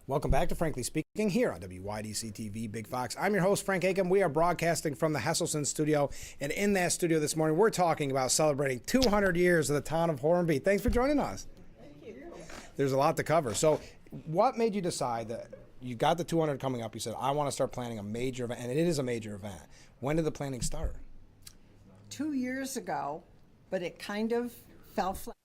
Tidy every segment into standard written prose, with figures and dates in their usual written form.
Welcome back to Frankly Speaking here on WYDC TV Big Fox. I'm your host, Frank Aiken. We are broadcasting from the Hesselson studio. And in that studio this morning, we're talking about celebrating 200 years of the town of Hornby. Thanks for joining us. Thank you. There's a lot to cover. So what made you decide that you got the 200 coming up? You said, I want to start planning a major event, and it is a major event. When did the planning start? 2 years ago, but it kind of fell flat.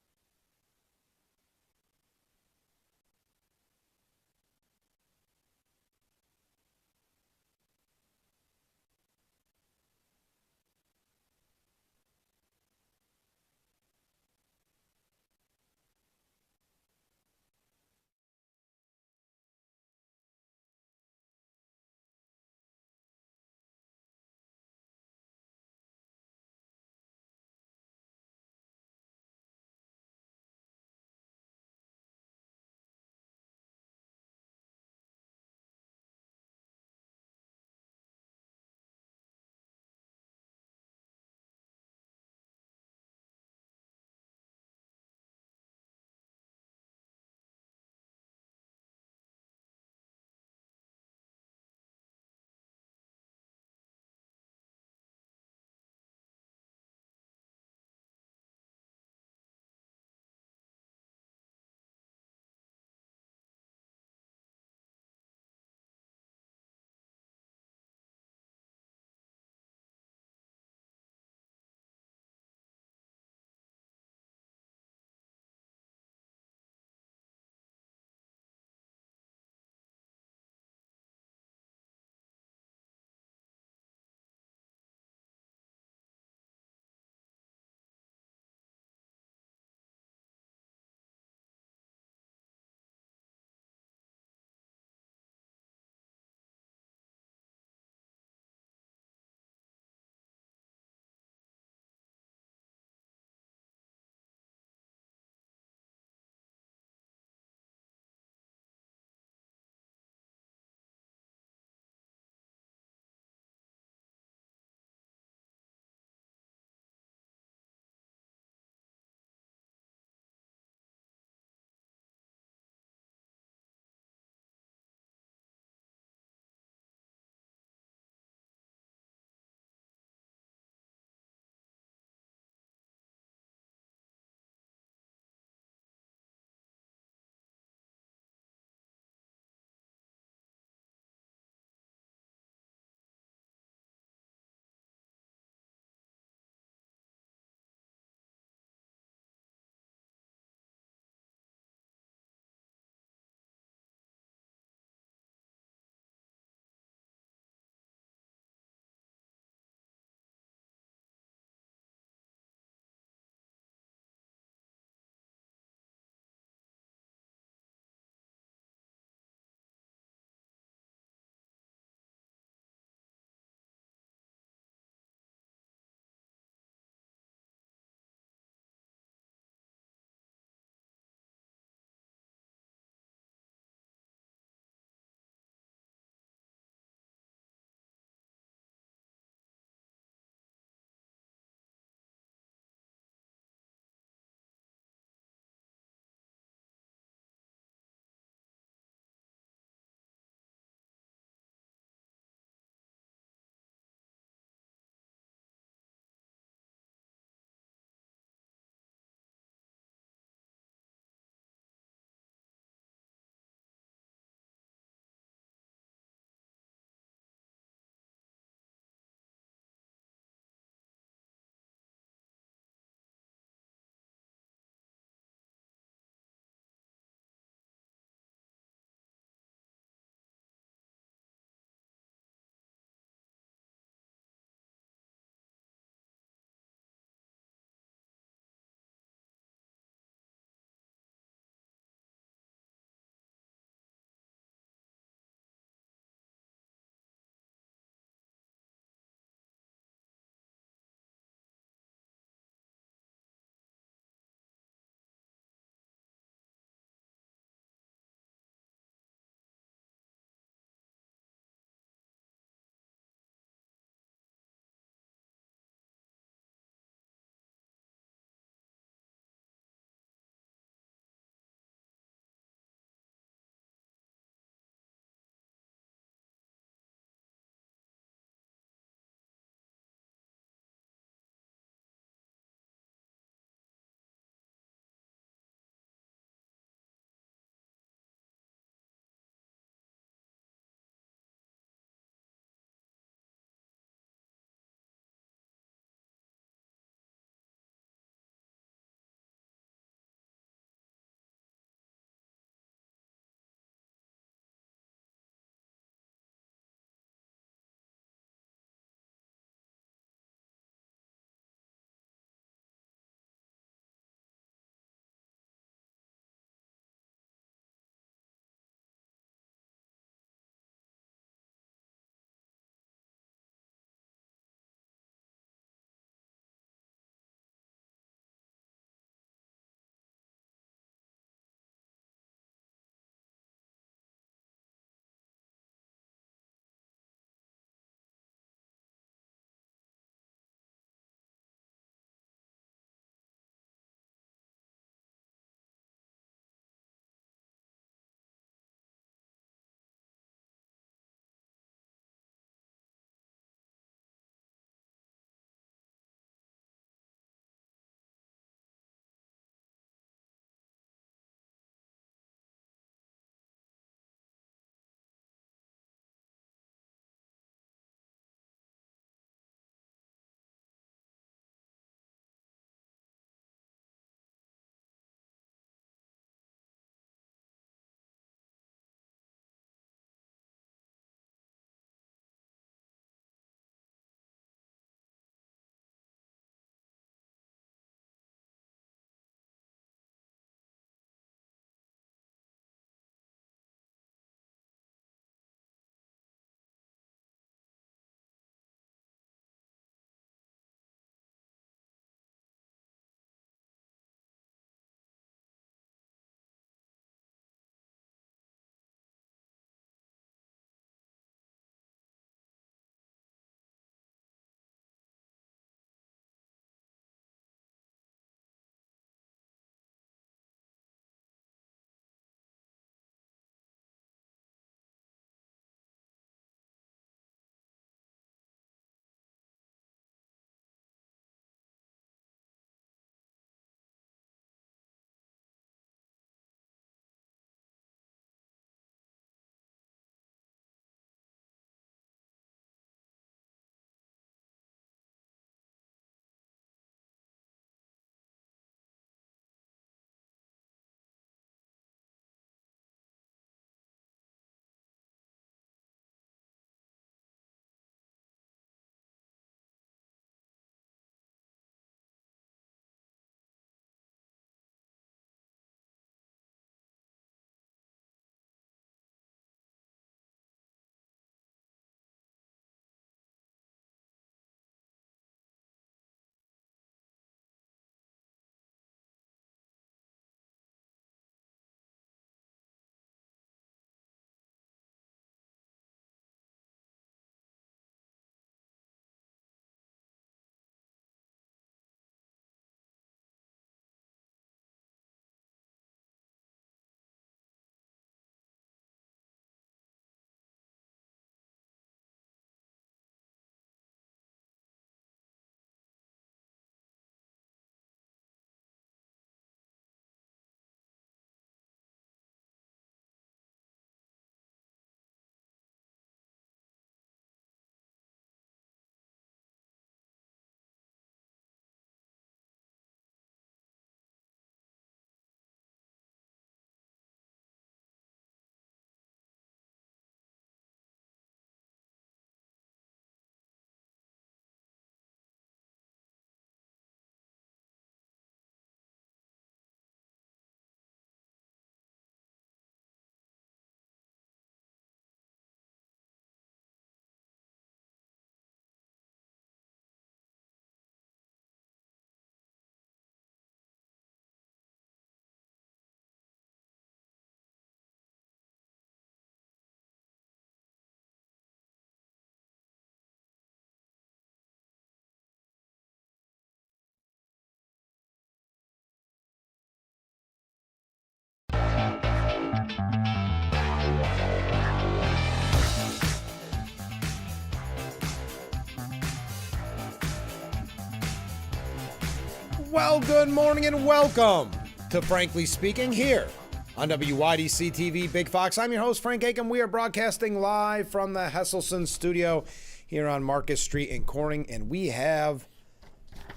Well, good morning and welcome to Frankly Speaking here on WYDC TV Big Fox. I'm your host, Frank Aiken. We are broadcasting live from the Hesselson studio here on Marcus Street in Corning, and we have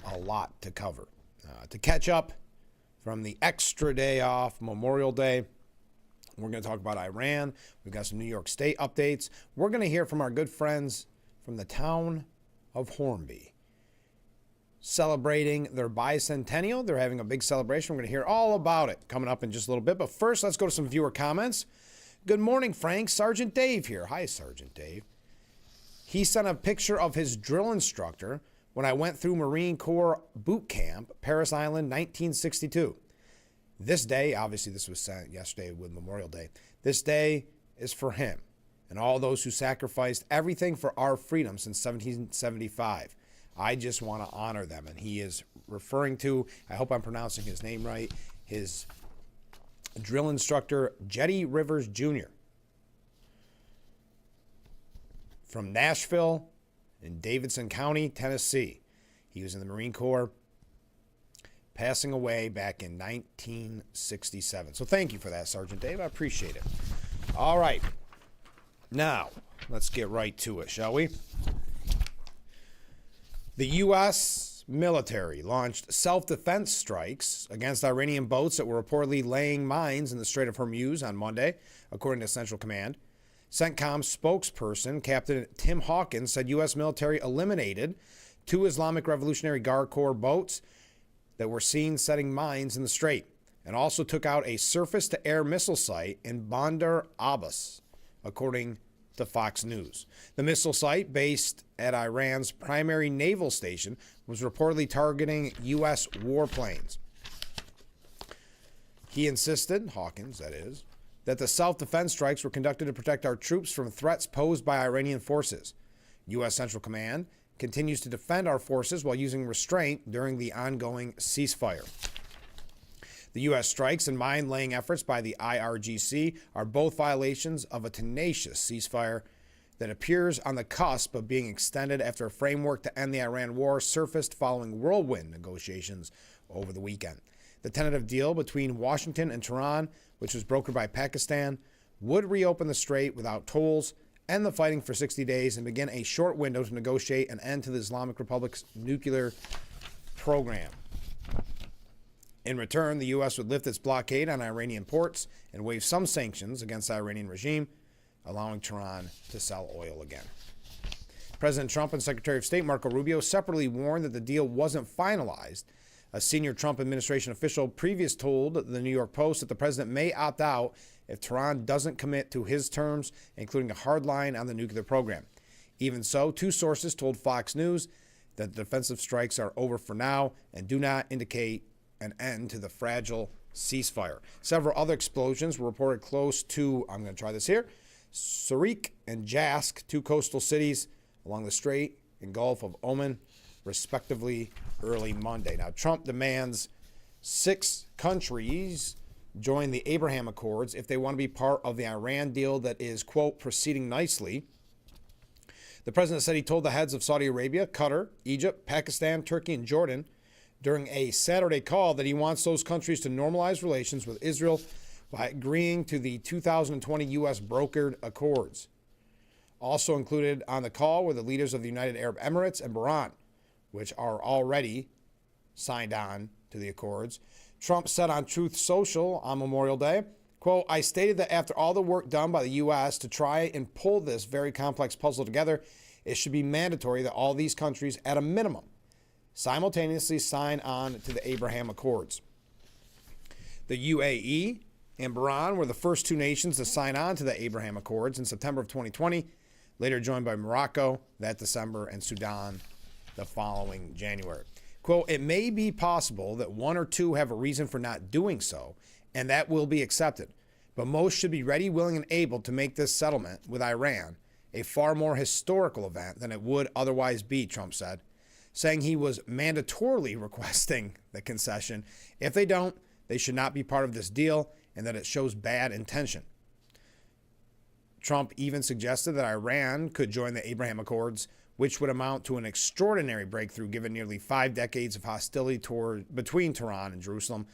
a lot to cover. To catch up from the extra day off, Memorial Day, we're going to talk about Iran. We've got some New York State updates. We're going to hear from our good friends from the town of Hornby, celebrating their bicentennial. They're having a big celebration. We're going to hear all about it coming up in just a little bit. But first, let's go to some viewer comments. Good morning, Frank. Sergeant Dave here. Hi, Sergeant Dave. He sent a picture of his drill instructor when I went through Marine Corps boot camp, Parris Island, 1962. This day, obviously this was sent yesterday with Memorial Day. This day is for him and all those who sacrificed everything for our freedom since 1775. I just want to honor them. And he is referring to, I hope I'm pronouncing his name right, his drill instructor, Jetty Rivers Jr. from Nashville in Davidson County, Tennessee. He was in the Marine Corps, passing away back in 1967. So thank you for that, Sergeant Dave. I appreciate it. All right. Now, let's get right to it, shall we? The U.S. military launched self-defense strikes against Iranian boats that were reportedly laying mines in the Strait of Hormuz on Monday, according to Central Command. CENTCOM spokesperson Captain Tim Hawkins said U.S. military eliminated 2 Islamic Revolutionary Guard Corps boats that were seen setting mines in the strait, and also took out a surface-to-air missile site in Bandar Abbas, according to Fox News. The missile site, based at Iran's primary naval station, was reportedly targeting U.S. warplanes. He insisted, Hawkins that is, that the self-defense strikes were conducted to protect our troops from threats posed by Iranian forces. U.S. Central Command continues to defend our forces while using restraint during the ongoing ceasefire. The U.S. strikes and mine-laying efforts by the IRGC are both violations of a tenacious ceasefire that appears on the cusp of being extended after a framework to end the Iran war surfaced following whirlwind negotiations over the weekend. The tentative deal between Washington and Tehran, which was brokered by Pakistan, would reopen the strait without tolls, end the fighting for 60 days, and begin a short window to negotiate an end to the Islamic Republic's nuclear program. In return, the U.S. would lift its blockade on Iranian ports and waive some sanctions against the Iranian regime, allowing Tehran to sell oil again. President Trump and Secretary of State Marco Rubio separately warned that the deal wasn't finalized. A senior Trump administration official previously told the New York Post that the president may opt out if Tehran doesn't commit to his terms, including a hard line on the nuclear program. Even so, 2 sources told Fox News that the defensive strikes are over for now and do not indicate an end to the fragile ceasefire. Several other explosions were reported close to, I'm going to try this here, Sarik and Jask, 2 coastal cities along the Strait and Gulf of Oman, respectively, early Monday. Now, Trump demands 6 countries join the Abraham Accords if they want to be part of the Iran deal that is, quote, proceeding nicely. The president said he told the heads of Saudi Arabia, Qatar, Egypt, Pakistan, Turkey, and Jordan during a Saturday call that he wants those countries to normalize relations with Israel by agreeing to the 2020 U.S. brokered accords. Also included on the call were the leaders of the United Arab Emirates and Bahrain, which are already signed on to the accords. Trump said on Truth Social on Memorial Day, quote, I stated that after all the work done by the U.S. to try and pull this very complex puzzle together, it should be mandatory that all these countries, at a minimum, simultaneously sign on to the Abraham Accords. The UAE and Bahrain were the first 2 nations to sign on to the Abraham Accords in September of 2020, later joined by Morocco that December and Sudan the following January. Quote, it may be possible that 1 or 2 have a reason for not doing so, and that will be accepted. But most should be ready, willing, and able to make this settlement with Iran a far more historical event than it would otherwise be, Trump said, saying he was mandatorily requesting the concession. If they don't, they should not be part of this deal, and that it shows bad intention. Trump even suggested that Iran could join the Abraham Accords, which would amount to an extraordinary breakthrough given nearly 5 decades of hostility between Tehran and Jerusalem.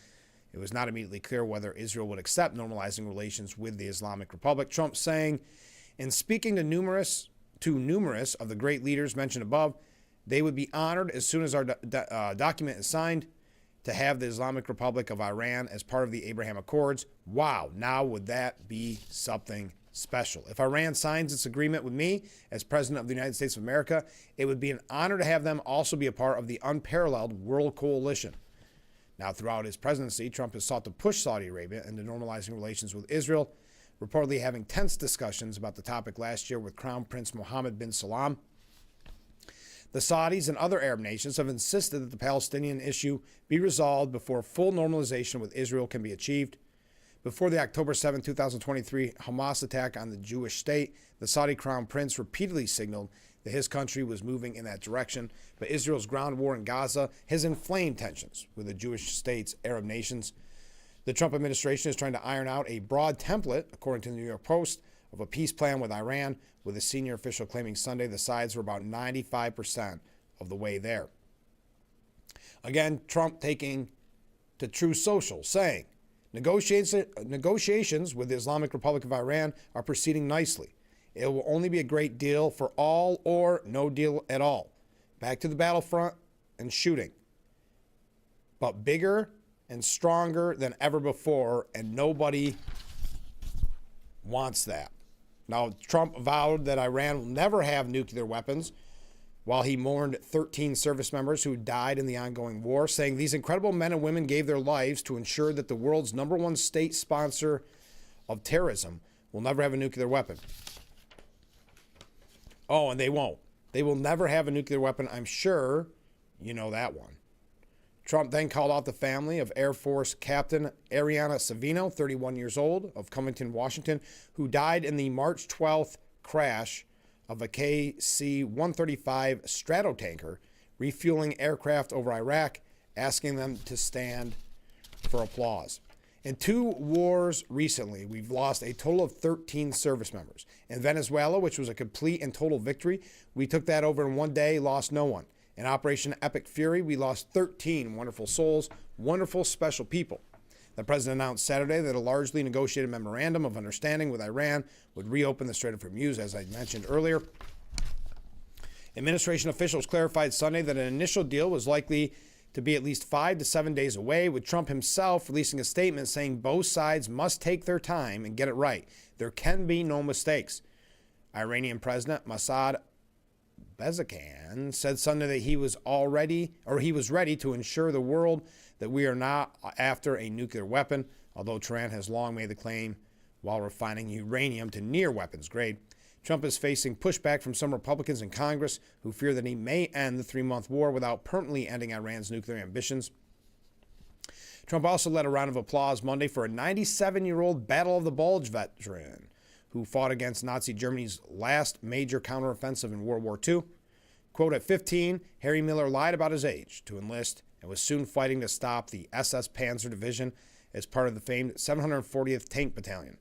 It was not immediately clear whether Israel would accept normalizing relations with the Islamic Republic. Trump saying, in speaking to numerous of the great leaders mentioned above, they would be honored as soon as our document is signed to have the Islamic Republic of Iran as part of the Abraham Accords. Wow, now would that be something special? If Iran signs its agreement with me as President of the United States of America, it would be an honor to have them also be a part of the unparalleled world coalition. Now, throughout his presidency, Trump has sought to push Saudi Arabia into normalizing relations with Israel, reportedly having tense discussions about the topic last year with Crown Prince Mohammed bin Salman. The Saudis and other Arab nations have insisted that the Palestinian issue be resolved before full normalization with Israel can be achieved. Before the October 7, 2023 Hamas attack on the Jewish state, the Saudi Crown Prince repeatedly signaled that his country was moving in that direction, but Israel's ground war in Gaza has inflamed tensions with the Jewish state's Arab nations. The Trump administration is trying to iron out a broad template, according to the New York Post, of a peace plan with Iran, with a senior official claiming Sunday the sides were about 95% of the way there. Again, Trump taking to Truth Social, saying, negotiations with the Islamic Republic of Iran are proceeding nicely. It will only be a great deal for all or no deal at all. Back to the battlefront and shooting. But bigger and stronger than ever before, and nobody wants that. Now, Trump vowed that Iran will never have nuclear weapons while he mourned 13 service members who died in the ongoing war, saying these incredible men and women gave their lives to ensure that the world's #1 state sponsor of terrorism will never have a nuclear weapon. Oh, and they won't. They will never have a nuclear weapon. I'm sure you know that one. Trump then called out the family of Air Force Captain Ariana Savino, 31 years old, of Covington, Washington, who died in the March 12th crash of a KC-135 Stratotanker refueling aircraft over Iraq, asking them to stand for applause. In 2 wars recently, we've lost a total of 13 service members. In Venezuela, which was a complete and total victory, we took that over in 1 day, lost no one. In Operation Epic Fury, we lost 13 wonderful souls, wonderful special people. The president announced Saturday that a largely negotiated memorandum of understanding with Iran would reopen the Strait of Hormuz, as I mentioned earlier. Administration officials clarified Sunday that an initial deal was likely to be at least 5 to 7 days away, with Trump himself releasing a statement saying both sides must take their time and get it right. There can be no mistakes. Iranian President Mossad Bezekhan said Sunday that he was ready to ensure the world that we are not after a nuclear weapon, although Tehran has long made the claim while refining uranium to near weapons grade. Trump is facing pushback from some Republicans in Congress who fear that he may end the 3-month war without permanently ending Iran's nuclear ambitions. Trump also led a round of applause Monday for a 97-year-old Battle of the Bulge veteran who fought against Nazi Germany's last major counteroffensive in World War II. Quote, at 15, Harry Miller lied about his age to enlist and was soon fighting to stop the SS Panzer Division as part of the famed 740th Tank Battalion.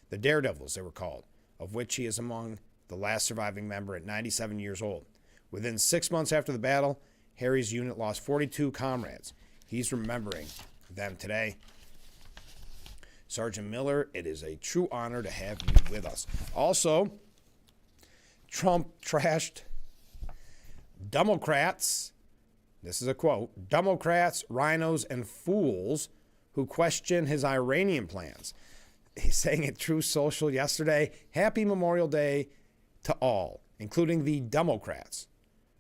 The Daredevils, they were called, of which he is among the last surviving member at 97 years old. Within 6 months after the battle, Harry's unit lost 42 comrades. He's remembering them today. Sergeant Miller, it is a true honor to have you with us. Also, Trump trashed Democrats, this is a quote, Democrats, rhinos, and fools who question his Iranian plans. He's saying at Truth Social yesterday, Happy Memorial Day to all, including the Democrats,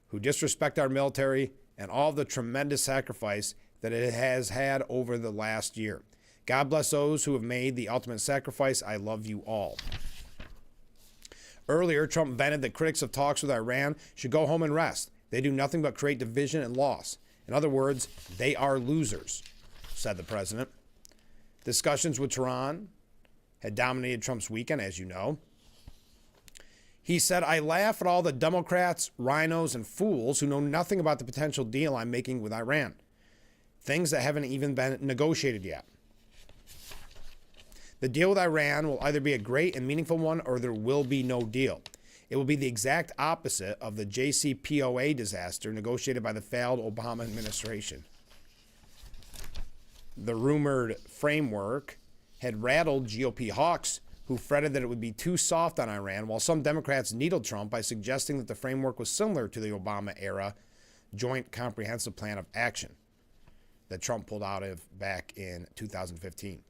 who disrespect our military and all the tremendous sacrifice that it has had over the last year. God bless those who have made the ultimate sacrifice. I love you all. Earlier, Trump vented that critics of talks with Iran should go home and rest. They do nothing but create division and loss. In other words, they are losers, said the president. Discussions with Tehran had dominated Trump's weekend, as you know. He said, I laugh at all the Democrats, rhinos, and fools who know nothing about the potential deal I'm making with Iran. Things that haven't even been negotiated yet. The deal with Iran will either be a great and meaningful one or there will be no deal. It will be the exact opposite of the JCPOA disaster negotiated by the failed Obama administration. The rumored framework had rattled GOP hawks who fretted that it would be too soft on Iran, while some Democrats needled Trump by suggesting that the framework was similar to the Obama-era Joint Comprehensive Plan of Action that Trump pulled out of back in 2015.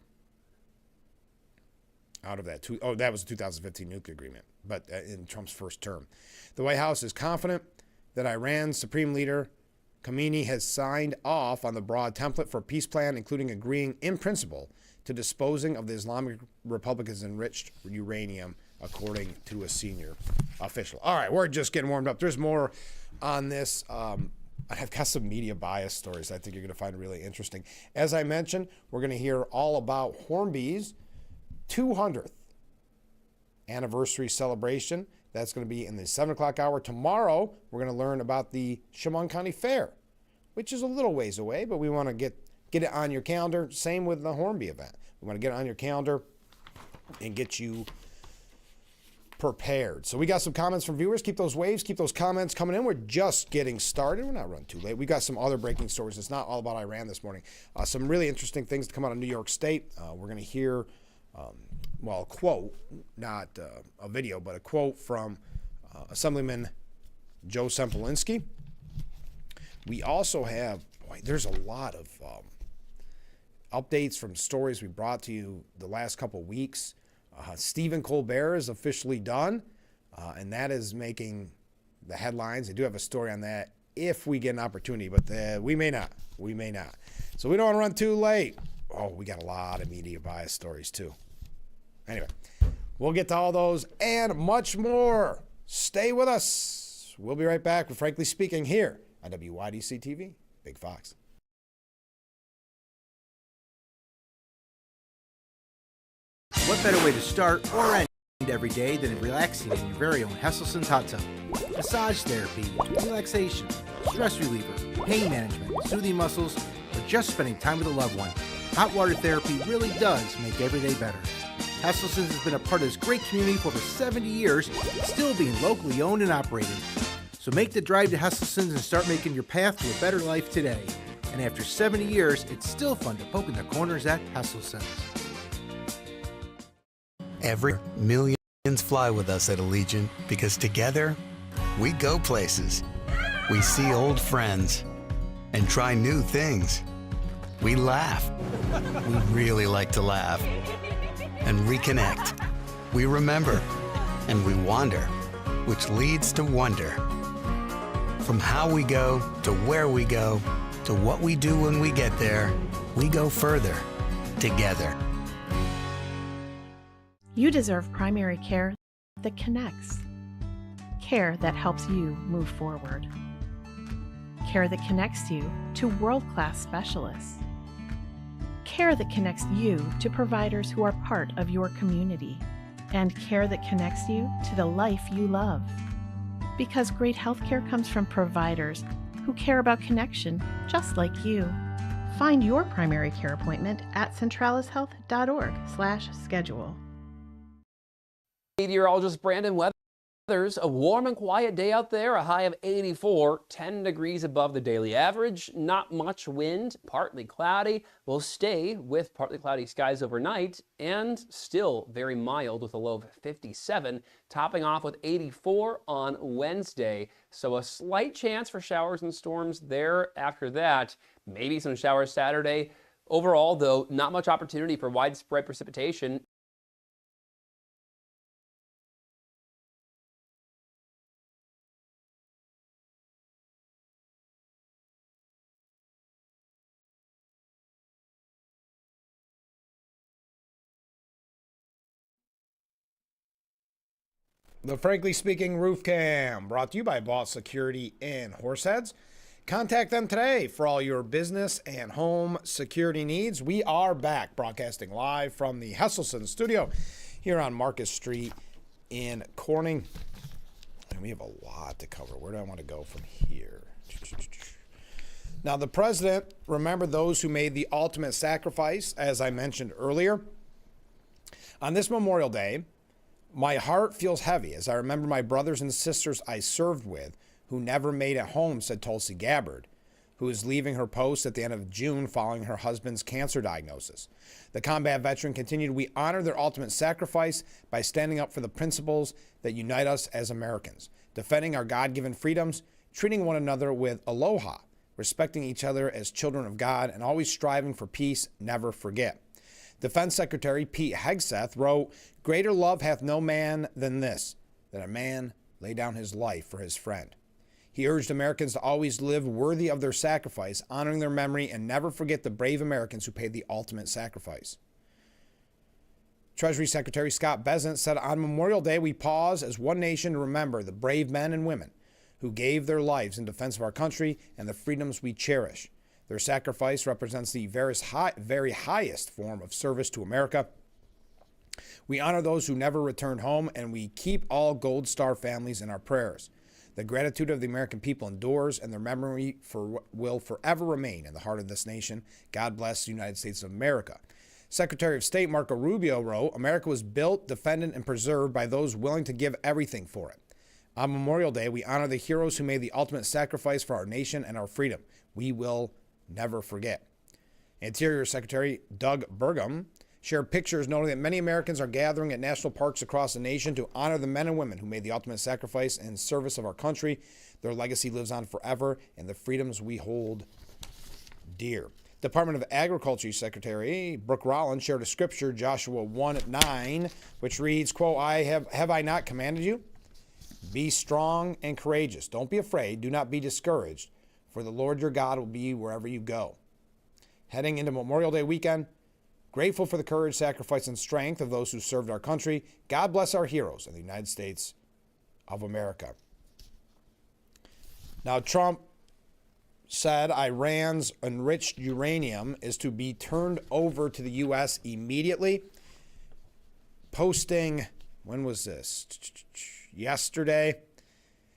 That was the 2015 nuclear agreement, but in Trump's first term. The White House is confident that Iran's Supreme Leader Khamenei has signed off on the broad template for a peace plan, including agreeing in principle to disposing of the Islamic Republic's enriched uranium, according to a senior official. All right, we're just getting warmed up. There's more on this. I've got some media bias stories I think you're going to find really interesting. As I mentioned, we're going to hear all about Hornby's 200th anniversary celebration. That's going to be in the 7 o'clock hour. Tomorrow, we're going to learn about the Chemung County Fair, which is a little ways away, but we want to get it on your calendar. Same with the Hornby event. We want to get it on your calendar and get you prepared. So we got some comments from viewers. Keep those waves, keep those comments coming in. We're just getting started. We're not running too late. We got some other breaking stories. It's not all about Iran this morning. Some really interesting things to come out of New York State. We're going to hear, a quote, not a video, but a quote from Assemblyman Joe Sempolinski. We also have, there's a lot of updates from stories we brought to you the last couple weeks. Stephen Colbert is officially done, and that is making the headlines. I do have a story on that if we get an opportunity, but we may not. We may not. So we don't want to run too late. Oh, we got a lot of media bias stories too. Anyway, we'll get to all those and much more. Stay with us. We'll be right back with Frankly Speaking here on WYDC TV, Big Fox. What better way to start or end every day than relaxing in your very own Hesselson's hot tub? Massage therapy, relaxation, stress reliever, pain management, soothing muscles, or just spending time with a loved one. Hot water therapy really does make every day better. Hesselson's has been a part of this great community for over 70 years, still being locally owned and operated. So make the drive to Hesselson's and start making your path to a better life today. And after 70 years, it's still fun to poke in the corners at Hesselson's. Millions fly with us at Allegiant because together we go places. We see old friends and try new things. We laugh. We really like to laugh. And reconnect. We remember. And we wander, which leads to wonder. From how we go to where we go to what we do when we get there, we go further together. You deserve primary care that connects. Care that helps you move forward. Care that connects you to world-class specialists. Care that connects you to providers who are part of your community. And care that connects you to the life you love. Because great healthcare comes from providers who care about connection just like you. Find your primary care appointment at centralishealth.org/schedule. Meteorologist Brandon Weathers, a warm and quiet day out there, a high of 84, 10 degrees above the daily average, not much wind, partly cloudy. We'll stay with partly cloudy skies overnight and still very mild with a low of 57, topping off with 84 on Wednesday. So a slight chance for showers and storms there after that. Maybe some showers Saturday. Overall, though, not much opportunity for widespread precipitation. The Frankly Speaking Roof Cam, brought to you by Boss Security in Horseheads. Contact them today for all your business and home security needs. We are back broadcasting live from the Hesselson studio here on Marcus Street in Corning. And we have a lot to cover. Where do I want to go from here? Now, the president remembered those who made the ultimate sacrifice, as I mentioned earlier. On this Memorial Day, my heart feels heavy as I remember my brothers and sisters I served with who never made it home, said Tulsi Gabbard, who is leaving her post at the end of June following her husband's cancer diagnosis. The combat veteran continued, "We honor their ultimate sacrifice by standing up for the principles that unite us as Americans, defending our God-given freedoms, treating one another with aloha, respecting each other as children of God, and always striving for peace, never forget." Defense Secretary Pete Hegseth wrote, "Greater love hath no man than this, that a man lay down his life for his friend." He urged Americans to always live worthy of their sacrifice, honoring their memory, and never forget the brave Americans who paid the ultimate sacrifice. Treasury Secretary Scott Bessent said, "On Memorial Day, we pause as one nation to remember the brave men and women who gave their lives in defense of our country and the freedoms we cherish. Their sacrifice represents the very highest form of service to America. We honor those who never returned home, and we keep all Gold Star families in our prayers. The gratitude of the American people endures, and their memory will forever remain in the heart of this nation. God bless the United States of America." Secretary of State Marco Rubio wrote, "America was built, defended, and preserved by those willing to give everything for it. On Memorial Day, we honor the heroes who made the ultimate sacrifice for our nation and our freedom. We will never forget." Interior Secretary Doug Burgum shared pictures noting that many Americans are gathering at national parks across the nation to honor the men and women who made the ultimate sacrifice in service of our country. Their legacy lives on forever in the freedoms we hold dear. Department of Agriculture Secretary Brooke Rollins shared a scripture, Joshua 1:9, which reads, quote, have I not commanded you? Be strong and courageous. Don't be afraid. Do not be discouraged, for the Lord your God will be wherever you go." Heading into Memorial Day weekend, grateful for the courage, sacrifice, and strength of those who served our country. God bless our heroes in the United States of America. Now, Trump said Iran's enriched uranium is to be turned over to the U.S. immediately, posting, when was this? Yesterday.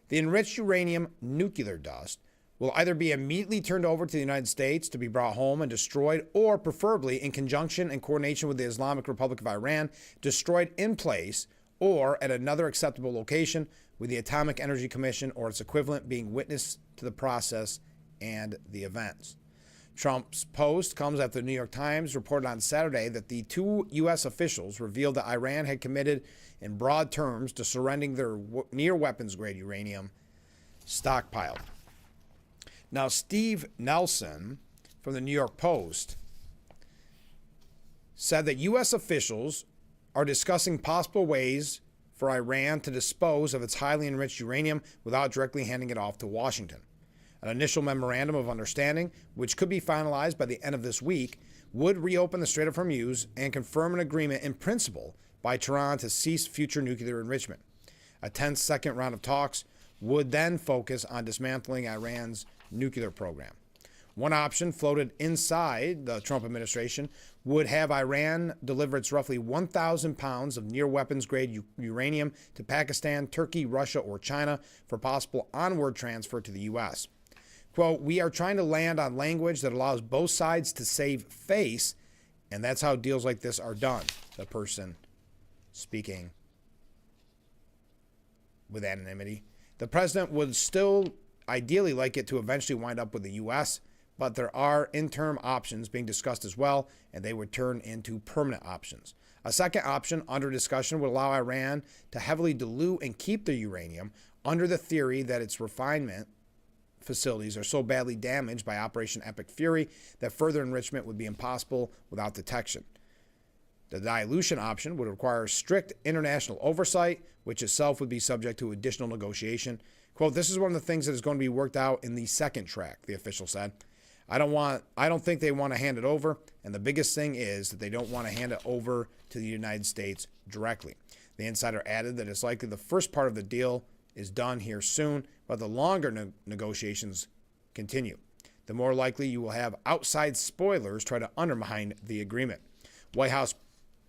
The enriched uranium nuclear dust will either be immediately turned over to the United States to be brought home and destroyed, or preferably in conjunction and coordination with the Islamic Republic of Iran, destroyed in place or at another acceptable location, with the Atomic Energy Commission or its equivalent being witness to the process and the events. Trump's post comes after the New York Times reported on Saturday that the two U.S. officials revealed that Iran had committed in broad terms to surrendering their near weapons-grade uranium stockpile. Now, Steve Nelson from the New York Post said that U.S. officials are discussing possible ways for Iran to dispose of its highly enriched uranium without directly handing it off to Washington. An initial memorandum of understanding, which could be finalized by the end of this week, would reopen the Strait of Hormuz and confirm an agreement in principle by Tehran to cease future nuclear enrichment. A tense second round of talks would then focus on dismantling Iran's nuclear program. One option floated inside the Trump administration would have Iran deliver its roughly 1,000 pounds of near weapons-grade uranium to Pakistan, Turkey, Russia, or China for possible onward transfer to the U.S. Quote, "We are trying to land on language that allows both sides to save face, and that's how deals like this are done," the person speaking with anonymity. The president would still ideally like it to eventually wind up with the U.S., but there are interim options being discussed as well, and they would turn into permanent options. A second option under discussion would allow Iran to heavily dilute and keep the uranium under the theory that its refinement facilities are so badly damaged by Operation Epic Fury that further enrichment would be impossible without detection. The dilution option would require strict international oversight, which itself would be subject to additional negotiation. Quote, "This is one of the things that is going to be worked out in the second track," the official said. I don't think they want to hand it over, and the biggest thing is that they don't want to hand it over to the United States directly. The insider added that it's likely the first part of the deal is done here soon, but the longer negotiations continue. The more likely you will have outside spoilers try to undermine the agreement. White House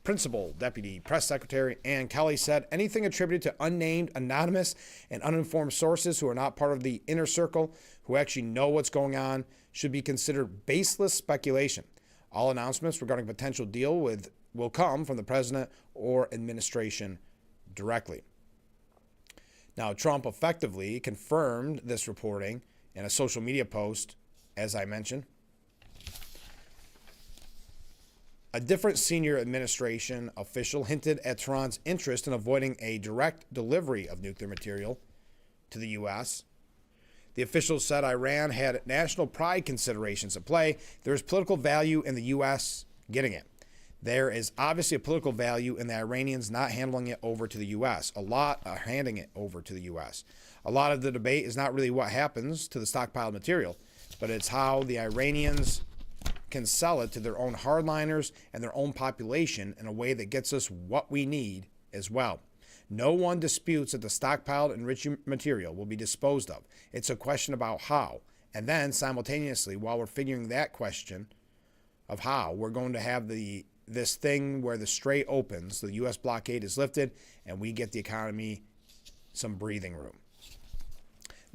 Principal Deputy Press Secretary Ann Kelly said anything attributed to unnamed, anonymous, and uninformed sources who are not part of the inner circle, who actually know what's going on, should be considered baseless speculation. All announcements regarding potential deal with will come from the president or administration directly. Now, Trump effectively confirmed this reporting in a social media post, as I mentioned. A different senior administration official hinted at Tehran's interest in avoiding a direct delivery of nuclear material to the U.S. The official said Iran had national pride considerations at play. There is political value in the U.S. getting it. There is obviously a political value in the Iranians not handing it over to the U.S. A lot of handing it over to the U.S. A lot of the debate is not really what happens to the stockpiled material, but it's how the Iranians can sell it to their own hardliners and their own population in a way that gets us what we need as well. No one disputes that the stockpiled enriched material will be disposed of. It's a question about how. And then simultaneously, while we're figuring that question of how, we're going to have this thing where the strait opens, the U.S. blockade is lifted, and we get the economy some breathing room.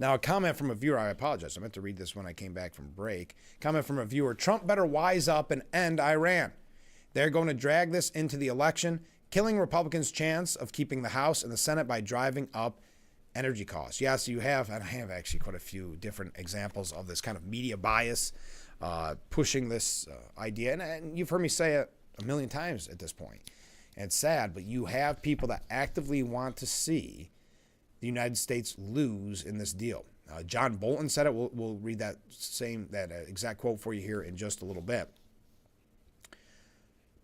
Now, a comment from a viewer, I apologize, I meant to read this when I came back from break. Comment from a viewer, Trump better wise up and end Iran. They're going to drag this into the election, killing Republicans' chance of keeping the House and the Senate by driving up energy costs. Yes, you have, and I have actually quite a few different examples of this kind of media bias pushing this idea. And you've heard me say it a million times at this point. And it's sad, but you have people that actively want to see the United States lose in this deal. John Bolton said it. We'll read that exact quote for you here in just a little bit.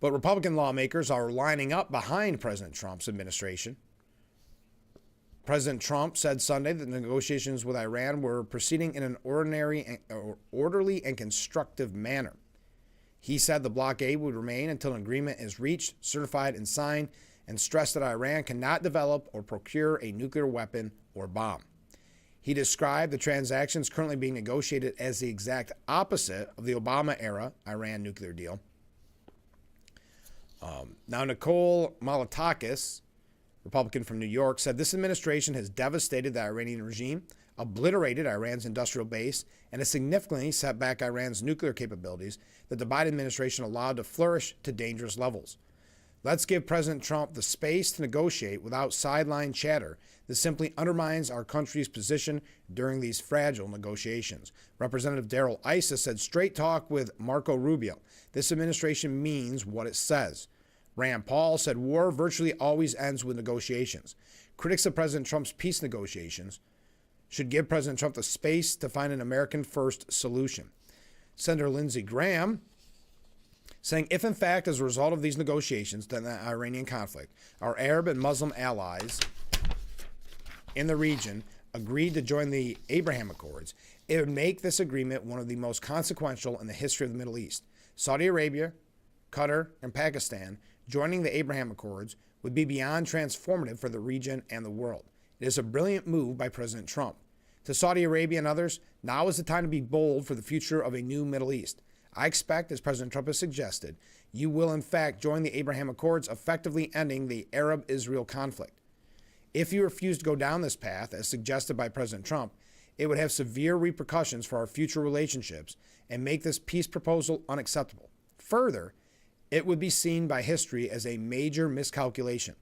But Republican lawmakers are lining up behind President Trump's administration. President Trump said Sunday that the negotiations with Iran were proceeding in an orderly and constructive manner. He said the blockade would remain until an agreement is reached, certified, and signed, and stressed that Iran cannot develop or procure a nuclear weapon or bomb. He described the transactions currently being negotiated as the exact opposite of the Obama-era Iran nuclear deal. Now, Nicole Malotakis, Republican from New York, said this administration has devastated the Iranian regime, obliterated Iran's industrial base, and has significantly set back Iran's nuclear capabilities that the Biden administration allowed to flourish to dangerous levels. Let's give President Trump the space to negotiate without sideline chatter that simply undermines our country's position during these fragile negotiations. Representative Darrell Issa said straight talk with Marco Rubio. This administration means what it says. Rand Paul said war virtually always ends with negotiations. Critics of President Trump's peace negotiations should give President Trump the space to find an American-first solution. Senator Lindsey Graham saying if in fact as a result of these negotiations, the Iranian conflict, our Arab and Muslim allies in the region agreed to join the Abraham Accords, it would make this agreement one of the most consequential in the history of the Middle East. Saudi Arabia, Qatar, and Pakistan joining the Abraham Accords would be beyond transformative for the region and the world. It is a brilliant move by President Trump. To Saudi Arabia and others, now is the time to be bold for the future of a new Middle East. I expect, as President Trump has suggested, you will in fact join the Abraham Accords, effectively ending the Arab-Israel conflict. If you refuse to go down this path, as suggested by President Trump, it would have severe repercussions for our future relationships and make this peace proposal unacceptable. Further, it would be seen by history as a major miscalculation.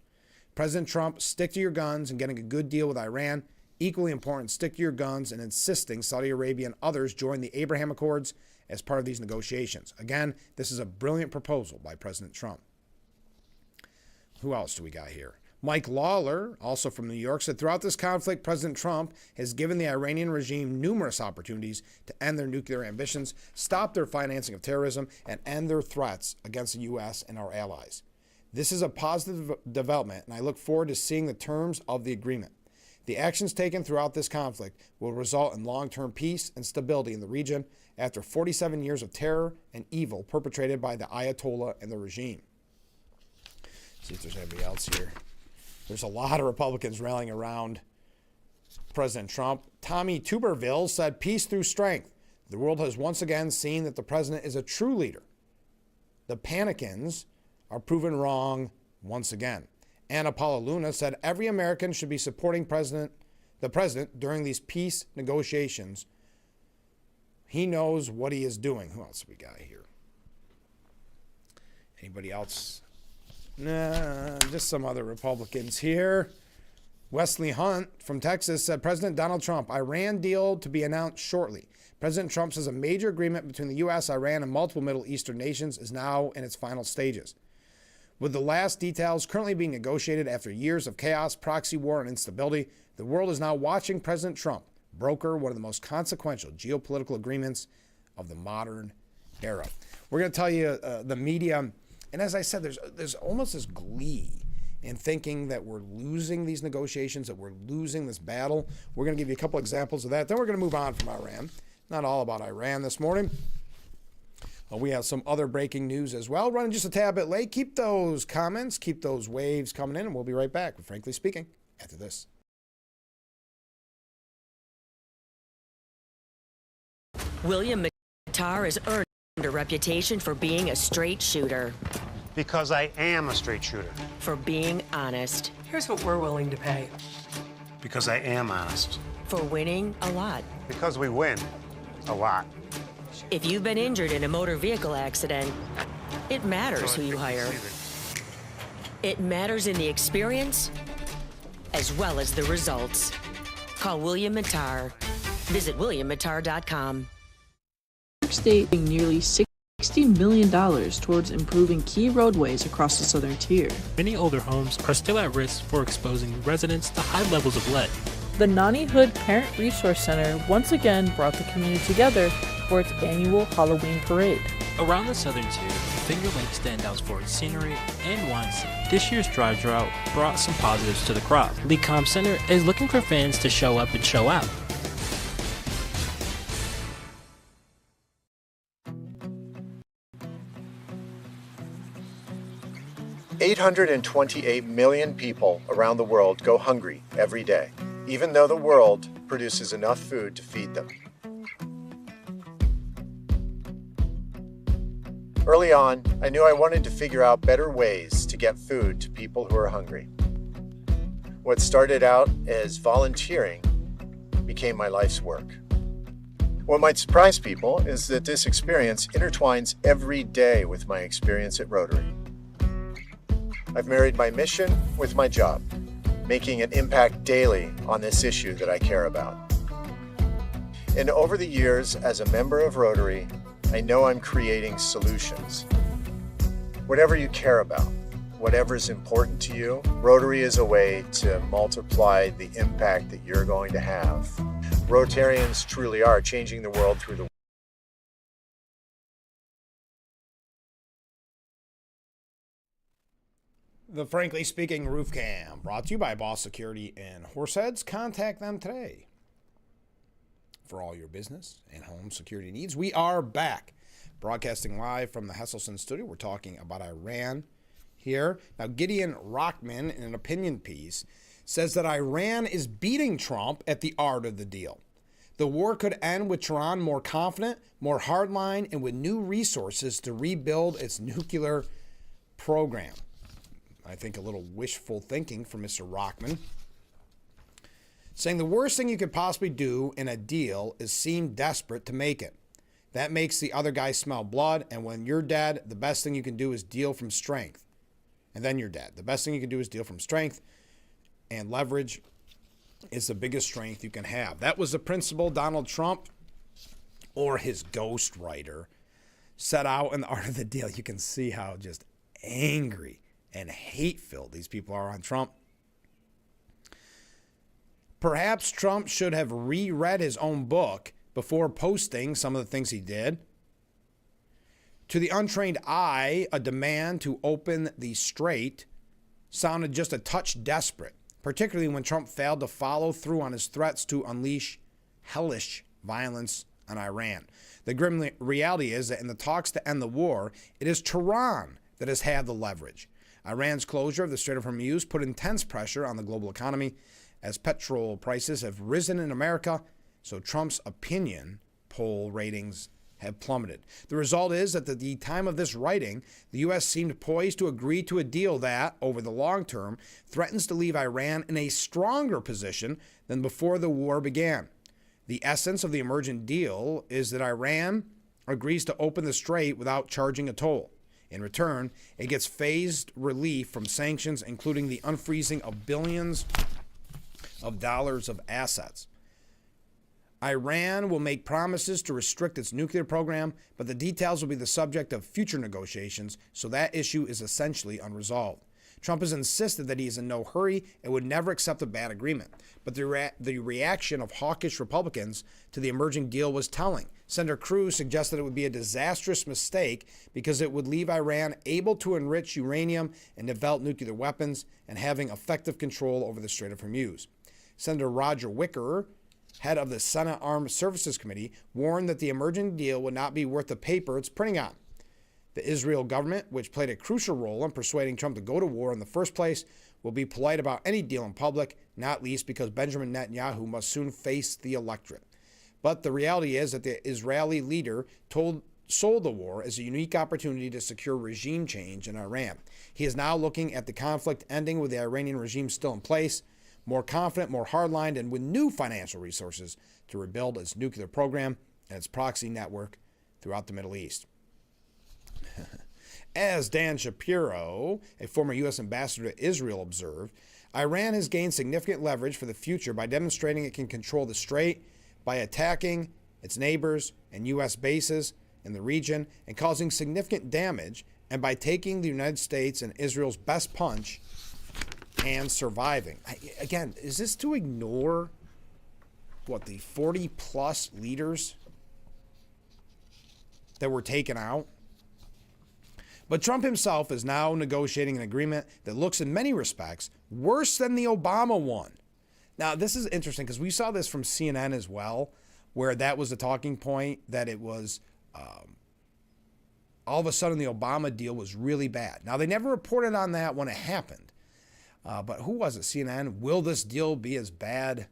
President Trump, stick to your guns and getting a good deal with Iran. Equally important, stick to your guns and insisting Saudi Arabia and others join the Abraham Accords as part of these negotiations. Again, this is a brilliant proposal by President Trump. Who else do we got here? Mike Lawler, also from New York, said throughout this conflict, President Trump has given the Iranian regime numerous opportunities to end their nuclear ambitions, stop their financing of terrorism, and end their threats against the U.S. and our allies. This is a positive development, and I look forward to seeing the terms of the agreement. The actions taken throughout this conflict will result in long-term peace and stability in the region after 47 years of terror and evil perpetrated by the Ayatollah and the regime. See if there's anybody else here. There's a lot of Republicans rallying around President Trump. Tommy Tuberville said, peace through strength. The world has once again seen that the president is a true leader. The Panicans are proven wrong once again. Anna Paula Luna said, every American should be supporting the president during these peace negotiations. He knows what he is doing. Who else we got here? Anybody else Just some other Republicans here. Wesley Hunt from Texas said President Donald Trump, Iran deal to be announced shortly. President Trump says a major agreement between the U.S., Iran, and multiple Middle Eastern nations is now in its final stages. With the last details currently being negotiated after years of chaos, proxy war, and instability, the world is now watching President Trump broker one of the most consequential geopolitical agreements of the modern era. We're going to tell you the media, and as I said, there's almost this glee in thinking that we're losing these negotiations, that we're losing this battle. We're going to give you a couple examples of that. Then we're going to move on from Iran. Not all about Iran this morning. We have some other breaking news as well. Running just a tad bit late. Keep those comments, keep those waves coming in, and we'll be right back with Frankly Speaking after this. William Mittar has earned a reputation for being a straight shooter. Because I am a straight shooter. For being honest. Here's what we're willing to pay. Because I am honest. For winning a lot. Because we win a lot. If you've been injured in a motor vehicle accident, it matters who you hire. It matters in the experience as well as the results. Call William Mittar. Visit WilliamMittar.com. New York State nearly $60 million towards improving key roadways across the southern tier. Many older homes are still at risk for exposing residents to high levels of lead. The Nani Hood Parent Resource Center once again brought the community together for its annual Halloween parade. Around the southern tier, Finger Lake stands out for its scenery and wine scene. This year's drive drought brought some positives to the crowd. Lee Com Center is looking for fans to show up and show out. $828 million people around the world go hungry every day, even though the world produces enough food to feed them. Early on, I knew I wanted to figure out better ways to get food to people who are hungry. What started out as volunteering became my life's work. What might surprise people is that this experience intertwines every day with my experience at Rotary. I've married my mission with my job, making an impact daily on this issue that I care about. And over the years, as a member of Rotary, I know I'm creating solutions. Whatever you care about, whatever is important to you, Rotary is a way to multiply the impact that you're going to have. Rotarians truly are changing the world through the The Frankly Speaking Roof Cam, brought to you by Boss Security and Horseheads. Contact them today for all your business and home security needs. We are back, broadcasting live from the Hesselson studio. We're talking about Iran here. Now, Gideon Rockman, in an opinion piece, says that Iran is beating Trump at the art of the deal. The war could end with Tehran more confident, more hardline, and with new resources to rebuild its nuclear program. I think a little wishful thinking from Mr. Rockman, saying the worst thing you could possibly do in a deal is seem desperate to make it. That makes the other guy smell blood, and when you're dead, the best thing you can do is deal from strength. And then you're dead. The best thing you can do is deal from strength, and leverage is the biggest strength you can have. That was the principle Donald Trump, or his ghostwriter, set out in the art of the deal. You can see how just angry and hate-filled these people are on Trump. Perhaps Trump should have reread his own book before posting some of the things he did. To the untrained eye, a demand to open the strait sounded just a touch desperate, particularly when Trump failed to follow through on his threats to unleash hellish violence on Iran. The grim reality is that in the talks to end the war, it is Tehran that has had the leverage. Iran's closure of the Strait of Hormuz put intense pressure on the global economy as petrol prices have risen in America, so Trump's opinion poll ratings have plummeted. The result is that at the time of this writing, the U.S. seemed poised to agree to a deal that, over the long term, threatens to leave Iran in a stronger position than before the war began. The essence of the emergent deal is that Iran agrees to open the strait without charging a toll. In return, it gets phased relief from sanctions, including the unfreezing of billions of dollars of assets. Iran will make promises to restrict its nuclear program, but the details will be the subject of future negotiations, so that issue is essentially unresolved. Trump has insisted that he is in no hurry and would never accept a bad agreement. But the reaction of hawkish Republicans to the emerging deal was telling. Senator Cruz suggested it would be a disastrous mistake because it would leave Iran able to enrich uranium and develop nuclear weapons and having effective control over the Strait of Hormuz. Senator Roger Wicker, head of the Senate Armed Services Committee, warned that the emerging deal would not be worth the paper it's printing on. The Israel government, which played a crucial role in persuading Trump to go to war in the first place, will be polite about any deal in public, not least because Benjamin Netanyahu must soon face the electorate. But the reality is that the Israeli leader sold the war as a unique opportunity to secure regime change in Iran. He is now looking at the conflict ending with the Iranian regime still in place, more confident, more hardlined, and with new financial resources to rebuild its nuclear program and its proxy network throughout the Middle East. As Dan Shapiro, a former U.S. ambassador to Israel, observed, Iran has gained significant leverage for the future by demonstrating it can control the strait by attacking its neighbors and U.S. bases in the region and causing significant damage, and by taking the United States and Israel's best punch and surviving. Again, is this to ignore the 40-plus leaders that were taken out? But Trump himself is now negotiating an agreement that looks in many respects worse than the Obama one. Now, this is interesting because we saw this from CNN as well, where that was a talking point, that it was all of a sudden the Obama deal was really bad. Now, they never reported on that when it happened. But who was it? CNN? Will this deal be as bad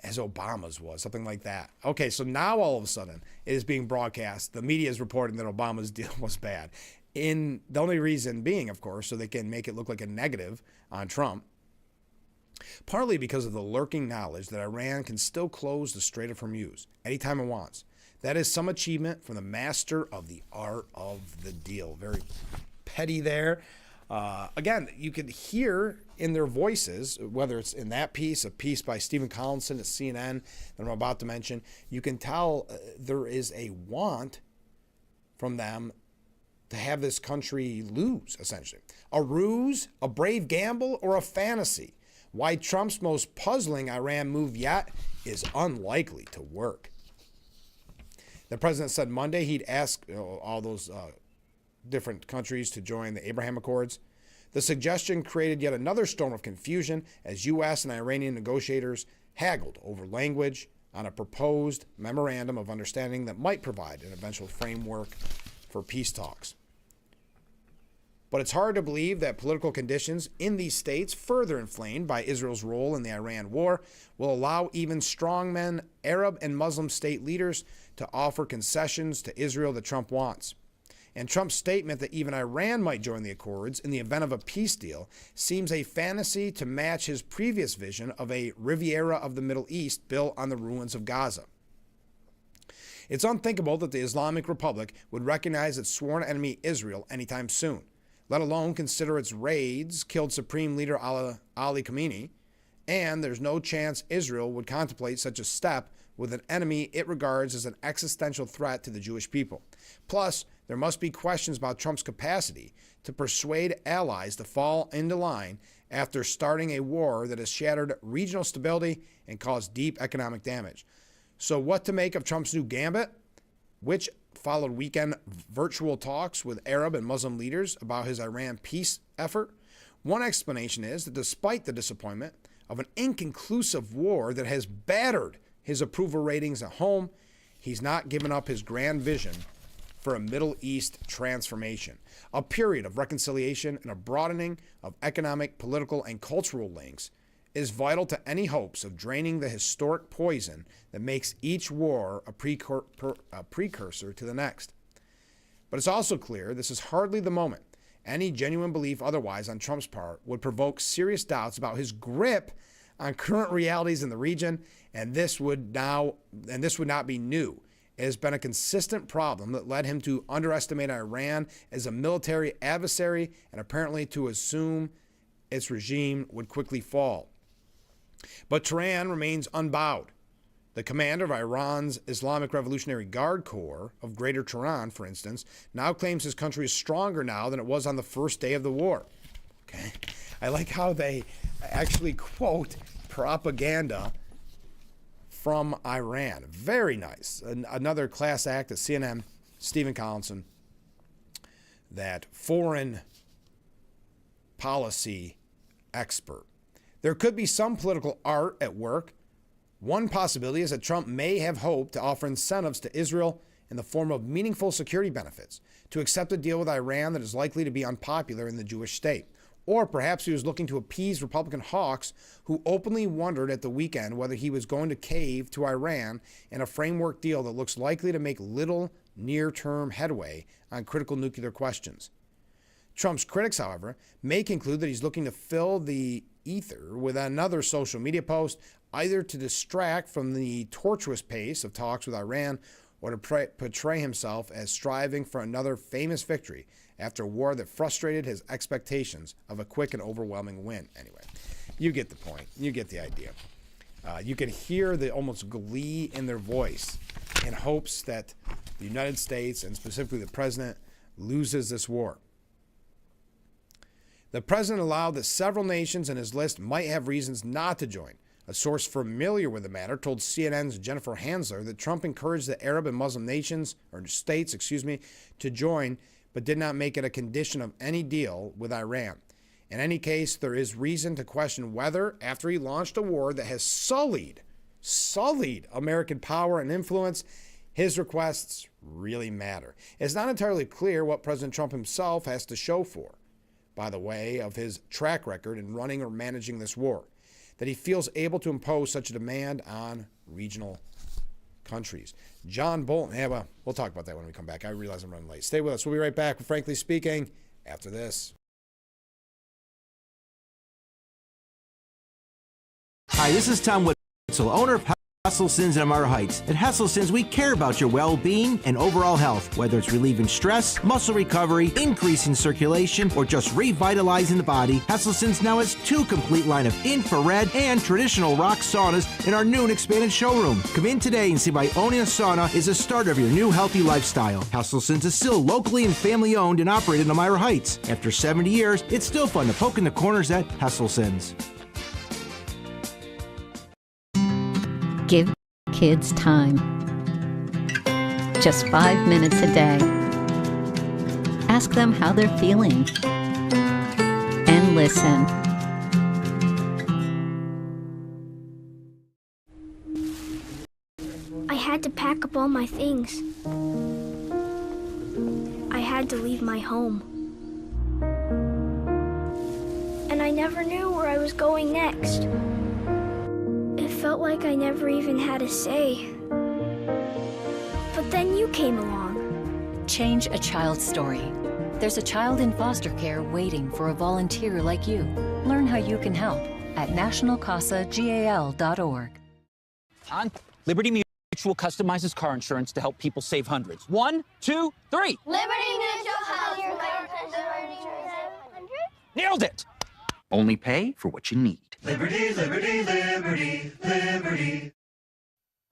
as Obama's was? Something like that. Okay, so now all of a sudden it is being broadcast. The media is reporting that Obama's deal was bad. In the only reason being, of course, so they can make it look like a negative on Trump. Partly because of the lurking knowledge that Iran can still close the Strait of Hormuz anytime it wants. That is some achievement from the master of the art of the deal. Very petty there. Again, you could hear in their voices, whether it's in that piece, a piece by Stephen Collinson at CNN that I'm about to mention, you can tell there is a want from them to have this country lose, essentially. A ruse, a brave gamble, or a fantasy. Why Trump's most puzzling Iran move yet is unlikely to work. The president said Monday he'd ask all those different countries to join the Abraham Accords. The suggestion created yet another storm of confusion as U.S. and Iranian negotiators haggled over language on a proposed memorandum of understanding that might provide an eventual framework for peace talks. But it's hard to believe that political conditions in these states, further inflamed by Israel's role in the Iran war, will allow even strongmen, Arab and Muslim state leaders to offer concessions to Israel that Trump wants. And Trump's statement that even Iran might join the accords in the event of a peace deal seems a fantasy to match his previous vision of a Riviera of the Middle East built on the ruins of Gaza. It's unthinkable that the Islamic Republic would recognize its sworn enemy Israel anytime soon, let alone consider its raids killed Supreme Leader Ali Khamenei, and there's no chance Israel would contemplate such a step with an enemy it regards as an existential threat to the Jewish people. Plus, there must be questions about Trump's capacity to persuade allies to fall into line after starting a war that has shattered regional stability and caused deep economic damage. So what to make of Trump's new gambit, which followed weekend virtual talks with Arab and Muslim leaders about his Iran peace effort? One explanation is that despite the disappointment of an inconclusive war that has battered his approval ratings at home, he's not given up his grand vision for a Middle East transformation, a period of reconciliation and a broadening of economic, political, and cultural links is vital to any hopes of draining the historic poison that makes each war a precursor to the next. But it's also clear this is hardly the moment. Any genuine belief otherwise on Trump's part would provoke serious doubts about his grip on current realities in the region, and this would not be new. It has been a consistent problem that led him to underestimate Iran as a military adversary and apparently to assume its regime would quickly fall. But Tehran remains unbowed. The commander of Iran's Islamic Revolutionary Guard Corps of Greater Tehran, for instance, now claims his country is stronger now than it was on the first day of the war. Okay, I like how they actually quote propaganda from Iran. Very nice. Another class act at CNN, Stephen Collinson, that foreign policy expert. There could be some political art at work. One possibility is that Trump may have hoped to offer incentives to Israel in the form of meaningful security benefits to accept a deal with Iran that is likely to be unpopular in the Jewish state. Or perhaps he was looking to appease Republican hawks who openly wondered at the weekend whether he was going to cave to Iran in a framework deal that looks likely to make little near-term headway on critical nuclear questions. Trump's critics, however, may conclude that he's looking to fill the ether with another social media post, either to distract from the tortuous pace of talks with Iran or to portray himself as striving for another famous victory after a war that frustrated his expectations of a quick and overwhelming win. Anyway, you get the point. You get the idea. You can hear the almost glee in their voice in hopes that the United States, and specifically the president, loses this war. The president allowed that several nations in his list might have reasons not to join. A source familiar with the matter told CNN's Jennifer Hansler that Trump encouraged the Arab and Muslim nations, or states, to join, but did not make it a condition of any deal with Iran. In any case, there is reason to question whether, after he launched a war that has sullied American power and influence, his requests really matter. It's not entirely clear what President Trump himself has to show for, by the way, of his track record in running or managing this war, that he feels able to impose such a demand on regional countries. John Bolton, we'll talk about that when we come back. I realize I'm running late. Stay with us. We'll be right back with Frankly Speaking after this. Hi, this is Tom Witzel, owner of Hesselson's in Amara Heights. At Hesselson's, we care about your well-being and overall health, whether it's relieving stress, muscle recovery, increasing circulation, or just revitalizing the body. Hesselson's now has 2 complete line of infrared and traditional rock saunas in our new and expanded showroom. Come in today and see why owning a sauna is the start of your new healthy lifestyle. Hesselson's is still locally and family-owned and operated in Amara Heights. After 70 years, it's still fun to poke in the corners at Hesselson's. Give kids time. Just 5 minutes a day. Ask them how they're feeling. And listen. I had to pack up all my things. I had to leave my home. And I never knew where I was going next. It felt like I never even had a say. But then you came along. Change a child's story. There's a child in foster care waiting for a volunteer like you. Learn how you can help at nationalcasagal.org. Liberty Mutual customizes car insurance to help people save hundreds. 1, 2, 3. Liberty Mutual has your car insurance. Nailed it! Only pay for what you need. Liberty, liberty, liberty, liberty.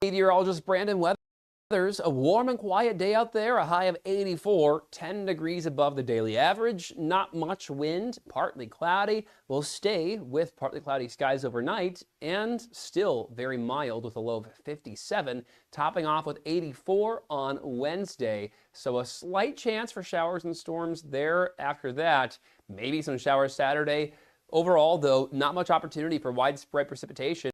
Meteorologist Brandon Weathers, a warm and quiet day out there, a high of 84, 10 degrees above the daily average, not much wind, partly cloudy. We'll stay with partly cloudy skies overnight and still very mild with a low of 57, topping off with 84 on Wednesday. So a slight chance for showers and storms there after that. Maybe some showers Saturday. Overall, though, not much opportunity for widespread precipitation.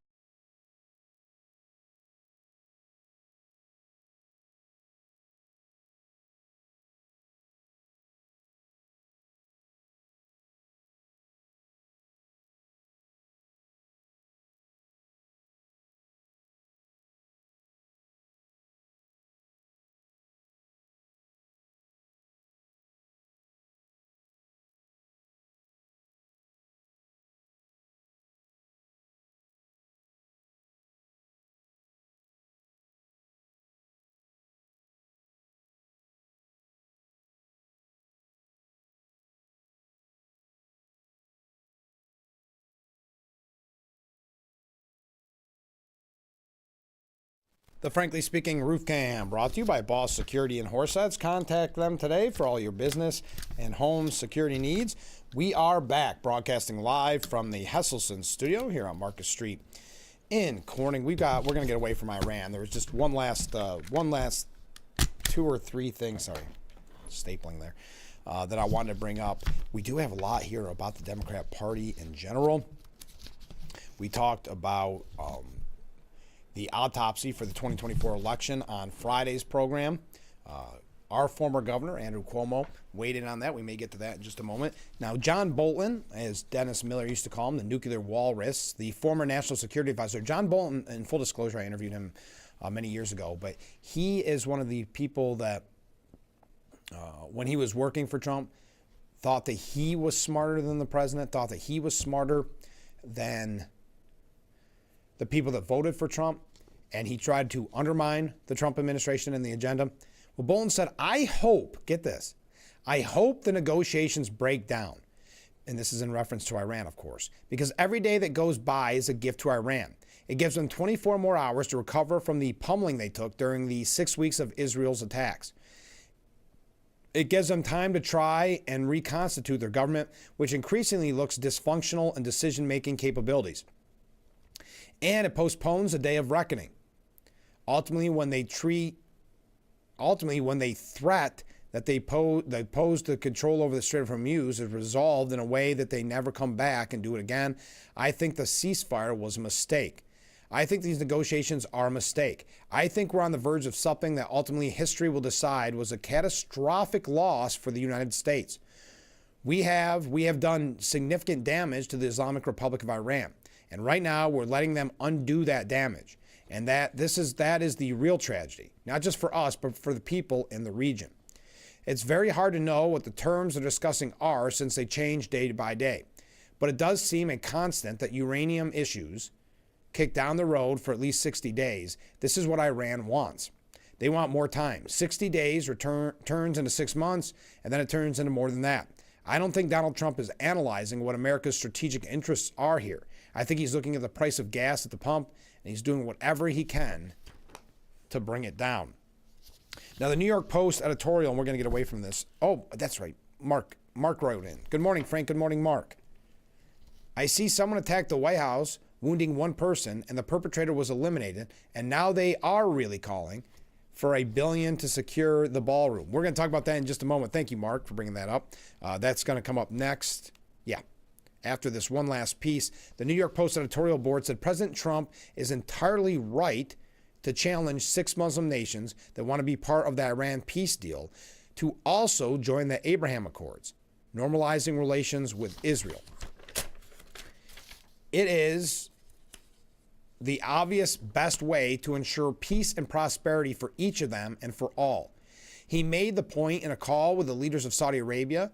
The Frankly Speaking Roof Cam, brought to you by Boss Security in Horseheads. Contact them today for all your business and home security needs. We are back, broadcasting live from the Hesselson studio here on Marcus Street in Corning. We're going to get away from Iran. There was just one last 2 or 3 things, stapling there, that I wanted to bring up. We do have a lot here about the Democrat Party in general. We talked about the autopsy for the 2024 election on Friday's program. Our former governor, Andrew Cuomo, weighed in on that. We may get to that in just a moment. Now, John Bolton, as Dennis Miller used to call him, the nuclear walrus, the former national security advisor. John Bolton, in full disclosure, I interviewed him many years ago, but he is one of the people that, when he was working for Trump, thought that he was smarter than the president, thought that he was smarter than the people that voted for Trump, and he tried to undermine the Trump administration and the agenda. Well, Bolton said, I hope, get this, I hope the negotiations break down. And this is in reference to Iran, of course, because every day that goes by is a gift to Iran. It gives them 24 more hours to recover from the pummeling they took during the 6 weeks of Israel's attacks. It gives them time to try and reconstitute their government, which increasingly looks dysfunctional in decision-making capabilities. And it postpones a day of reckoning. Ultimately, when they threat that they pose the control over the Strait of Hormuz is resolved in a way that they never come back and do it again, I think the ceasefire was a mistake. I think these negotiations are a mistake. I think we're on the verge of something that ultimately history will decide was a catastrophic loss for the United States. We have done significant damage to the Islamic Republic of Iran. And right now we're letting them undo that damage. And that is the real tragedy, not just for us, but for the people in the region. It's very hard to know what the terms they're discussing are since they change day by day. But it does seem a constant that uranium issues kick down the road for at least 60 days. This is what Iran wants. They want more time. 60 days turns into 6 months, and then it turns into more than that. I don't think Donald Trump is analyzing what America's strategic interests are here. I think he's looking at the price of gas at the pump, and he's doing whatever he can to bring it down. Now, the New York Post editorial, and we're going to get away from this. Oh, that's right. Mark wrote in. Good morning, Frank. Good morning, Mark. I see someone attacked the White House, wounding one person, and the perpetrator was eliminated, and now they are really calling for $1 billion to secure the ballroom. We're going to talk about that in just a moment. Thank you, Mark, for bringing that up. That's going to come up next. Yeah. After this one last piece, the New York Post editorial board said President Trump is entirely right to challenge 6 Muslim nations that want to be part of the Iran peace deal to also join the Abraham Accords, normalizing relations with Israel. It is the obvious best way to ensure peace and prosperity for each of them and for all. He made the point in a call with the leaders of Saudi Arabia,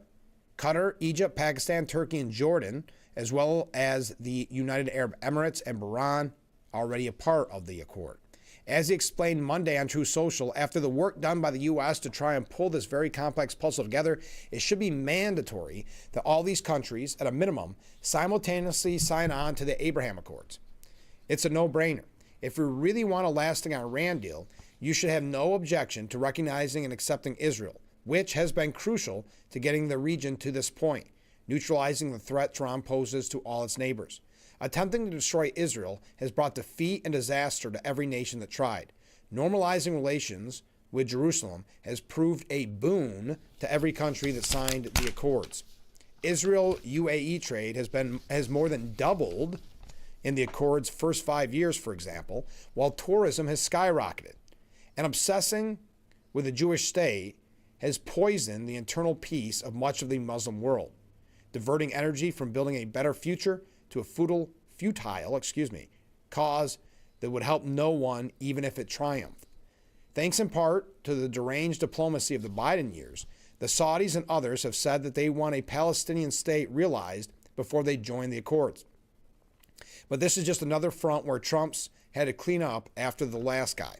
Qatar, Egypt, Pakistan, Turkey, and Jordan, as well as the United Arab Emirates and Bahrain, already a part of the accord. As he explained Monday on True Social, after the work done by the U.S. to try and pull this very complex puzzle together, it should be mandatory that all these countries, at a minimum, simultaneously sign on to the Abraham Accords. It's a no-brainer. If we really want a lasting Iran deal, you should have no objection to recognizing and accepting Israel, which has been crucial to getting the region to this point, neutralizing the threat Tehran poses to all its neighbors. Attempting to destroy Israel has brought defeat and disaster to every nation that tried. Normalizing relations with Jerusalem has proved a boon to every country that signed the accords. Israel-UAE trade has more than doubled in the accord's first 5 years, for example, while tourism has skyrocketed. And obsessing with the Jewish state has poisoned the internal peace of much of the Muslim world, diverting energy from building a better future to a futile cause that would help no one, even if it triumphed. Thanks in part to the deranged diplomacy of the Biden years, the Saudis and others have said that they want a Palestinian state realized before they join the accords. But this is just another front where Trump's had to clean up after the last guy.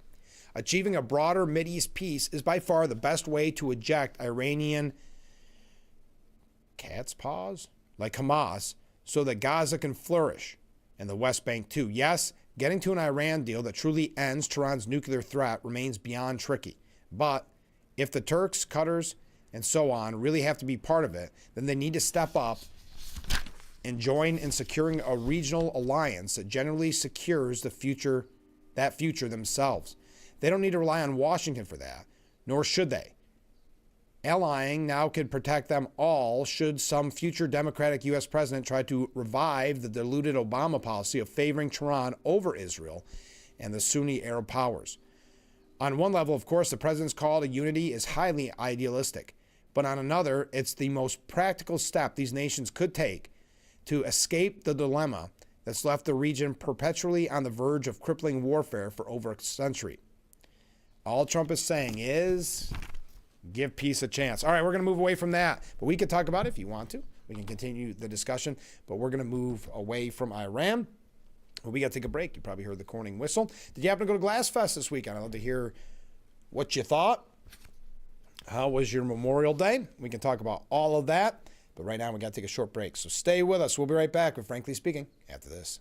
Achieving a broader Mideast peace is by far the best way to eject Iranian cat's paws like Hamas so that Gaza can flourish and the West Bank too. Yes, Getting to an Iran deal that truly ends Tehran's nuclear threat remains beyond tricky. But if the Turks, Qatars, and so on really have to be part of it, then they need to step up and join in securing a regional alliance that generally secures the future themselves. They don't need to rely on Washington for that, nor should they. Allying now could protect them all should some future Democratic U.S. president try to revive the diluted Obama policy of favoring Tehran over Israel and the Sunni Arab powers. On one level, of course, the president's call to unity is highly idealistic. But on another, it's the most practical step these nations could take to escape the dilemma that's left the region perpetually on the verge of crippling warfare for over a century. All Trump is saying is, give peace a chance. All right, we're going to move away from that. But we can talk about it if you want to. We can continue the discussion. But we're going to move away from Iran. Well, we got to take a break. You probably heard the Corning whistle. Did you happen to go to Glass Fest this weekend? I'd love to hear what you thought. How was your Memorial Day? We can talk about all of that. But right now, we got to take a short break. So stay with us. We'll be right back with Frankly Speaking after this.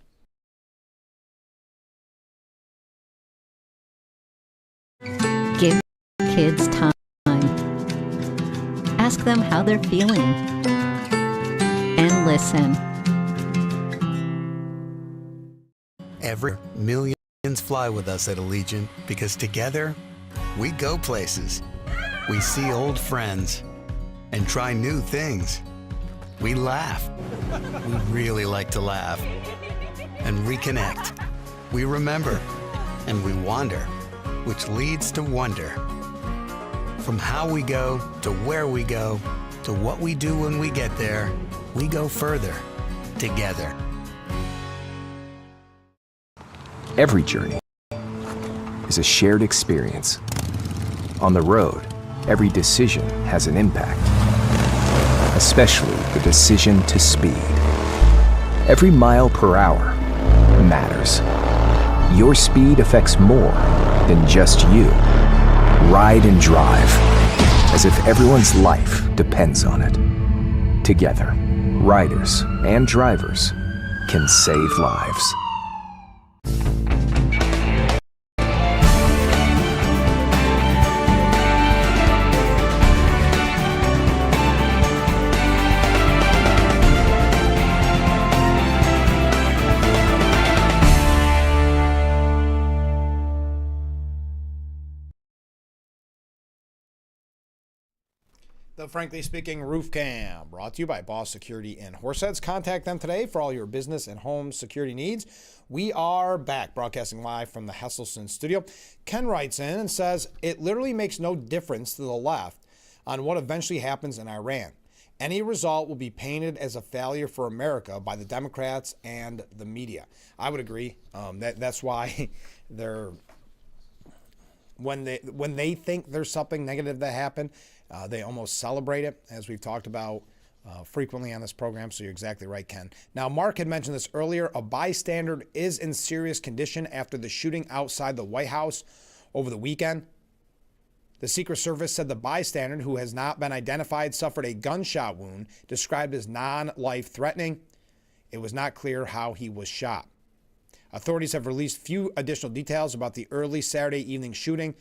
Give kids time. Ask them how they're feeling. And listen. Every millions fly with us at Allegiant because together we go places. We see old friends and try new things. We laugh. We really like to laugh. And reconnect. We remember. And we wander, which leads to wonder. From how we go to where we go to what we do when we get there, we go further together. Every journey is a shared experience. On the road, every decision has an impact, especially the decision to speed. Every mile per hour matters. Your speed affects more than just you. Ride and drive, as if everyone's life depends on it. Together, riders and drivers can save lives. The Frankly Speaking Roof Cam, brought to you by Boss Security in Horseheads. Contact them today for all your business and home security needs. We are back, broadcasting live from the Hesselson studio. Ken writes in and says, it literally makes no difference to the left on what eventually happens in Iran. Any result will be painted as a failure for America by the Democrats and the media. I would agree. That's why they're when they think there's something negative that happened, they almost celebrate it, as we've talked about frequently on this program. So you're exactly right, Ken. Now, Mark had mentioned this earlier. A bystander is in serious condition after the shooting outside the White House over the weekend. The Secret Service said the bystander, who has not been identified, suffered a gunshot wound described as non-life-threatening. It was not clear how he was shot. Authorities have released few additional details about the early Saturday evening shooting.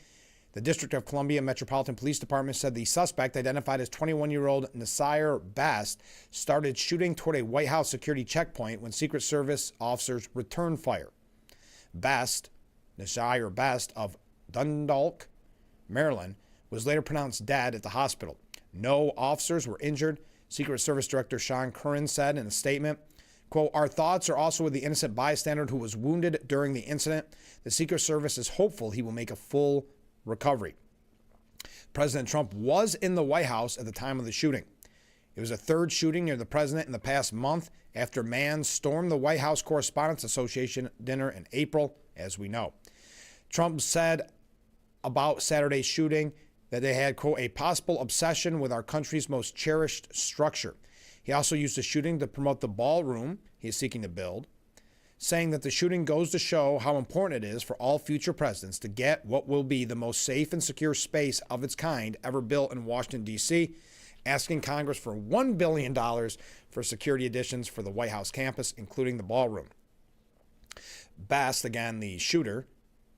The District of Columbia Metropolitan Police Department said the suspect, identified as 21-year-old Nasir Best, started shooting toward a White House security checkpoint when Secret Service officers returned fire. Nasir Best of Dundalk, Maryland, was later pronounced dead at the hospital. No officers were injured. Secret Service Director Sean Curran said in a statement, quote, our thoughts are also with the innocent bystander who was wounded during the incident. The Secret Service is hopeful he will make a full recovery. President Trump was in the White House at the time of the shooting. It was a third shooting near the president in the past month after man stormed the White House Correspondents Association dinner in April, as we know. Trump said about Saturday's shooting that they had, quote, a possible obsession with our country's most cherished structure. He also used the shooting to promote the ballroom he is seeking to build, saying that the shooting goes to show how important it is for all future presidents to get what will be the most safe and secure space of its kind ever built in Washington, D.C., asking Congress for $1 billion for security additions for the White House campus, including the ballroom. Best, again, the shooter,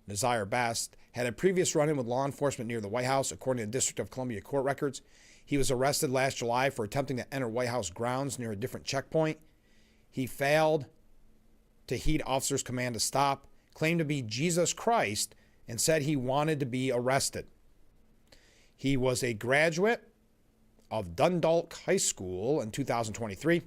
Nazir Best, had a previous run-in with law enforcement near the White House, according to the District of Columbia court records. He was arrested last July for attempting to enter White House grounds near a different checkpoint. He failed to heed officers' command to stop, claimed to be Jesus Christ, and said he wanted to be arrested. He was a graduate of Dundalk High School in 2023.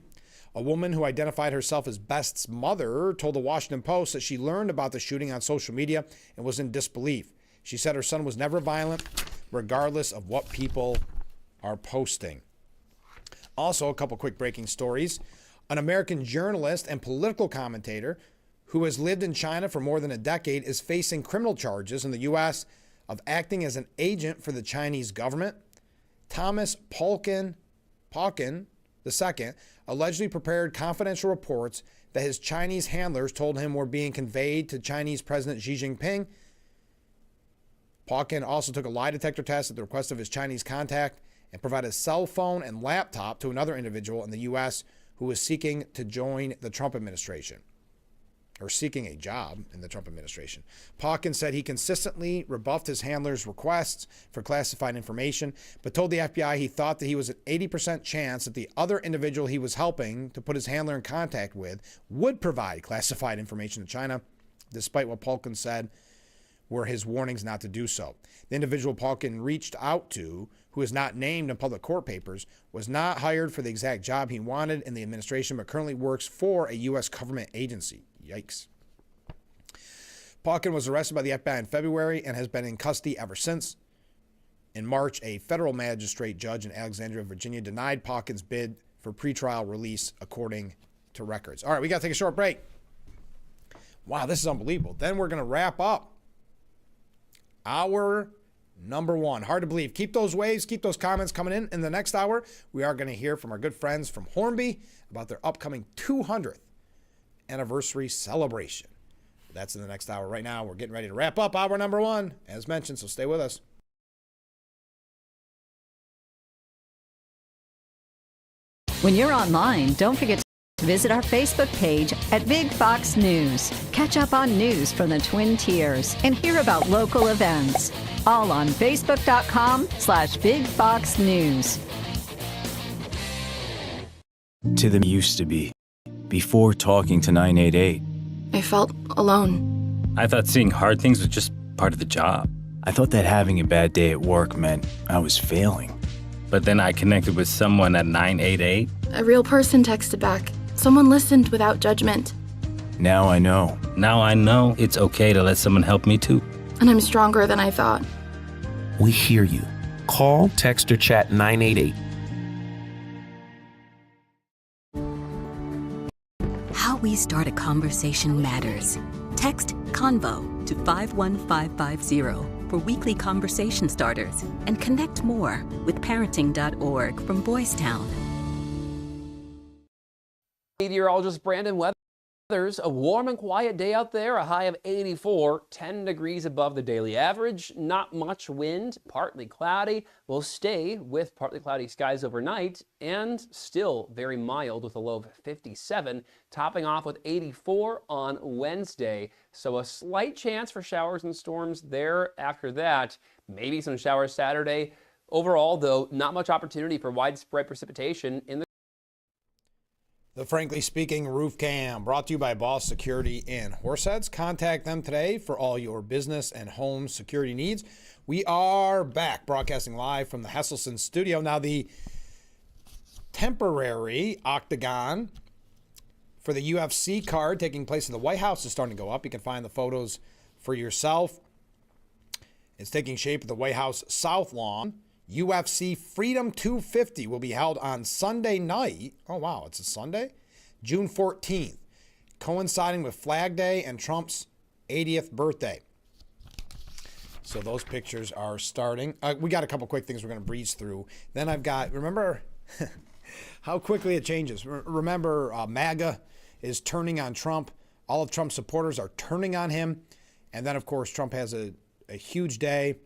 A woman who identified herself as Best's mother told the Washington Post that she learned about the shooting on social media and was in disbelief. She said her son was never violent, regardless of what people are posting. Also, a couple quick breaking stories. An American journalist and political commentator who has lived in China for more than a decade is facing criminal charges in the U.S. of acting as an agent for the Chinese government. Thomas Palkin II allegedly prepared confidential reports that his Chinese handlers told him were being conveyed to Chinese President Xi Jinping. Palkin also took a lie detector test at the request of his Chinese contact and provided a cell phone and laptop to another individual in the U.S. who was seeking to join the Trump administration, or seeking a job in the Trump administration. Palkin said he consistently rebuffed his handler's requests for classified information, but told the FBI he thought that he was an 80% chance that the other individual he was helping to put his handler in contact with would provide classified information to China, despite what Palkin said were his warnings not to do so. The individual Palkin reached out to, who is not named in public court papers, was not hired for the exact job he wanted in the administration, but currently works for a U.S. government agency. Yikes. Palkin was arrested by the FBI in February and has been in custody ever since. In March, a federal magistrate judge in Alexandria, Virginia, denied Palkin's bid for pretrial release, according to records. All right, we got to take a short break. Wow, this is unbelievable. Then we're going to wrap up hour number one. Hard to believe. Keep those waves, keep those comments coming in. In the next hour, we are going to hear from our good friends from Hornby about their upcoming 200th anniversary celebration. That's in the next hour. Right now, we're getting ready to wrap up hour number one, as mentioned, so stay with us. When you're online, don't forget to visit our Facebook page at Big Fox News. Catch up on news from the Twin Tiers and hear about local events. All on Facebook.com/Big Fox News. To them used to be, before talking to 988. I felt alone. I thought seeing hard things was just part of the job. I thought that having a bad day at work meant I was failing. But then I connected with someone at 988. A real person texted back. Someone listened without judgment. Now I know. Now I know it's okay to let someone help me too. And I'm stronger than I thought. We hear you. Call, text, or chat 988. How we start a conversation matters. Text CONVO to 51550 for weekly conversation starters and connect more with parenting.org from Boys Town. Meteorologist Brandon Weathers. A warm and quiet day out there, a high of 84, 10 degrees above the daily average. Not much wind, partly cloudy. We'll stay with partly cloudy skies overnight and still very mild with a low of 57, topping off with 84 on Wednesday. So a slight chance for showers and storms there after that. Maybe some showers Saturday. Overall, though, not much opportunity for widespread precipitation in The Frankly Speaking Roof Cam, brought to you by Boss Security in Horseheads. Contact them today for all your business and home security needs. We are back broadcasting live from the Hesselson studio. Now, the temporary octagon for the UFC card taking place in the White House is starting to go up. You can find the photos for yourself. It's taking shape at the White House South Lawn. UFC Freedom 250 will be held on Sunday night. Oh, wow, it's a Sunday? June 14th, coinciding with Flag Day and Trump's 80th birthday. So those pictures are starting. We got a couple quick things we're going to breeze through. Then I've got, remember how quickly it changes. Remember, MAGA is turning on Trump. All of Trump's supporters are turning on him. And then, of course, Trump has a huge day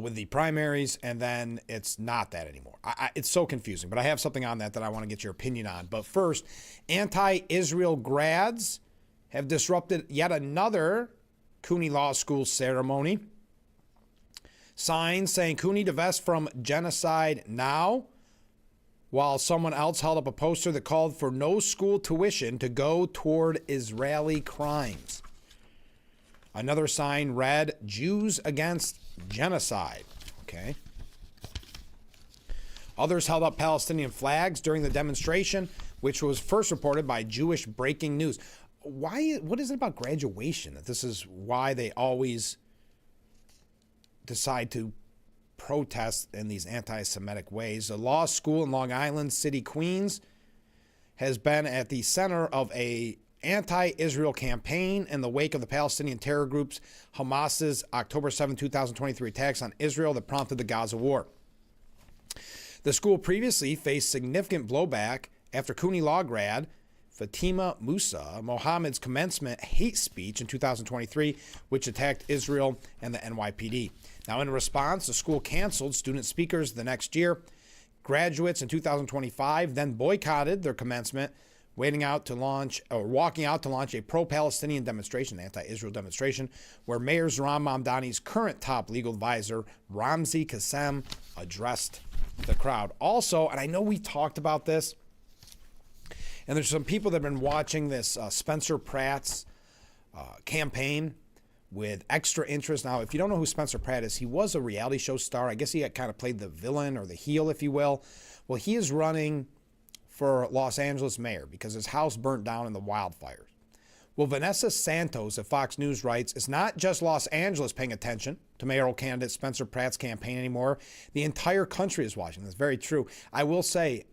with the primaries, and then it's not that anymore. It's so confusing, but I have something on that I want to get your opinion on. But first, anti-Israel grads have disrupted yet another Cooney Law School ceremony. Signs saying Cooney divest from genocide now, while someone else held up a poster that called for no school tuition to go toward Israeli crimes. Another sign read, Jews against genocide. Okay. Others held up Palestinian flags during the demonstration, which was first reported by Jewish Breaking News. What is it about graduation that this is why they always decide to protest in these anti-Semitic ways? A law school in Long Island City, Queens, has been at the center of a anti-Israel campaign in the wake of the Palestinian terror groups Hamas's October 7, 2023 attacks on Israel that prompted the Gaza war. The school previously faced significant blowback after Cooney Law grad Fatima Musa Mohammed's commencement hate speech in 2023, which attacked Israel and the NYPD. Now, in response, the school canceled student speakers the next year. Graduates in 2025 then boycotted their commencement, walking out to launch a pro-Palestinian demonstration, anti-Israel demonstration, where Mayor Zohran Mamdani's current top legal advisor, Ramzi Qassem, addressed the crowd. Also, and I know we talked about this, and there's some people that have been watching this Spencer Pratt's campaign with extra interest. Now, if you don't know who Spencer Pratt is, he was a reality show star. I guess he had kind of played the villain or the heel, if you will. Well, he is running for Los Angeles mayor because his house burnt down in the wildfires. Well, Vanessa Santos of Fox News writes, it's not just Los Angeles paying attention to mayoral candidate Spencer Pratt's campaign anymore. The entire country is watching. That's very true. I will say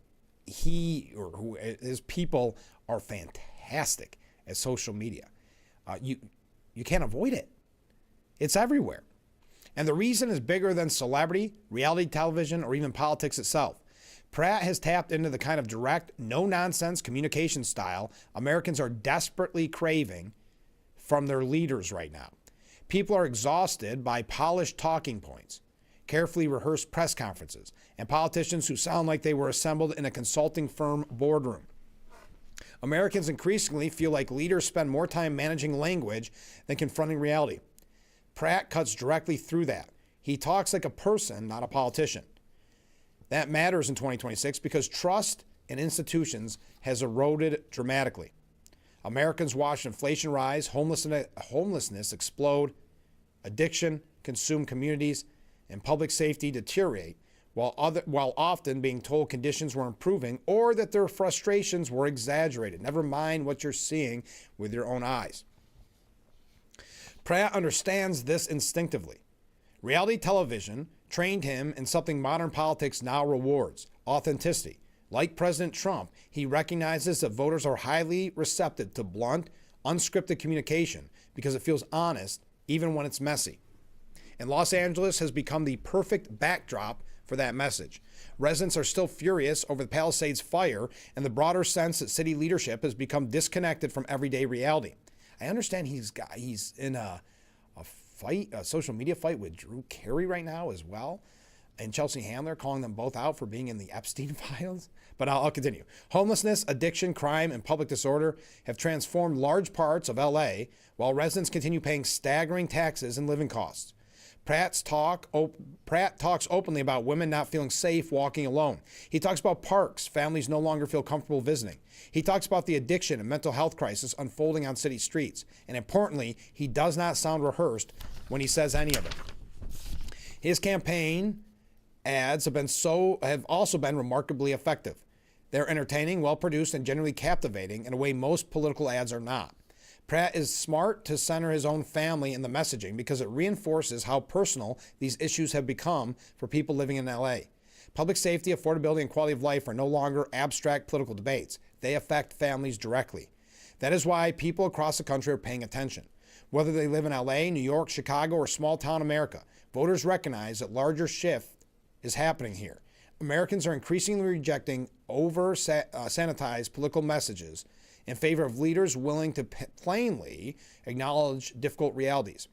his people are fantastic at social media. You can't avoid it. It's everywhere. And the reason is bigger than celebrity, reality television, or even politics itself. Pratt has tapped into the kind of direct, no-nonsense communication style Americans are desperately craving from their leaders right now. People are exhausted by polished talking points, carefully rehearsed press conferences, and politicians who sound like they were assembled in a consulting firm boardroom. Americans increasingly feel like leaders spend more time managing language than confronting reality. Pratt cuts directly through that. He talks like a person, not a politician. That matters in 2026 because trust in institutions has eroded dramatically. Americans watched inflation rise, homelessness explode, addiction consume communities, and public safety deteriorate, while often being told conditions were improving or that their frustrations were exaggerated. Never mind what you're seeing with your own eyes. Pratt understands this instinctively. Reality television trained him in something modern politics now rewards: authenticity. Like President Trump, he recognizes that voters are highly receptive to blunt, unscripted communication because it feels honest, even when it's messy. And Los Angeles has become the perfect backdrop for that message. Residents are still furious over the Palisades fire and the broader sense that city leadership has become disconnected from everyday reality. I understand he's in a social media fight with Drew Carey right now as well, and Chelsea Handler, calling them both out for being in the Epstein files. But I'll continue. Homelessness, addiction, crime, and public disorder have transformed large parts of LA, while residents continue paying staggering taxes and living costs. Pratt talks openly about women not feeling safe walking alone. He talks about parks families no longer feel comfortable visiting. He talks about the addiction and mental health crisis unfolding on city streets. And importantly, he does not sound rehearsed when he says any of it. His campaign ads have also been remarkably effective. They're entertaining, well-produced, and generally captivating in a way most political ads are not. Pratt is smart to center his own family in the messaging because it reinforces how personal these issues have become for people living in LA. Public safety, affordability, and quality of life are no longer abstract political debates. They affect families directly. That is why people across the country are paying attention. Whether they live in LA, New York, Chicago, or small-town America, voters recognize that larger shift is happening here. Americans are increasingly rejecting over-sanitized political messages in favor of leaders willing to plainly acknowledge difficult realities.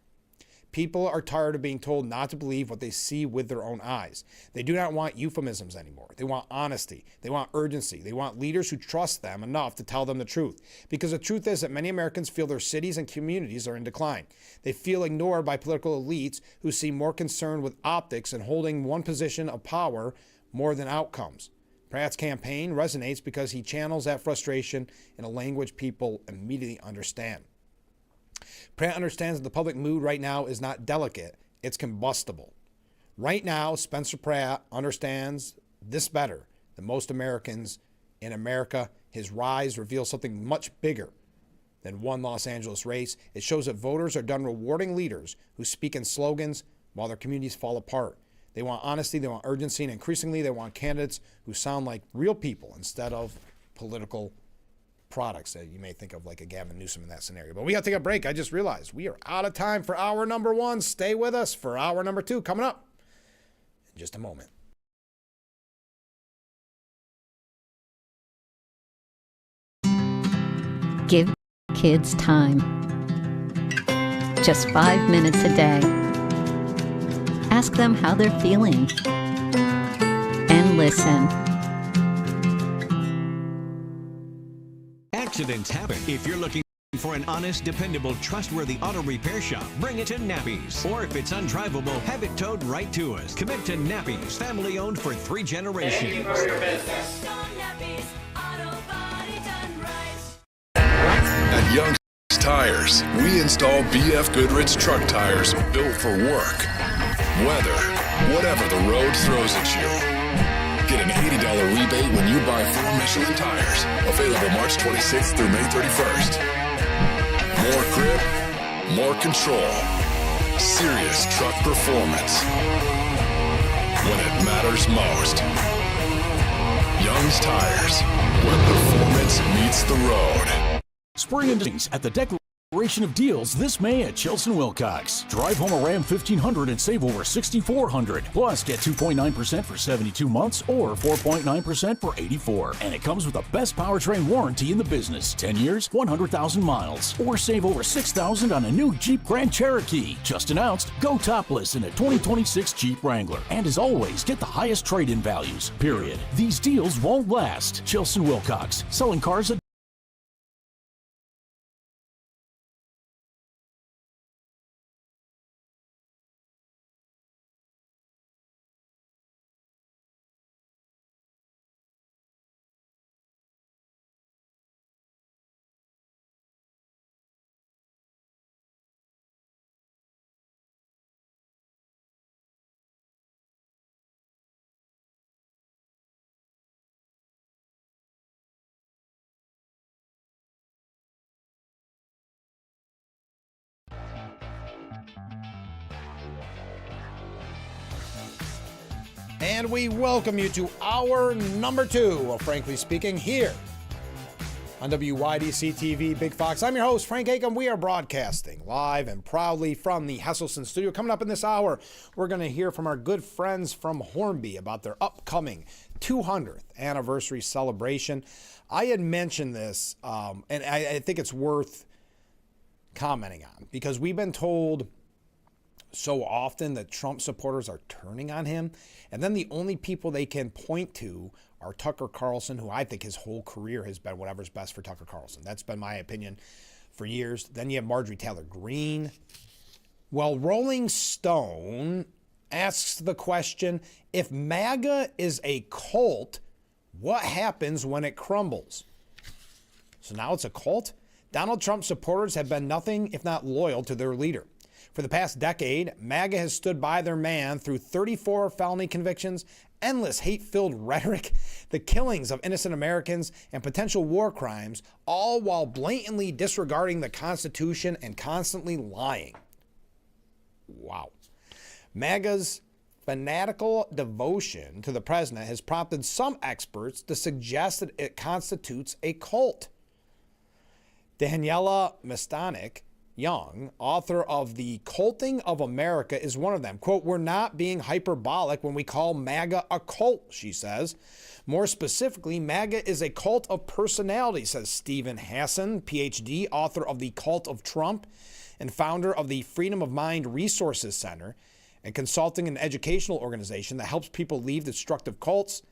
People are tired of being told not to believe what they see with their own eyes. They do not want euphemisms anymore. They want honesty. They want urgency. They want leaders who trust them enough to tell them the truth. Because the truth is that many Americans feel their cities and communities are in decline. They feel ignored by political elites who seem more concerned with optics and holding one position of power more than outcomes. Pratt's campaign resonates because he channels that frustration in a language people immediately understand. Pratt understands that the public mood right now is not delicate, it's combustible. Right now, Spencer Pratt understands this better than most Americans in America. His rise reveals something much bigger than one Los Angeles race. It shows that voters are done rewarding leaders who speak in slogans while their communities fall apart. They want honesty, they want urgency, and increasingly they want candidates who sound like real people instead of political products that you may think of like a Gavin Newsom in that scenario. But we got to take a break. I just realized we are out of time for hour number 1. Stay with us for hour number 2 coming up in just a moment. Give kids time. Just 5 minutes a day. Ask them how they're feeling. And listen. Accidents happen. If you're looking for an honest, dependable, trustworthy auto repair shop, bring it to Nappy's. Or if it's undrivable, have it towed right to us. Commit to Nappy's, family owned for 3 generations. Thank you for your business. At Young's Tires, we install BF Goodrich truck tires built for work, weather, whatever the road throws at you. Get an $80 rebate when you buy 4 Michelin tires. Available March 26th through May 31st. More grip, more control. Serious truck performance. When it matters most. Young's Tires, where performance meets the road. Spring and at the Declaration of Deals this May at Chilson Wilcox. Drive home a Ram 1500 and save over $6,400. Plus, get 2.9% for 72 months or 4.9% for 84. And it comes with the best powertrain warranty in the business. 10 years, 100,000 miles. Or save over $6,000 on a new Jeep Grand Cherokee. Just announced, go topless in a 2026 Jeep Wrangler. And as always, get the highest trade-in values. Period. These deals won't last. Chilson Wilcox. Selling cars at And we welcome you to hour number 2 of Frankly Speaking here on WYDC TV Big Fox. I'm your host, Frank Acom. We are broadcasting live and proudly from the Hesselson studio. Coming up in this hour, we're going to hear from our good friends from Hornby about their upcoming 200th anniversary celebration. I had mentioned this, and I think it's worth commenting on because we've been told so often that Trump supporters are turning on him. And then the only people they can point to are Tucker Carlson, who I think his whole career has been whatever's best for Tucker Carlson. That's been my opinion for years. Then you have Marjorie Taylor Greene. Well, Rolling Stone asks the question, if MAGA is a cult, what happens when it crumbles? So now it's a cult? Donald Trump supporters have been nothing if not loyal to their leader. For the past decade, MAGA has stood by their man through 34 felony convictions, endless hate-filled rhetoric, the killings of innocent Americans, and potential war crimes, all while blatantly disregarding the Constitution and constantly lying. Wow. MAGA's fanatical devotion to the president has prompted some experts to suggest that it constitutes a cult. Daniela Mistanik Young, author of The Culting of America, is one of them. Quote, we're not being hyperbolic when we call MAGA a cult, she says. More specifically, MAGA is a cult of personality, says Stephen Hassan, PhD, author of The Cult of Trump. and founder of the Freedom of Mind Resources Center, a consulting and educational organization that helps people leave destructive cults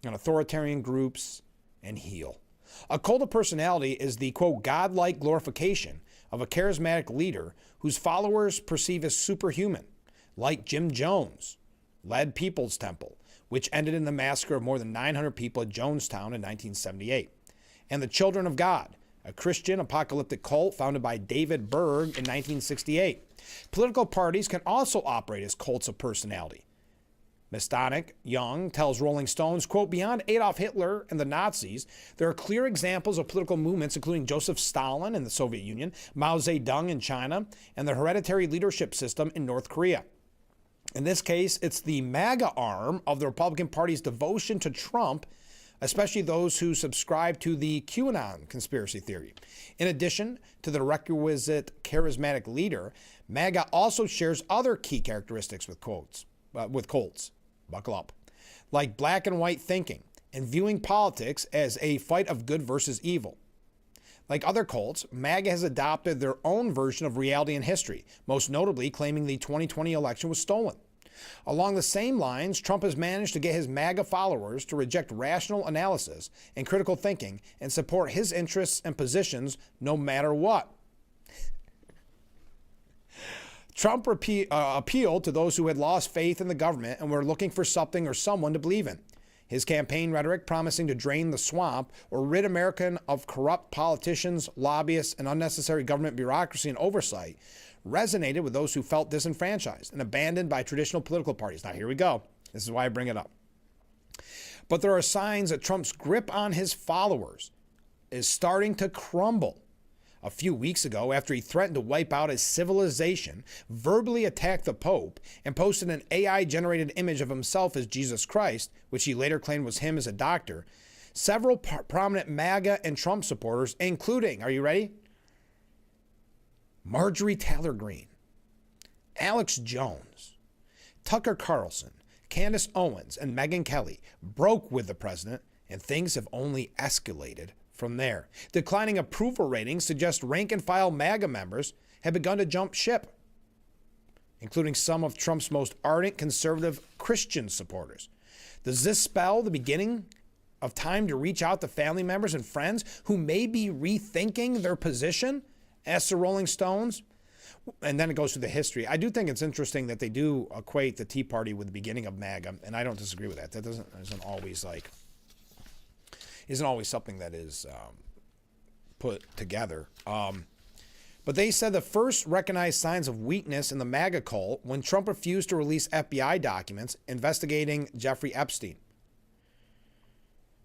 and authoritarian groups and heal. A cult of personality is the, quote, godlike glorification of a charismatic leader whose followers perceive as superhuman, like Jim Jones led People's Temple, which ended in the massacre of more than 900 people at Jonestown in 1978, and the Children of God, a Christian apocalyptic cult founded by David Berg in 1968. Political parties can also operate as cults of personality. Mistonic Young tells Rolling Stones, quote, beyond Adolf Hitler and the Nazis, there are clear examples of political movements, including Joseph Stalin in the Soviet Union, Mao Zedong in China, and the hereditary leadership system in North Korea. In this case, it's the MAGA arm of the Republican Party's devotion to Trump, especially those who subscribe to the QAnon conspiracy theory. In addition to the requisite charismatic leader, MAGA also shares other key characteristics with cults. Buckle up. Like black and white thinking and viewing politics as a fight of good versus evil. Like other cults, MAGA has adopted their own version of reality and history, most notably claiming the 2020 election was stolen. Along the same lines, Trump has managed to get his MAGA followers to reject rational analysis and critical thinking and support his interests and positions no matter what. Trump appealed to those who had lost faith in the government and were looking for something or someone to believe in. His campaign rhetoric, promising to drain the swamp or rid America of corrupt politicians, lobbyists, and unnecessary government bureaucracy and oversight, resonated with those who felt disenfranchised and abandoned by traditional political parties. Now, here we go. This is why I bring it up. But there are signs that Trump's grip on his followers is starting to crumble. A few weeks ago, after he threatened to wipe out his civilization, verbally attacked the Pope, and posted an AI-generated image of himself as Jesus Christ, which he later claimed was him as a doctor, several prominent MAGA and Trump supporters, including, are you ready? Marjorie Taylor Greene, Alex Jones, Tucker Carlson, Candace Owens, and Megyn Kelly, broke with the president, and things have only escalated from there. Declining approval ratings suggest rank-and-file MAGA members have begun to jump ship, including some of Trump's most ardent conservative Christian supporters. Does this spell the beginning of time to reach out to family members and friends who may be rethinking their position? Asked the Rolling Stones. And then it goes through the history. I do think it's interesting that they do equate the Tea Party with the beginning of MAGA, and I don't disagree with that. That isn't always something that is put together. But they said the first recognized signs of weakness in the MAGA cult when Trump refused to release FBI documents investigating Jeffrey Epstein.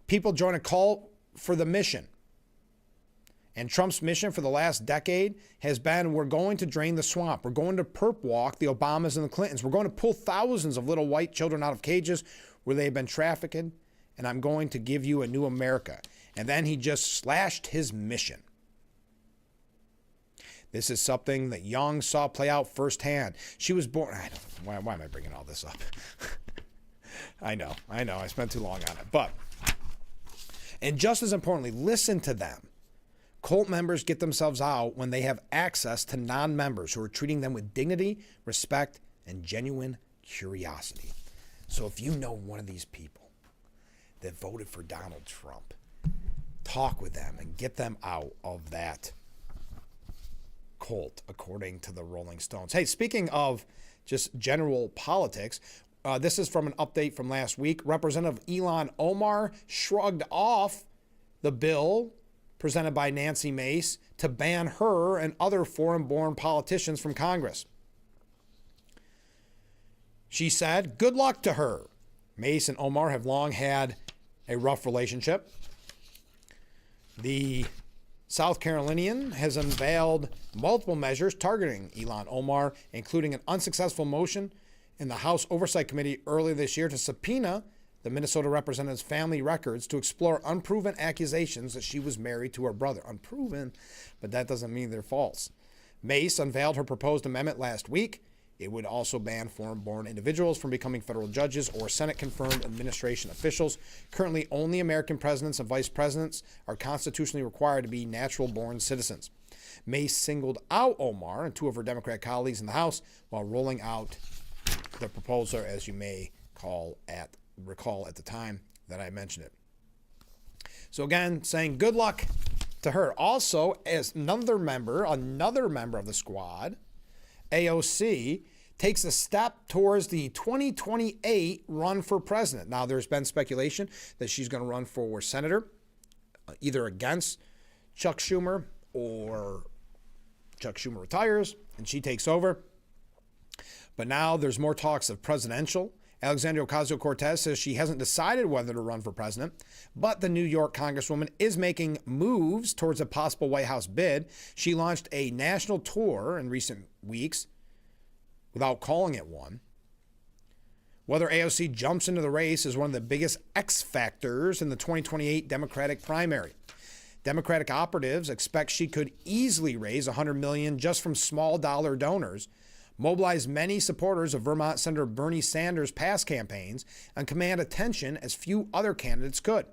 People join a cult for the mission. And Trump's mission for the last decade has been, we're going to drain the swamp. We're going to perp walk the Obamas and the Clintons. We're going to pull thousands of little white children out of cages where they have been trafficked, and I'm going to give you a new America. And then he just slashed his mission. This is something that Young saw play out firsthand. She was born... Why am I bringing all this up? I know. I spent too long on it. And just as importantly, listen to them. Cult members get themselves out when they have access to non-members who are treating them with dignity, respect, and genuine curiosity. So if you know one of these people that voted for Donald Trump, talk with them and get them out of that cult, according to the Rolling Stones. Hey, speaking of just general politics, this is from an update from last week. Representative Ilhan Omar shrugged off the bill presented by Nancy Mace to ban her and other foreign-born politicians from Congress. She said, good luck to her. Mace and Omar have long had a rough relationship. The South Carolinian has unveiled multiple measures targeting Ilhan Omar, including an unsuccessful motion in the House Oversight Committee earlier this year to subpoena the Minnesota representative's family records to explore unproven accusations that she was married to her brother. Unproven, but that doesn't mean they're false. Mace unveiled her proposed amendment last week, It would also ban foreign-born individuals from becoming federal judges or Senate-confirmed administration officials. Currently, only American presidents and vice presidents are constitutionally required to be natural-born citizens. May singled out Omar and 2 of her Democrat colleagues in the House while rolling out the proposal, as you may recall at the time that I mentioned it. So again, saying good luck to her. Also, as another member of the squad, AOC, takes a step towards the 2028 run for president. Now, there's been speculation that she's going to run for senator, either against Chuck Schumer or Chuck Schumer retires and she takes over. But now there's more talks of presidential. Alexandria Ocasio-Cortez says she hasn't decided whether to run for president, but the New York Congresswoman is making moves towards a possible White House bid. She launched a national tour in recent weeks without calling it one. Whether AOC jumps into the race is one of the biggest X factors in the 2028 Democratic primary. Democratic operatives expect she could easily raise $100 million just from small dollar donors, mobilize many supporters of Vermont Senator Bernie Sanders' past campaigns, and command attention as few other candidates could.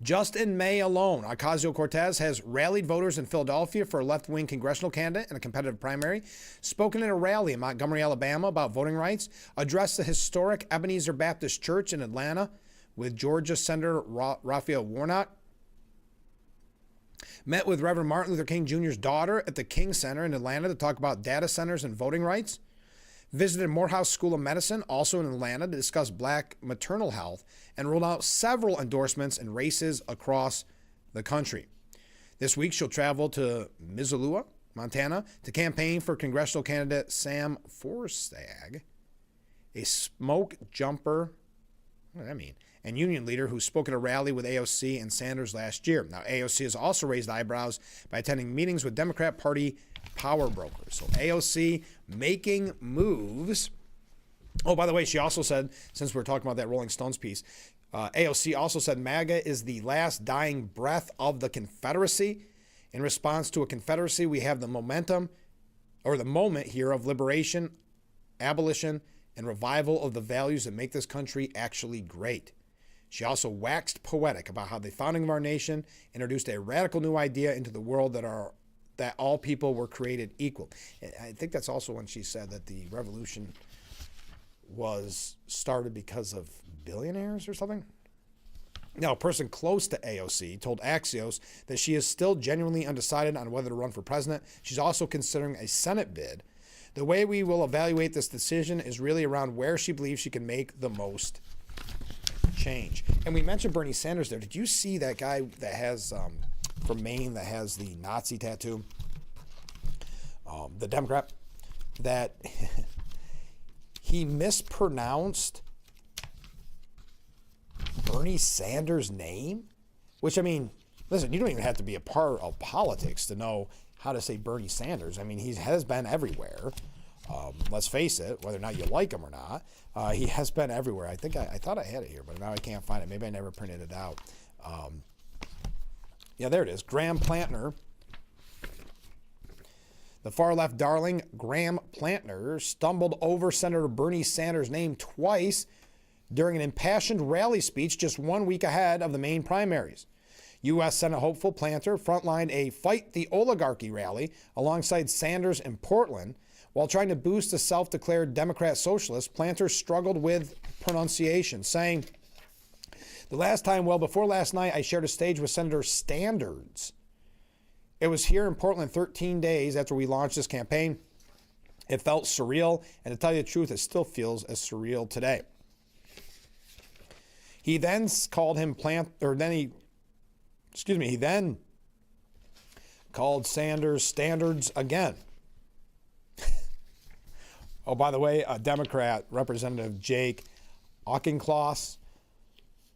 Just in May alone, Ocasio-Cortez has rallied voters in Philadelphia for a left-wing congressional candidate in a competitive primary, spoken at a rally in Montgomery, Alabama about voting rights, addressed the historic Ebenezer Baptist Church in Atlanta with Georgia Senator Raphael Warnock, met with Reverend Martin Luther King Jr.'s daughter at the King Center in Atlanta to talk about data centers and voting rights, visited Morehouse School of Medicine, also in Atlanta, to discuss black maternal health, and rolled out several endorsements in races across the country. This week, she'll travel to Missoula, Montana, to campaign for congressional candidate Sam Forstag, a smoke jumper, what does that mean? And union leader who spoke at a rally with AOC and Sanders last year. Now, AOC has also raised eyebrows by attending meetings with Democrat Party power brokers. So AOC making moves. Oh, by the way, she also said, since we're talking about that Rolling Stones piece, AOC also said MAGA is the last dying breath of the Confederacy. In response to a Confederacy, we have the momentum, or the moment here, of liberation, abolition, and revival of the values that make this country actually great. She also waxed poetic about how the founding of our nation introduced a radical new idea into the world that all people were created equal. I think that's also when she said that the revolution was started because of billionaires or something. Now, a person close to AOC told Axios that she is still genuinely undecided on whether to run for president. She's also considering a Senate bid. The way we will evaluate this decision is really around where she believes she can make the most change. And we mentioned Bernie Sanders there. Did you see that guy that has, from Maine, that has the Nazi tattoo? The Democrat, that he mispronounced Bernie Sanders' name? Which, I mean, listen, you don't even have to be a part of politics to know how to say Bernie Sanders. I mean, he has been everywhere. Let's face it, whether or not you like him or not, he has been everywhere. I think I thought I had it here, but now I can't find it. Maybe I never printed it out. Yeah, there it is. Graham Plantner. The far-left darling, Graham Plantner, stumbled over Senator Bernie Sanders' name twice during an impassioned rally speech just 1 week ahead of the Maine primaries. U.S. Senate hopeful Plantner frontlined a Fight the Oligarchy rally alongside Sanders in Portland. While trying to boost the self-declared Democrat socialist, Plantner struggled with pronunciation, saying, "The last time, well, before last night, I shared a stage with Senator Standards. It was here in Portland 13 days after we launched this campaign. It felt surreal, and to tell you the truth, it still feels as surreal today." He then called him he then called Sanders Standards again. Oh, by the way, Democrat Representative Jake Auchincloss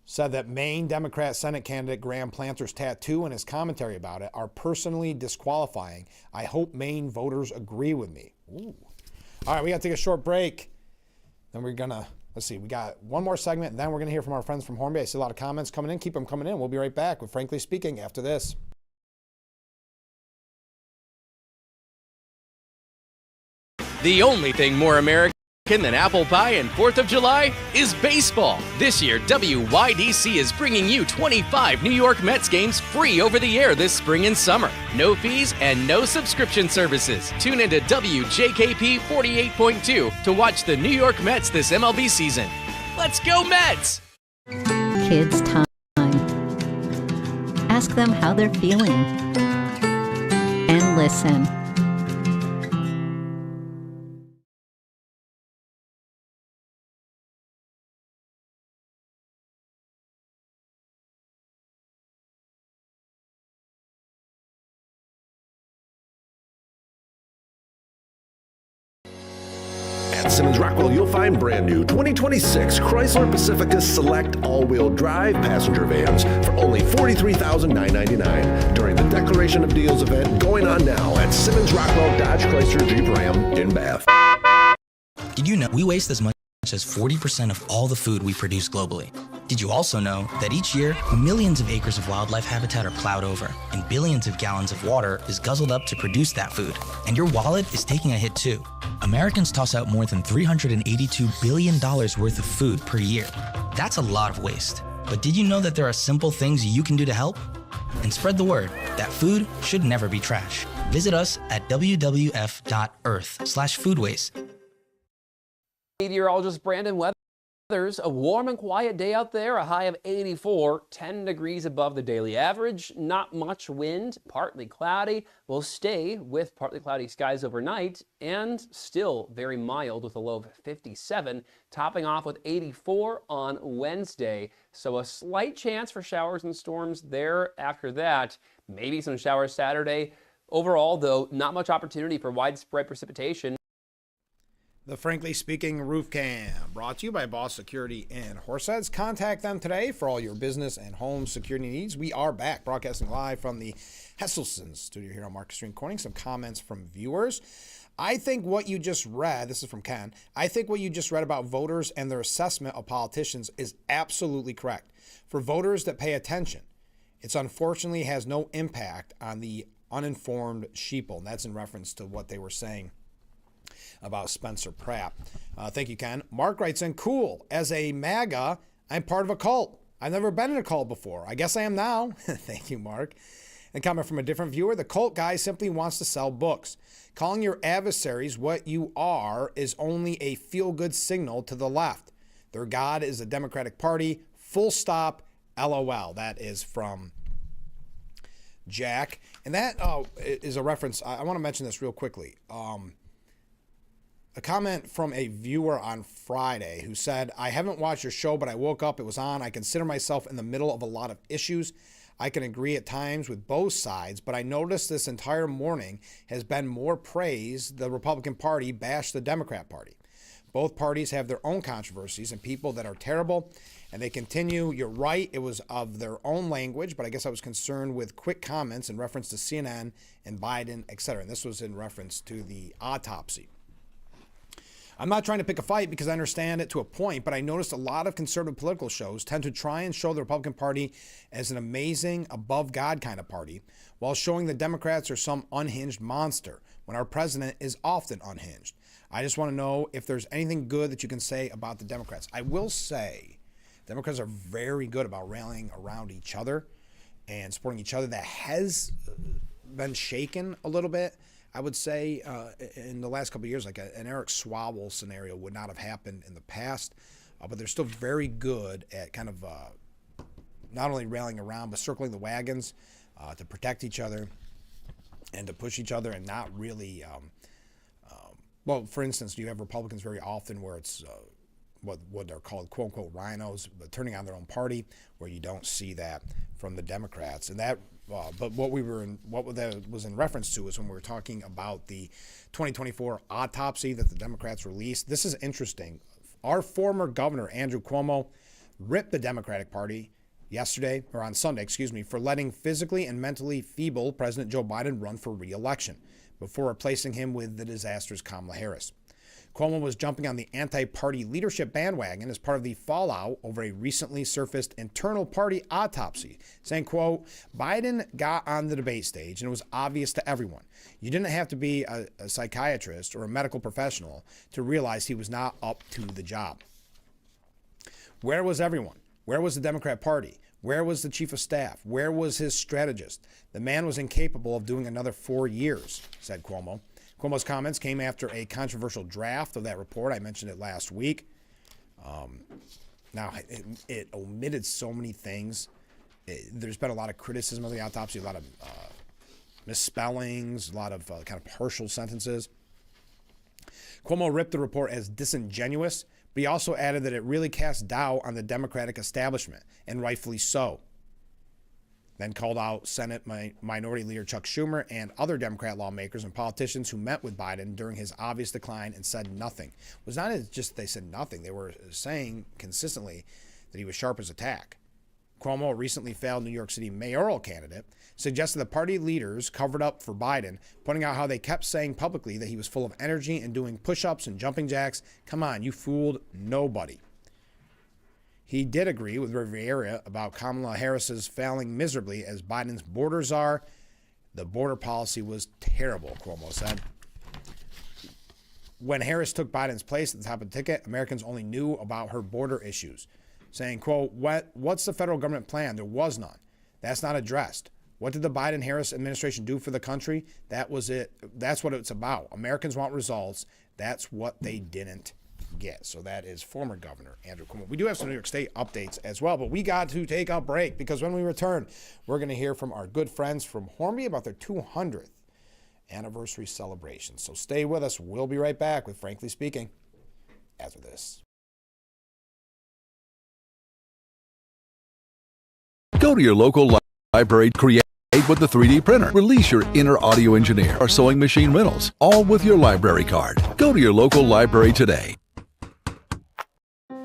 said that Maine Democrat Senate candidate Graham Plantner's tattoo and his commentary about it are personally disqualifying. I hope Maine voters agree with me. Ooh. All right, we got to take a short break. Then we're going to, let's see, we got one more segment, and then we're going to hear from our friends from Hornby. I see a lot of comments coming in. Keep them coming in. We'll be right back with Frankly Speaking after this. The only thing more American than apple pie and 4th of July is baseball. This year, WYDC is bringing you 25 New York Mets games free over the air this spring and summer. No fees and no subscription services. Tune into WJKP 48.2 to watch the New York Mets this MLB season. Let's go Mets! Kids Time. Ask them how they're feeling. And listen. At Simmons Rockwell, you'll find brand new 2026 Chrysler Pacifica Select all-wheel drive passenger vans for only $43,999 during the Declaration of Deals event going on now at Simmons Rockwell Dodge Chrysler Jeep Ram in Bath. Did you know we waste as much as 40% of all the food we produce globally? Did you also know that each year, millions of acres of wildlife habitat are plowed over, and billions of gallons of water is guzzled up to produce that food? And your wallet is taking a hit too. Americans toss out more than $382 billion worth of food per year. That's a lot of waste. But did you know that there are simple things you can do to help? And spread the word that food should never be trash. Visit us at wwf.earth/foodwaste. Meteorologist Brandon Weathers. A warm and quiet day out there, a high of 84, 10 degrees above the daily average. Not much wind, partly cloudy. We'll stay with partly cloudy skies overnight and still very mild with a low of 57, topping off with 84 on Wednesday. So a slight chance for showers and storms there after that. Maybe some showers Saturday. Overall, though, not much opportunity for widespread precipitation. The Frankly Speaking Roof Cam, brought to you by Boss Security in Horseheads. Contact them today for all your business and home security needs. We are back broadcasting live from the Hesselson studio here on Market Street Corning. Some comments from viewers. I think what you just read, this is from Ken, I think what you just read about voters and their assessment of politicians is absolutely correct. For voters that pay attention, it unfortunately has no impact on the uninformed sheeple. And that's in reference to what they were saying about Spencer Pratt. Thank you, Ken. Mark writes in, cool. As a MAGA, I'm part of a cult. I've never been in a cult before. I guess I am now. Thank you, Mark. And comment from a different viewer. The cult guy simply wants to sell books. Calling your adversaries what you are is only a feel-good signal to the left. Their God is the Democratic Party. Full stop. LOL. That is from Jack. And that is a reference. I want to mention this real quickly. A comment from a viewer on Friday who said, I haven't watched your show, but I woke up, it was on. I consider myself in the middle of a lot of issues. I can agree at times with both sides, but I noticed this entire morning has been more praise the Republican Party bash the Democrat Party. Both parties have their own controversies and people that are terrible, and they continue. You're right, it was of their own language, but I guess I was concerned with quick comments in reference to CNN and Biden, etc. And this was in reference to the autopsy. I'm not trying to pick a fight because I understand it to a point, but I noticed a lot of conservative political shows tend to try and show the Republican Party as an amazing, above God kind of party, while showing the Democrats are some unhinged monster, when our president is often unhinged. I just want to know if there's anything good that you can say about the Democrats. I will say Democrats are very good about rallying around each other and supporting each other. That has been shaken a little bit. I would say in the last couple of years, like an Eric Swalwell scenario would not have happened in the past, but they're still very good at kind of not only rallying around, but circling the wagons to protect each other and to push each other and not really, well, for instance, you have Republicans very often where it's what they're called, quote unquote, rhinos, but turning on their own party, where you don't see that from the Democrats. And that, but what that was in reference to is when we were talking about the 2024 autopsy that the Democrats released. This is interesting. Our former governor, Andrew Cuomo, ripped the Democratic Party on Sunday, for letting physically and mentally feeble President Joe Biden run for re-election before replacing him with the disastrous Kamala Harris. Cuomo was jumping on the anti-party leadership bandwagon as part of the fallout over a recently surfaced internal party autopsy, saying, quote, Biden got on the debate stage and it was obvious to everyone. You didn't have to be a psychiatrist or a medical professional to realize he was not up to the job. Where was everyone? Where was the Democrat Party? Where was the chief of staff? Where was his strategist? The man was incapable of doing another 4 years, said Cuomo. Cuomo's comments came after a controversial draft of that report. I mentioned it last week. Now, it omitted so many things. There's been a lot of criticism of the autopsy, a lot of misspellings, a lot of kind of partial sentences. Cuomo ripped the report as disingenuous, but he also added that it really cast doubt on the Democratic establishment, and rightfully so. Then called out Senate Minority Leader Chuck Schumer and other Democrat lawmakers and politicians who met with Biden during his obvious decline and said nothing. It was not just they said nothing. They were saying consistently that he was sharp as a tack. Cuomo, a recently failed New York City mayoral candidate, suggested the party leaders covered up for Biden, pointing out how they kept saying publicly that he was full of energy and doing push-ups and jumping jacks. Come on, you fooled nobody. He did agree with Rivera about Kamala Harris's failing miserably as Biden's border czar. The border policy was terrible, Cuomo said. When Harris took Biden's place at the top of the ticket, Americans only knew about her border issues, saying, quote, what's the federal government plan? There was none. That's not addressed. What did the Biden-Harris administration do for the country? That was it. That's what it's about. Americans want results. That's what they didn't get. So that is former Governor Andrew Cuomo. We do have some New York State updates as well, but we got to take a break because when we return, we're going to hear from our good friends from Hornby about their 200th anniversary celebration. So stay with us. We'll be right back with Frankly Speaking after this. Go to your local library, create with the 3D printer. Release your inner audio engineer or sewing machine rentals, all with your library card. Go to your local library today.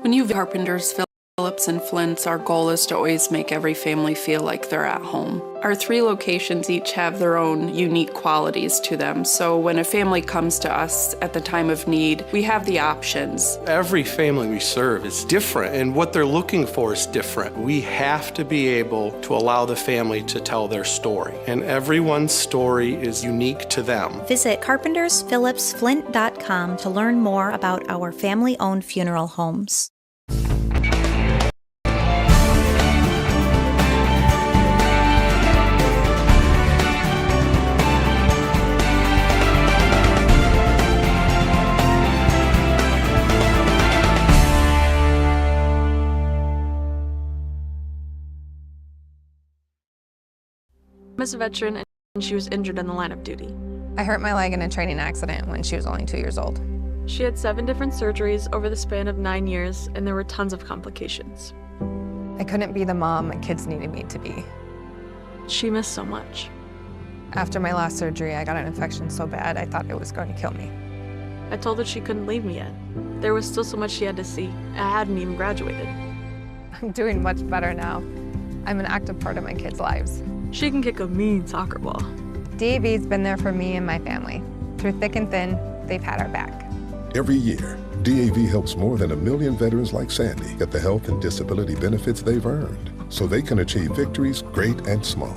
When you Carpenters, Phillips, and Flint's, our goal is to always make every family feel like they're at home. Our 3 locations each have their own unique qualities to them, so when a family comes to us at the time of need, we have the options. Every family we serve is different, and what they're looking for is different. We have to be able to allow the family to tell their story, and everyone's story is unique to them. Visit carpentersphillipsflint.com to learn more about our family-owned funeral homes. Miss a veteran, and she was injured in the line of duty. I hurt my leg in a training accident when she was only 2 years old. She had 7 different surgeries over the span of 9 years, and there were tons of complications. I couldn't be the mom my kids needed me to be. She missed so much. After my last surgery, I got an infection so bad I thought it was going to kill me. I told her she couldn't leave me yet. There was still so much she had to see. I hadn't even graduated. I'm doing much better now. I'm an active part of my kids' lives. She can kick a mean soccer ball. DAV's been there for me and my family. Through thick and thin, they've had our back. Every year, DAV helps more than 1 million veterans like Sandy get the health and disability benefits they've earned so they can achieve victories great and small.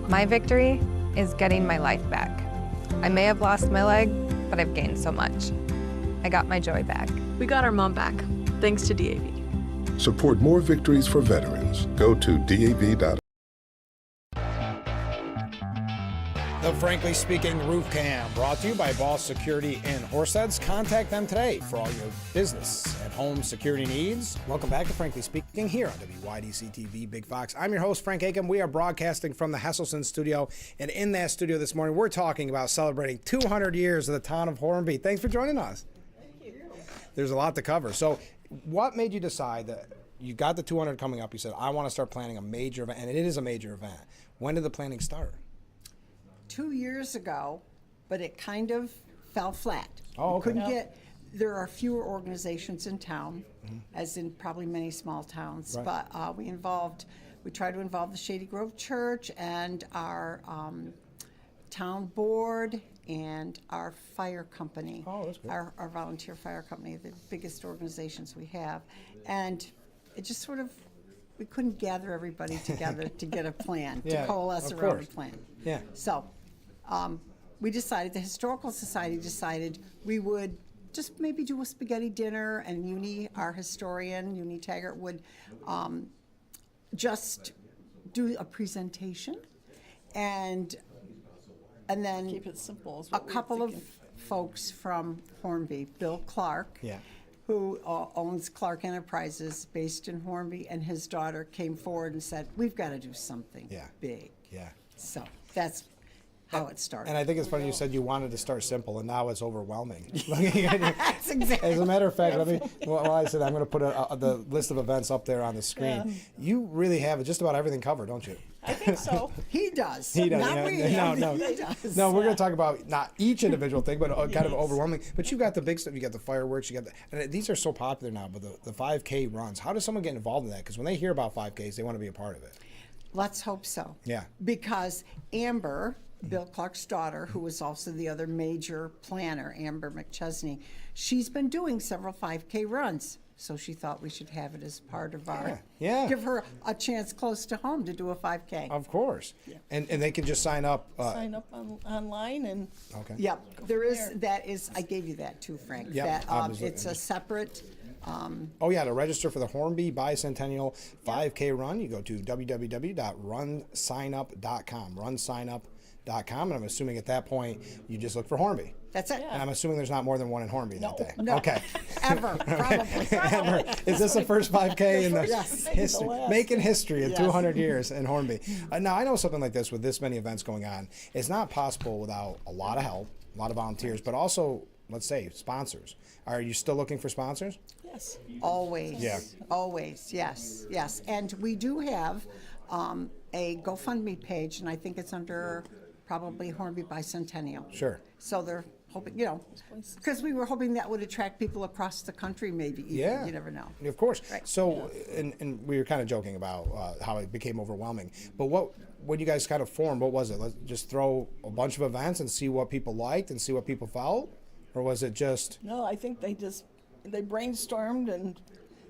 My victory is getting my life back. I may have lost my leg, but I've gained so much. I got my joy back. We got our mom back, thanks to DAV. Support more victories for veterans. Go to DAV.org. The Frankly Speaking Roof Cam, brought to you by Boss Security in Horseheads. Contact them today for all your business and home security needs. Welcome back to Frankly Speaking here on WYDC TV Big Fox. I'm your host, Frank Aiken. We are broadcasting from the Hesselson studio, and in that studio this morning, we're talking about celebrating 200 years of the town of Hornby. Thanks for joining us. Thank you. There's a lot to cover. So what made you decide that you got the 200 coming up? You said, I want to start planning a major event, and it is a major event. When did the planning start? 2 years ago, but it kind of fell flat. Oh, okay. There are fewer organizations in town, as in probably many small towns, Right. but we tried to involve the Shady Grove Church and our town board and our fire company. Oh, that's good. Our volunteer fire company, the biggest organizations we have. And it just sort of, we couldn't gather everybody together to get a plan, Yeah, to coalesce of around course. a plan. Yeah. So we decided, the Historical Society decided we would just maybe do a spaghetti dinner, and Uni, our historian, Uni Taggart, would just do a presentation, and then Keep it simple is a what we're couple of thinking. folks from Hornby, Bill Clark, Yeah. who owns Clark Enterprises based in Hornby, and his daughter came forward and said, we've got to do something big. Yeah. So that's how it started. And I think it's funny you said you wanted to start simple, and now it's overwhelming. That's exactly. As a matter of fact, well, I said I'm going to put the list of events up there on the screen. Yeah. You really have just about everything covered, don't you? I think so. He does. He does. Not yeah. we. No. He does. No, we're going to talk about not each individual thing, but kind of Yes. overwhelming. But you got the big stuff. You got the fireworks. You got and these are so popular now. But the 5K runs. How does someone get involved in that? Because when they hear about 5Ks, they want to be a part of it. Let's hope so. Yeah. Because Amber, Bill Clark's daughter, who was also the other major planner, Amber McChesney, she's been doing several 5K runs. So she thought we should have it as part of our, give her a chance close to home to do a 5K. Of course. Yeah. And they can just sign up. Sign up online and Okay. Yep, there is, that is, I gave you that too, Frank. Yep, That, obviously. it's a separate, Oh yeah, to register for the Hornby Bicentennial 5K run, you go to www.runsignup.com. Runsignup.com, and I'm assuming at that point you just look for Hornby. That's it. And I'm assuming there's not more than one in Hornby that day. No. Okay. Ever, probably. Ever. Is this the first 5K in the Yes. history, making history in Yes. 200 years in Hornby? Now I know something like this with this many events going on, it's not possible without a lot of help, a lot of volunteers, but also, let's say, sponsors. Are you still looking for sponsors? yes. Always. Yeah. Always, yes, yes. And we do have a GoFundMe page, and I think it's under probably Hornby Bicentennial. Sure. So they're hoping, because we were hoping that would attract people across the country maybe even. Yeah. You never know. Of course. Right. So, and we were kind of joking about how it became overwhelming. But when you guys kind of formed, what was it? Let's just throw a bunch of events and see what people liked and see what people felt? Or was it just... No, I think they brainstormed and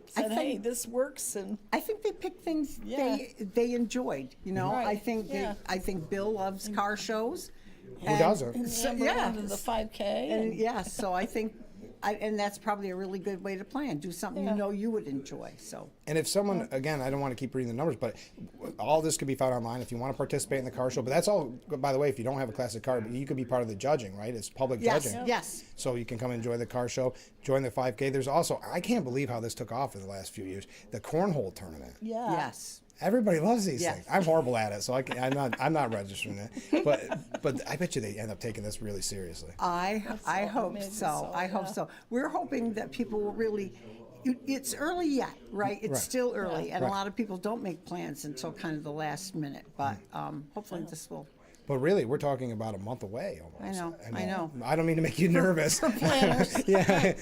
said, hey, this works. And I think they picked things Yeah. they enjoyed. Right, I think yeah. I think Bill loves car shows. Who doesn't? And So, Amber yeah. wanted the 5K. And so I think, and that's probably a really good way to plan. Do something you know you would enjoy. So. And if someone, again, I don't want to keep reading the numbers, but all this could be found online if you want to participate in the car show. But that's all, by the way, if you don't have a classic car, you could be part of the judging, right? It's public judging. Yes. So you can come enjoy the car show, join the 5K. There's also, I can't believe how this took off in the last few years, the cornhole tournament. Yeah. Yes. Everybody loves these Yes. things. I'm horrible at it, so I'm not registering it. But I bet you they end up taking this really seriously. I hope maybe so. I hope so. We're hoping that people will really. It's early yet, right? It's Right. still early, and Right. a lot of people don't make plans until kind of the last minute. But hopefully this will. But really, we're talking about a month away almost. I know. I don't mean to make you nervous. For planners. Yeah.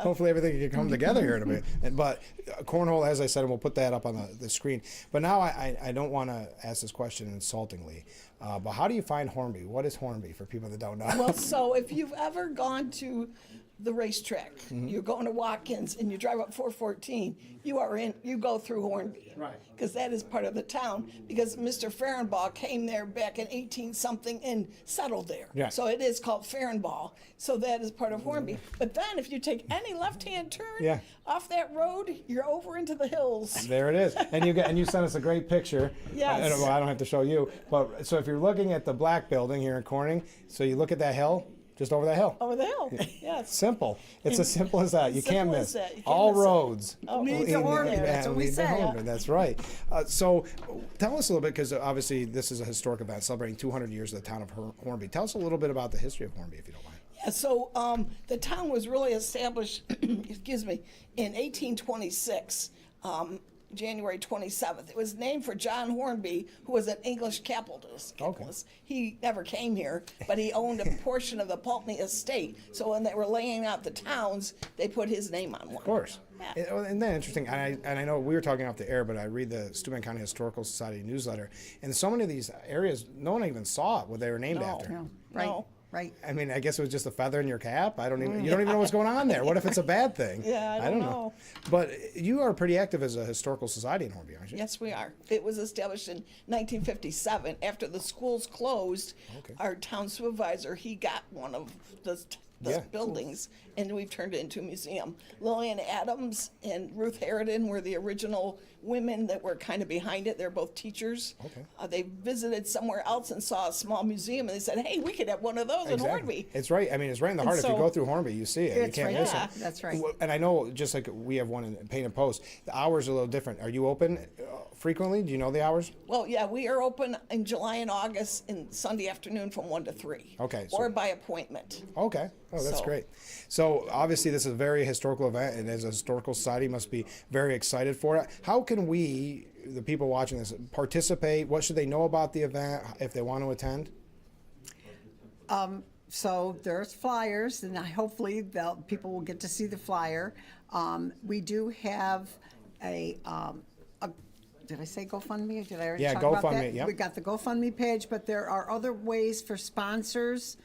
Hopefully everything can come together here in a bit. But cornhole, as I said, and we'll put that up on the screen. But now I don't want to ask this question insultingly. But how do you find Hornby? What is Hornby for people that don't know? Well, so if you've ever gone to the racetrack, you're going to Watkins and you drive up 414, you go through Hornby. Right. Because that is part of the town, because Mr. Fehrenbaugh came there back in 18-something and settled there. Yeah. So it is called Fehrenbaugh. So that is part of Hornby. But then if you take any left-hand turn off that road, you're over into the hills. There it is. And you sent us a great picture. Yes. Well, I don't have to show you. But so if you're looking at the black building here in Corning, so you look at that hill, just over that hill. Over the hill, yes. Simple. It's as simple as that. You can't Simple miss. as that. You can't All miss it. roads Lead to Hornby. That's what we lead to say. Hornby. That's right. So tell us a little bit, because obviously this is a historic event celebrating 200 years of the town of Hornby. Tell us a little bit about the history of Hornby, if you don't mind. Yeah, so the town was really established, excuse me, in 1826. January 27th. It was named for John Hornby, who was an English capitalist. He never came here, but he owned a portion of the Pulteney estate. So when they were laying out the towns, they put his name on one. Of course. Isn't that interesting? And I know we were talking off the air, but I read the Steuben County Historical Society newsletter, and so many of these areas, no one even saw what they were named after. No. Right. No. Right. I mean, I guess it was just a feather in your cap. You don't even know what's going on there. What if it's a bad thing? Yeah, I don't know. But you are pretty active as a historical society in Hornby, aren't you? Yes, we are. It was established in 1957. After the schools closed, our town supervisor, he got one of the buildings, and we've turned it into a museum. Lillian Adams and Ruth Harridan were the original women that were kind of behind it. They're both teachers. They visited somewhere else and saw a small museum, and they said, hey, we could have one of those in Hornby. It's right. I mean, it's right in the heart. If you go through Hornby, you see it. You can't miss it. That's right. And I know, just like we have one in Paint and Post, the hours are a little different. Are you open frequently? Do you know the hours? Well, yeah, we are open in July and August and Sunday afternoon from 1 to 3. Okay. Or by appointment. Okay. Oh, that's great. So obviously this is a very historical event, and as a historical society must be very excited for it. How can we, the people watching this, participate? What should they know about the event if they want to attend? So there's flyers, and hopefully people will get to see the flyer. We do have a did I say GoFundMe, or did I already talk about that? GoFundMe, yeah. We got the GoFundMe page, but there are other ways for sponsors,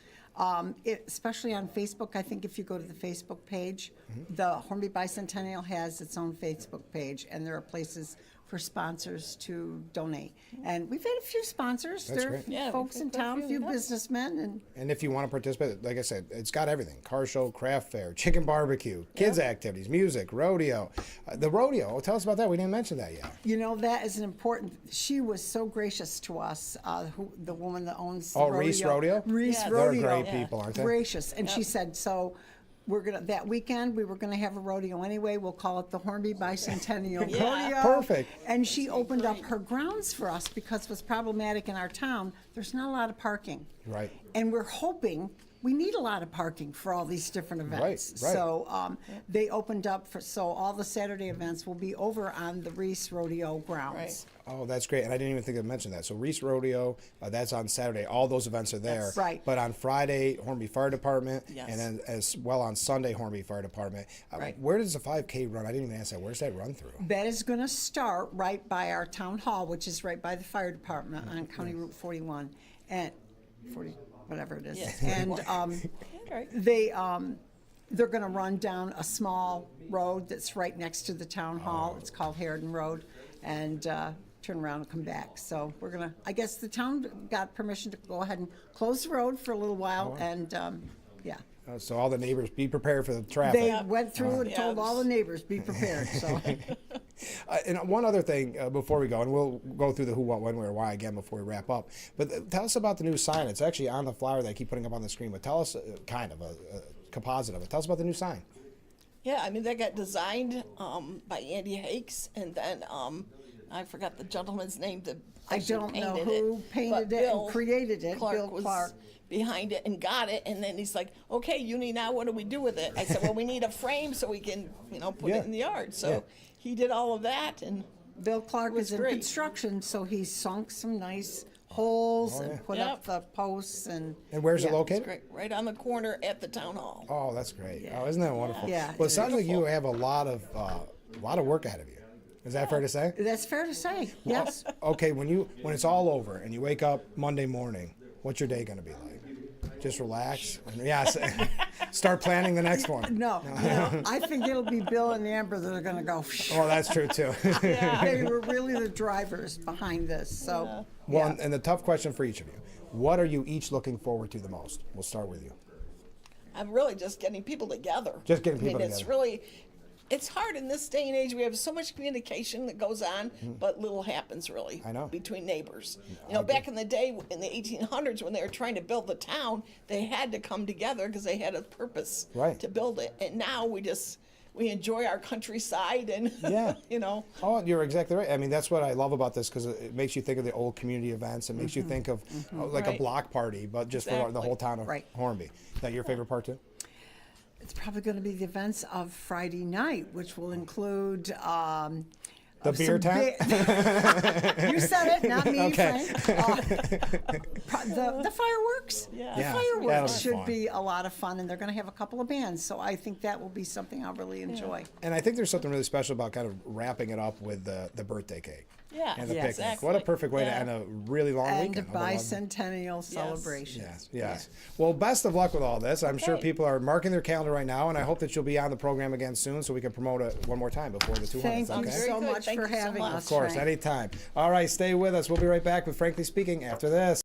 especially on Facebook. I think if you go to the Facebook page, the Hornby Bicentennial has its own Facebook page, and there are places for sponsors to donate. And we've had a few sponsors. That's there are great. folks in town, a few businessmen. And if you want to participate, like I said, it's got everything. Car show, craft fair, chicken barbecue, kids activities, music, rodeo. The rodeo, tell us about that. We didn't mention that yet. You know, that is an important, she was so gracious to us, the woman that owns the Oh, rodeo. Reese Rodeo? Reese They're Rodeo. great people, aren't they? Gracious. And she said, so that weekend we were gonna have a rodeo anyway. We'll call it the Hornby Bicentennial Rodeo. Perfect. And she opened up her grounds for us because what's problematic in our town, there's not a lot of parking. Right. And we're hoping, we need a lot of parking for all these different events. Right. So they opened up so all the Saturday events will be over on the Reese Rodeo grounds. Right. Oh, that's great. And I didn't even think to mention that. So Reese Rodeo, that's on Saturday. All those events are there. That's right. But on Friday, Hornby Fire Department, Yes. and then as well on Sunday, Hornby Fire Department. Where does the 5K run? I didn't even ask that. Where's that run through? That is going to start right by our town hall, which is right by the fire department on County Route 41 and 40, whatever it is. Yes, And they're going to run down a small road that's right next to the town hall. It's called Harridan Road, and turn around and come back. So we're going to, I guess the town got permission to go ahead and close the road for a little while, and yeah. So all the neighbors, be prepared for the traffic. They went through and told all the neighbors, be prepared. So. And one other thing before we go, and we'll go through the who, what, when, where, why again before we wrap up. But tell us about the new sign. It's actually on the flyer that I keep putting up on the screen. But tell us kind of a composite of it. Tell us about the new sign. Yeah, I mean, they got designed by Andy Hakes, and then I forgot the gentleman's name that I don't know who painted it and created it. Clark Bill was Clark. behind it and got it, and then he's like, "Okay, Uni, now what do we do with it?" I said, "Well, we need a frame so we can, put it in the yard." So he did all of that, and Bill Clark was is in great. construction, so he sunk some nice holes and put up the posts and. And where's it located? It's great, right on the corner at the town hall. Oh, that's great. Oh, isn't that wonderful? Yeah. Well, it sounds like you have a lot of work ahead of you. Is that fair to say? That's fair to say. Yes. Okay, when it's all over and you wake up Monday morning, what's your day going to be like? Just relax and start planning the next one. No, I think it'll be Bill and Amber that are going to go. Oh, that's true too. They were really the drivers behind this. So. Well, and the tough question for each of you: what are you each looking forward to the most? We'll start with you. I'm really just getting people together. Just getting people It's together. really. It's hard in this day and age. We have so much communication that goes on, but little happens really between neighbors. Back in the day, in the 1800s, when they were trying to build the town, they had to come together because they had a purpose to build it. And now we enjoy our countryside and, Oh, you're exactly right. I mean, that's what I love about this because it makes you think of the old community events. It makes you think of like a block party, but just for the whole town of Hornby. Is that your favorite part too? It's probably going to be the events of Friday night, which will include The beer tent? You said it, not me, Okay. Frank. The fireworks. Yeah, The that'll fireworks be should fun. be a lot of fun, and they're going to have a couple of bands, so I think that will be something I'll really enjoy. And I think there's something really special about kind of wrapping it up with the birthday cake. Yeah, And the yes. picnic. Exactly. What a perfect way to Yeah. end a really long And weekend. bicentennial celebration. Yes. Well, best of luck with all this. I'm sure people are marking their calendar right now, and I hope that you'll be on the program again soon so we can promote it one more time before the 200th. Thank you okay? so much for having us, Of course, Frank. anytime. All right, stay with us. We'll be right back with Frankly Speaking after this.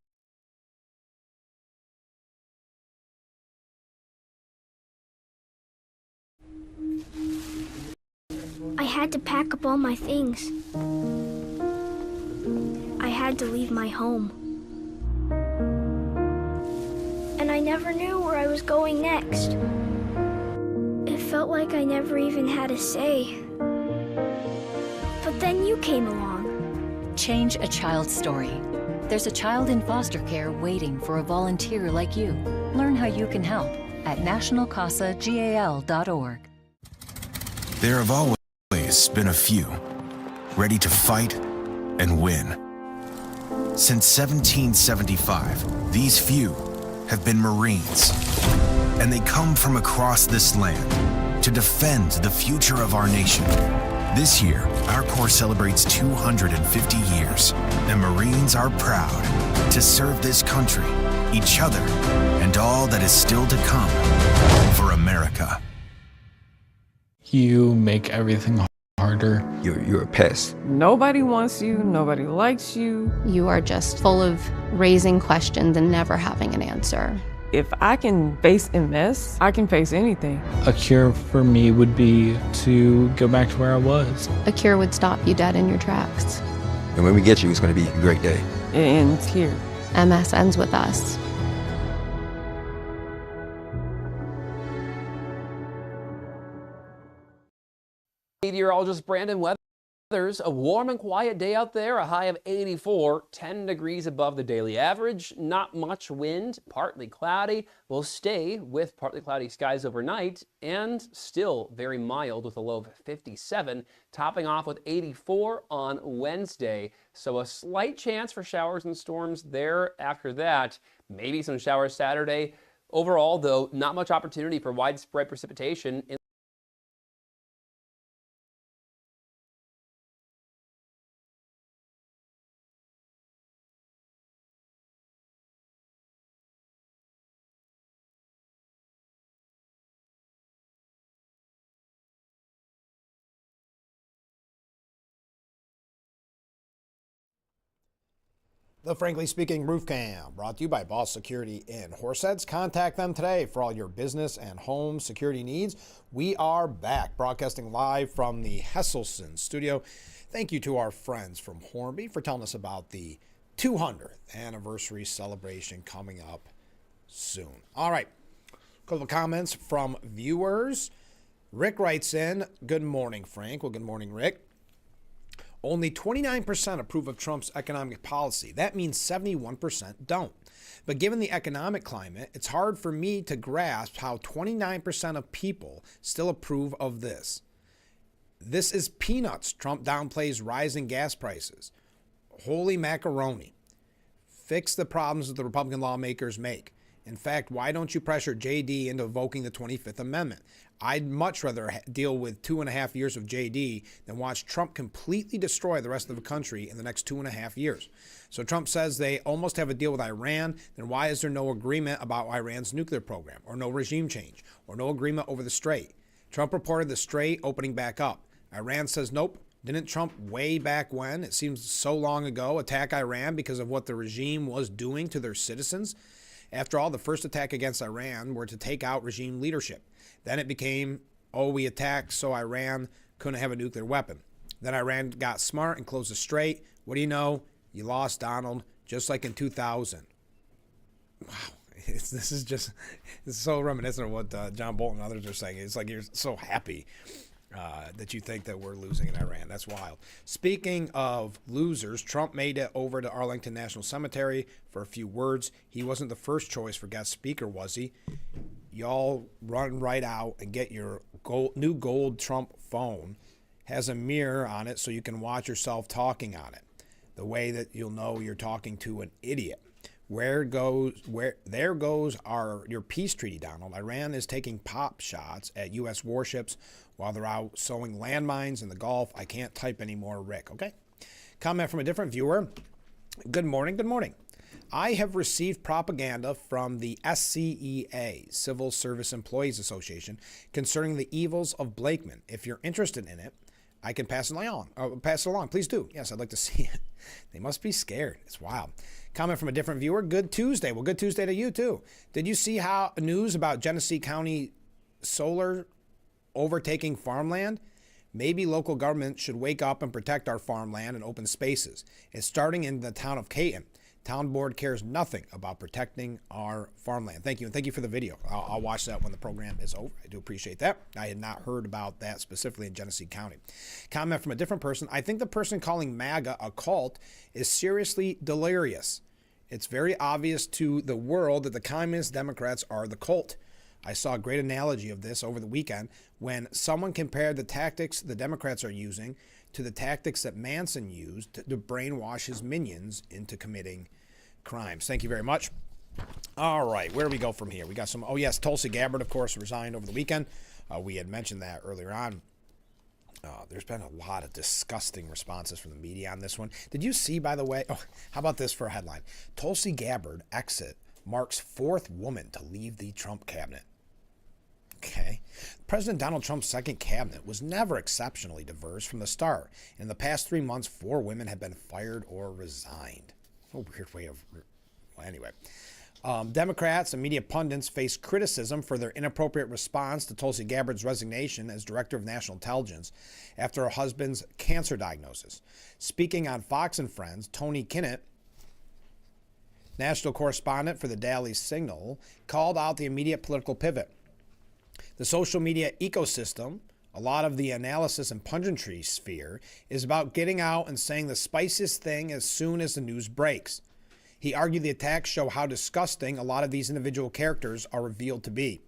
I had to pack up all my things. I had to leave my home. And I never knew where I was going next. It felt like I never even had a say. But then you came along. Change a child's story. There's a child in foster care waiting for a volunteer like you. Learn how you can help at nationalcasagal.org. There have always been a few, ready to fight and win. Since 1775, these few have been Marines, and they come from across this land to defend the future of our nation. This year, our Corps celebrates 250 years, and Marines are proud to serve this country, each other, and all that is still to come for America. You make everything harder. You're a pest. Nobody wants you, nobody likes you. You are just full of raising questions and never having an answer. If I can face MS, I can face anything. A cure for me would be to go back to where I was. A cure would stop you dead in your tracks. And when we get you, it's going to be a great day. It ends here. MS ends with us. Meteorologist Brandon Weathers. A warm and quiet day out there, a high of 84, 10 degrees above the daily average. Not much wind, partly cloudy. We'll stay with partly cloudy skies overnight and still very mild with a low of 57, topping off with 84 on Wednesday. So a slight chance for showers and storms there after that. Maybe some showers Saturday. Overall, though, not much opportunity for widespread precipitation. The Frankly Speaking Roof Cam, brought to you by Boss Security in Horseheads. Contact them today for all your business and home security needs. We are back, broadcasting live from the Hesselson studio. Thank you to our friends from Hornby for telling us about the 200th anniversary celebration coming up soon. All right, a couple of comments from viewers. Rick writes in, good morning, Frank. Well, good morning, Rick. Only 29% approve of Trump's economic policy. That means 71% don't. But given the economic climate, it's hard for me to grasp how 29% of people still approve of this. This is peanuts. Trump downplays rising gas prices. Holy macaroni. Fix the problems that the Republican lawmakers make. In fact, why don't you pressure JD into invoking the 25th Amendment? I'd much rather deal with 2.5 years of JD than watch Trump completely destroy the rest of the country in the next 2.5 years. So Trump says they almost have a deal with Iran. Then why is there no agreement about Iran's nuclear program, or no regime change, or no agreement over the Strait? Trump reported the Strait opening back up. Iran says nope. Didn't Trump way back when, it seems so long ago, attack Iran because of what the regime was doing to their citizens? After all, the first attack against Iran were to take out regime leadership. Then it became, oh, we attacked so Iran couldn't have a nuclear weapon. Then Iran got smart and closed the Strait. What do you know? You lost, Donald, just like in 2000. Wow. This is so reminiscent of what John Bolton and others are saying. It's like you're so happy that you think that we're losing in Iran. That's wild. Speaking of losers, Trump made it over to Arlington National Cemetery for a few words. He wasn't the first choice for guest speaker, was he? Y'all run right out and get your new gold Trump phone. has a mirror on it so you can watch yourself talking on it. The way that you'll know you're talking to an idiot. There goes your peace treaty, Donald. Iran is taking pop shots at U.S. warships while they're out sowing landmines in the Gulf. I can't type anymore, Rick. Okay. Comment from a different viewer. Good morning. Good morning. I have received propaganda from the SCEA, Civil Service Employees Association, concerning the evils of Blakeman. If you're interested in it, I can pass it along. Please do. Yes, I'd like to see it. They must be scared. It's wild. Comment from a different viewer. Good Tuesday. Well, good Tuesday to you, too. Did you see how news about Genesee County solar overtaking farmland? Maybe local government should wake up and protect our farmland and open spaces. It's starting in the town of Caton. Town board cares nothing about protecting our farmland. Thank you, and thank you for the video. I'll watch that when the program is over. I do appreciate that. I had not heard about that specifically in Genesee County. Comment from a different person. I think the person calling MAGA a cult is seriously delirious. It's very obvious to the world that the Communist Democrats are the cult. I saw a great analogy of this over the weekend when someone compared the tactics the Democrats are using to the tactics that Manson used to brainwash his minions into committing crimes. Thank you very much. All right, where do we go from here? We got some, oh yes, Tulsi Gabbard, of course, resigned over the weekend. We had mentioned that earlier on. There's been a lot of disgusting responses from the media on this one. Did you see, by the way, how about this for a headline? Tulsi Gabbard exit marks fourth woman to leave the Trump cabinet. Okay. President Donald Trump's second cabinet was never exceptionally diverse from the start. In the past 3 months, 4 women have been fired or resigned. A weird way of... Well, anyway. Democrats and media pundits face criticism for their inappropriate response to Tulsi Gabbard's resignation as Director of National Intelligence after her husband's cancer diagnosis. Speaking on Fox and Friends, Tony Kinnett, national correspondent for the Daily Signal, called out the immediate political pivot. The social media ecosystem, a lot of the analysis and punditry sphere, is about getting out and saying the spiciest thing as soon as the news breaks. He argued the attacks show how disgusting a lot of these individual characters are revealed to be.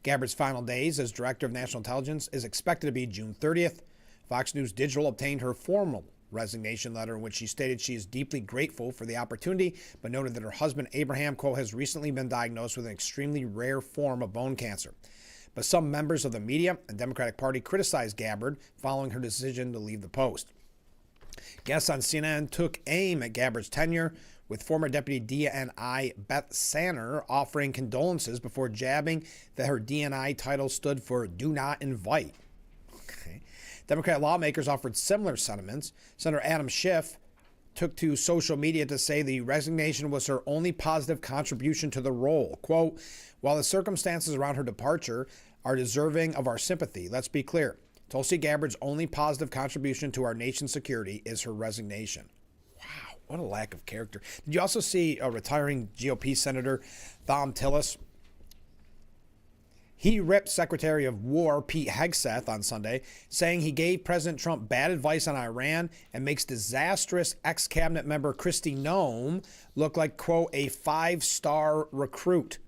Gabbard's final days as Director of National Intelligence is expected to be June 30th. Fox News Digital obtained her formal resignation letter in which she stated she is deeply grateful for the opportunity, but noted that her husband Abraham, quote, has recently been diagnosed with an extremely rare form of bone cancer. But some members of the media and Democratic Party criticized Gabbard following her decision to leave the post. Guests on CNN took aim at Gabbard's tenure, with former Deputy DNI Beth Sanner offering condolences before jabbing that her DNI title stood for Do Not Invite. Okay. Democrat lawmakers offered similar sentiments. Senator Adam Schiff took to social media to say the resignation was her only positive contribution to the role. Quote, while the circumstances around her departure are deserving of our sympathy, let's be clear. Tulsi Gabbard's only positive contribution to our nation's security is her resignation. Wow, what a lack of character. Did you also see a retiring GOP Senator, Thom Tillis? He ripped Secretary of War Pete Hegseth on Sunday, saying he gave President Trump bad advice on Iran and makes disastrous ex-cabinet member Kristi Noem look like, quote, a 5-star recruit.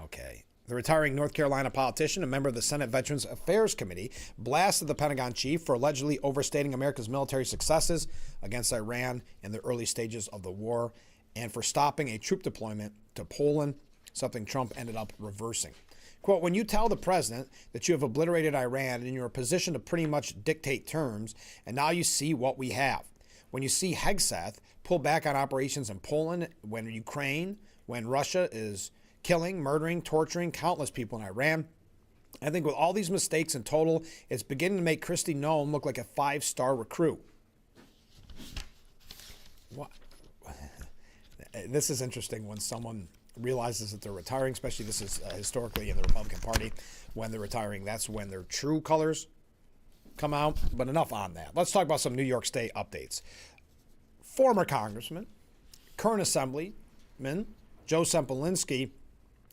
Okay. The retiring North Carolina politician, a member of the Senate Veterans Affairs Committee, blasted the Pentagon chief for allegedly overstating America's military successes against Iran in the early stages of the war and for stopping a troop deployment to Poland, something Trump ended up reversing. Quote, when you tell the president that you have obliterated Iran and you're in a position to pretty much dictate terms, and now you see what we have. When you see Hegseth pull back on operations in Poland, when Ukraine, when Russia is killing, murdering, torturing countless people in Iran. I think with all these mistakes in total, it's beginning to make Kristi Noem look like a 5-star recruit. What? This is interesting when someone realizes that they're retiring, especially this is historically in the Republican Party. When they're retiring, that's when their true colors come out. But enough on that. Let's talk about some New York State updates. Former Congressman, current Assemblyman, Joe Sempolinski.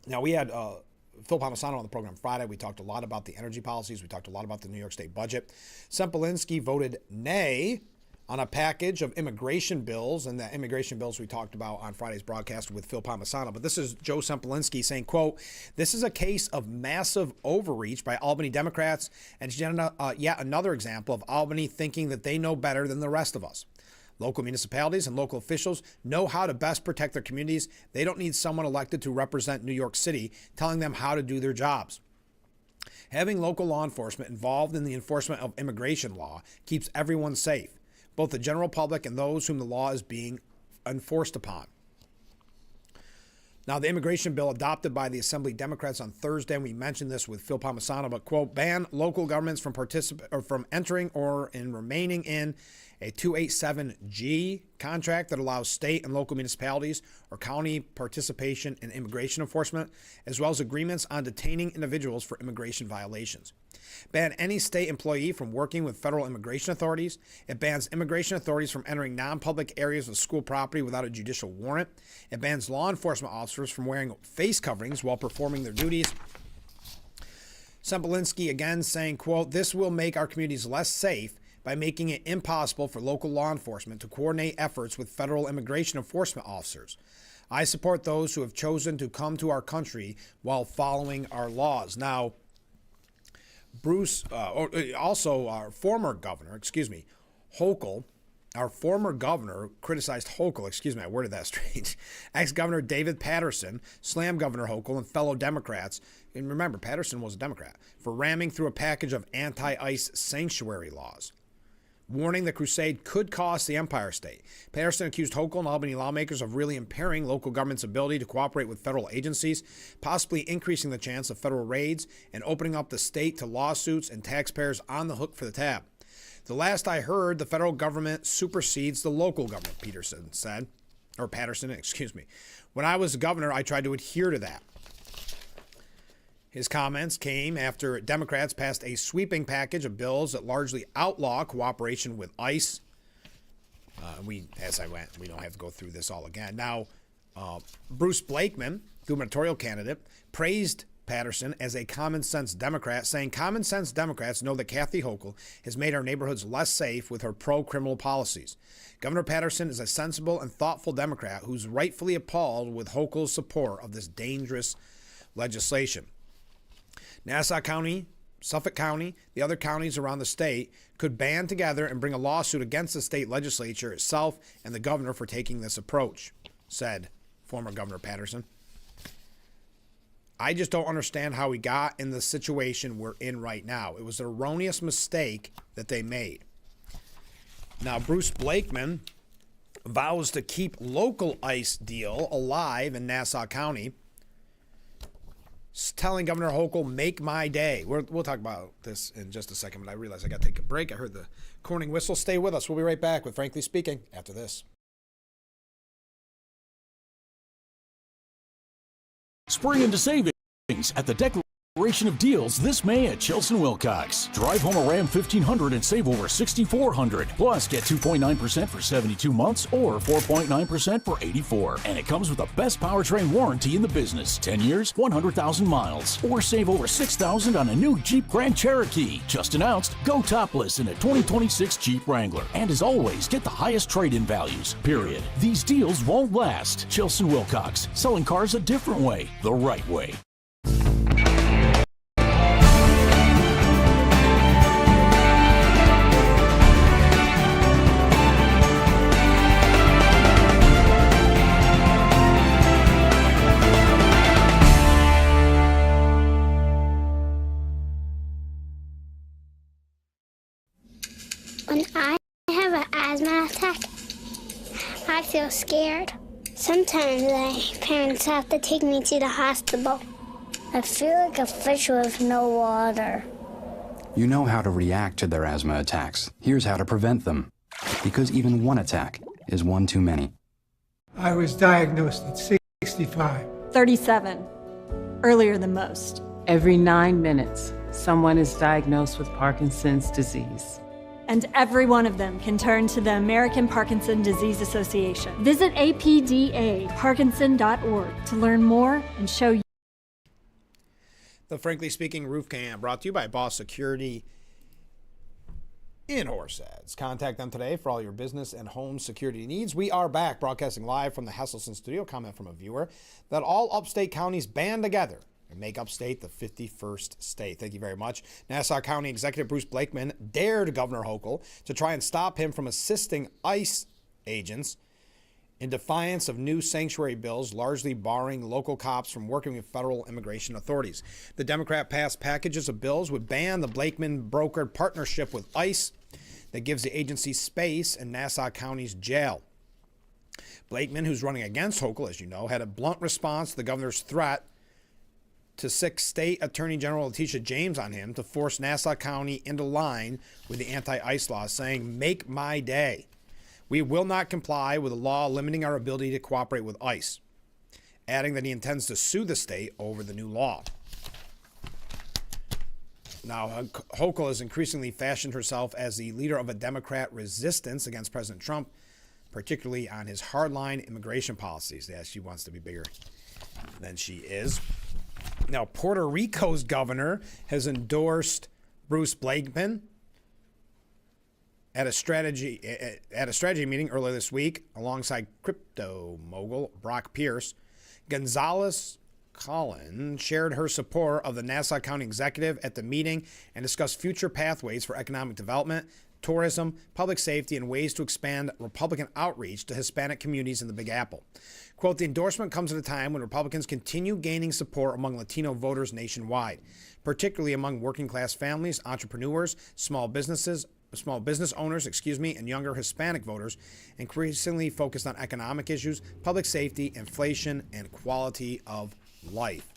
Now, we had Phil Palmisano on the program Friday. We talked a lot about the energy policies. We talked a lot about the New York State budget. Sempolinski voted nay on a package of immigration bills, and the immigration bills we talked about on Friday's broadcast with Phil Palmisano. But this is Joe Sempolinski saying, quote, "This is a case of massive overreach by Albany Democrats, and yet another example of Albany thinking that they know better than the rest of us. Local municipalities and local officials know how to best protect their communities. They don't need someone elected to represent New York City telling them how to do their jobs. Having local law enforcement involved in the enforcement of immigration law keeps everyone safe, both the general public and those whom the law is being enforced upon." Now, the immigration bill adopted by the Assembly Democrats on Thursday, and we mentioned this with Phil Palmisano, but, quote, ban local governments from entering or in remaining in a 287G contract that allows state and local municipalities or county participation in immigration enforcement, as well as agreements on detaining individuals for immigration violations. Ban any state employee from working with federal immigration authorities. It bans immigration authorities from entering non-public areas of school property without a judicial warrant. It bans law enforcement officers from wearing face coverings while performing their duties. Sempolinski again saying, quote, "This will make our communities less safe by making it impossible for local law enforcement to coordinate efforts with federal immigration enforcement officers. I support those who have chosen to come to our country while following our laws." Now, also our former governor, Hochul, our former governor criticized Hochul, I worded that strange. Ex-Governor David Patterson slammed Governor Hochul and fellow Democrats, and remember, Patterson was a Democrat, for ramming through a package of anti-ICE sanctuary laws, warning the crusade could cost the Empire State. Patterson accused Hochul and Albany lawmakers of really impairing local government's ability to cooperate with federal agencies, possibly increasing the chance of federal raids and opening up the state to lawsuits and taxpayers on the hook for the tab. "The last I heard, the federal government supersedes the local government," Patterson said. "When I was governor, I tried to adhere to that." His comments came after Democrats passed a sweeping package of bills that largely outlaw cooperation with ICE. We don't have to go through this all again. Now, Bruce Blakeman, gubernatorial candidate, praised Patterson as a common-sense Democrat, saying common-sense Democrats know that Kathy Hochul has made our neighborhoods less safe with her pro-criminal policies. Governor Patterson is a sensible and thoughtful Democrat who's rightfully appalled with Hochul's support of this dangerous legislation. Nassau County, Suffolk County, the other counties around the state could band together and bring a lawsuit against the state legislature itself and the governor for taking this approach, said former Governor Patterson. "I just don't understand how we got in the situation we're in right now. It was an erroneous mistake that they made." Now, Bruce Blakeman vows to keep local ICE deal alive in Nassau County, telling Governor Hochul, "Make my day." We'll talk about this in just a second, but I realize I got to take a break. I heard the Corning whistle. Stay with us. We'll be right back with Frankly Speaking after this. Spring into savings at the Declaration of Deals this May at Chilson Wilcox. Drive home a Ram 1500 and save over $6,400. Plus, get 2.9% for 72 months or 4.9% for 84. And it comes with the best powertrain warranty in the business. 10 years, 100,000 miles. Or save over $6,000 on a new Jeep Grand Cherokee. Just announced, go topless in a 2026 Jeep Wrangler. And as always, get the highest trade-in values, period. These deals won't last. Chilson Wilcox, selling cars a different way, the right way. When I have an asthma attack, I feel scared. Sometimes my parents have to take me to the hospital. I feel like a fish with no water. You know how to react to their asthma attacks. Here's how to prevent them. Because even one attack is one too many. I was diagnosed at 65. 37. Earlier than most. Every 9 minutes, someone is diagnosed with Parkinson's disease. And every one of them can turn to the American Parkinson Disease Association. Visit apdaparkinson.org to learn more and show you. The Frankly Speaking Roof Cam brought to you by Boss Security in Horseheads. Contact them today for all your business and home security needs. We are back broadcasting live from the Hesselson studio. Comment from a viewer that all upstate counties band together and make upstate the 51st state. Thank you very much. Nassau County Executive Bruce Blakeman dared Governor Hochul to try and stop him from assisting ICE agents in defiance of new sanctuary bills, largely barring local cops from working with federal immigration authorities. The Democrat passed packages of bills would ban the Blakeman brokered partnership with ICE that gives the agency space in Nassau County's jail. Blakeman, who's running against Hochul, as you know, had a blunt response to the governor's threat to sic State Attorney General Letitia James on him to force Nassau County into line with the anti-ICE law, saying, "Make my day. We will not comply with a law limiting our ability to cooperate with ICE," adding that he intends to sue the state over the new law. Now, Hochul has increasingly fashioned herself as the leader of a Democrat resistance against President Trump, particularly on his hardline immigration policies. Yeah, she wants to be bigger than she is. Now, Puerto Rico's governor has endorsed Bruce Blakeman at a strategy meeting earlier this week alongside crypto mogul Brock Pierce. Gonzalez Collin shared her support of the Nassau County executive at the meeting and discussed future pathways for economic development, tourism, public safety, and ways to expand Republican outreach to Hispanic communities in the Big Apple. Quote, "The endorsement comes at a time when Republicans continue gaining support among Latino voters nationwide, particularly among working class families, entrepreneurs, small business owners, and younger Hispanic voters, increasingly focused on economic issues, public safety, inflation, and quality of life."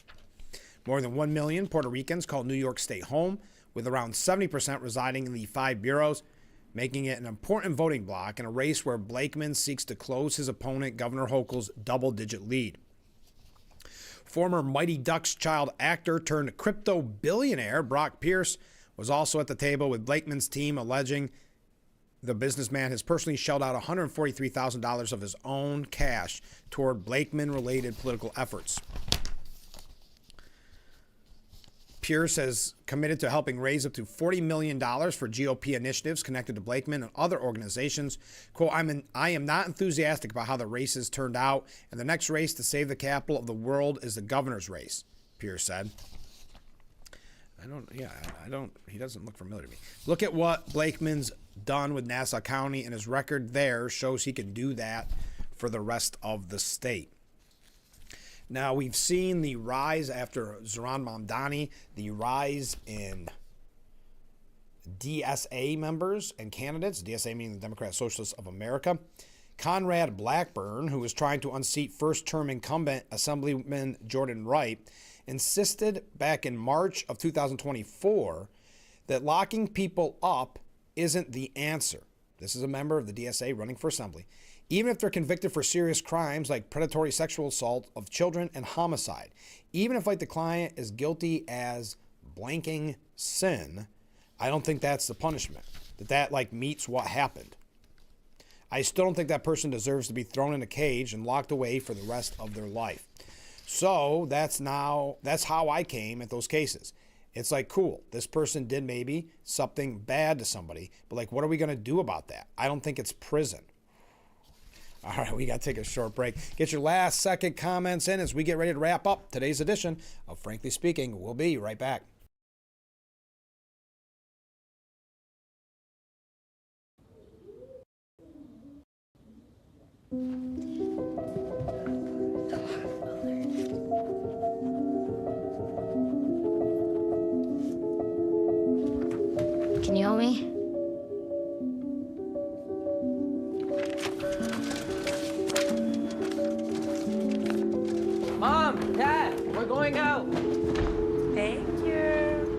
More than 1 million Puerto Ricans call New York State home, with around 70% residing in the 5 boroughs, making it an important voting bloc in a race where Blakeman seeks to close his opponent, Governor Hochul's double-digit lead. Former Mighty Ducks child actor turned crypto billionaire Brock Pierce was also at the table with Blakeman's team, alleging the businessman has personally shelled out $143,000 of his own cash toward Blakeman-related political efforts. Pierce has committed to helping raise up to $40 million for GOP initiatives connected to Blakeman and other organizations. Quote, I am not enthusiastic about how the races turned out, and the next race to save the capital of the world is the governor's race, Pierce said. He doesn't look familiar to me. Look at what Blakeman's done with Nassau County, and his record there shows he can do that for the rest of the state. Now, we've seen the rise after Zohran Mamdani, the rise in DSA members and candidates, DSA meaning the Democrat Socialists of America. Conrad Blackburn, who was trying to unseat first-term incumbent Assemblyman Jordan Wright, insisted back in March of 2024 that locking people up isn't the answer. This is a member of the DSA running for assembly. Even if they're convicted for serious crimes like predatory sexual assault of children and homicide, even if, like, the client is guilty as blanking sin, I don't think that's the punishment. That meets what happened. I still don't think that person deserves to be thrown in a cage and locked away for the rest of their life. So that's how I came at those cases. It's like, cool, this person did maybe something bad to somebody, but what are we going to do about that? I don't think it's prison. All right, we got to take a short break. Get your last second comments in as we get ready to wrap up today's edition of Frankly Speaking. We'll be right back. Can you help me? Mom, Dad, we're going out. Thank you.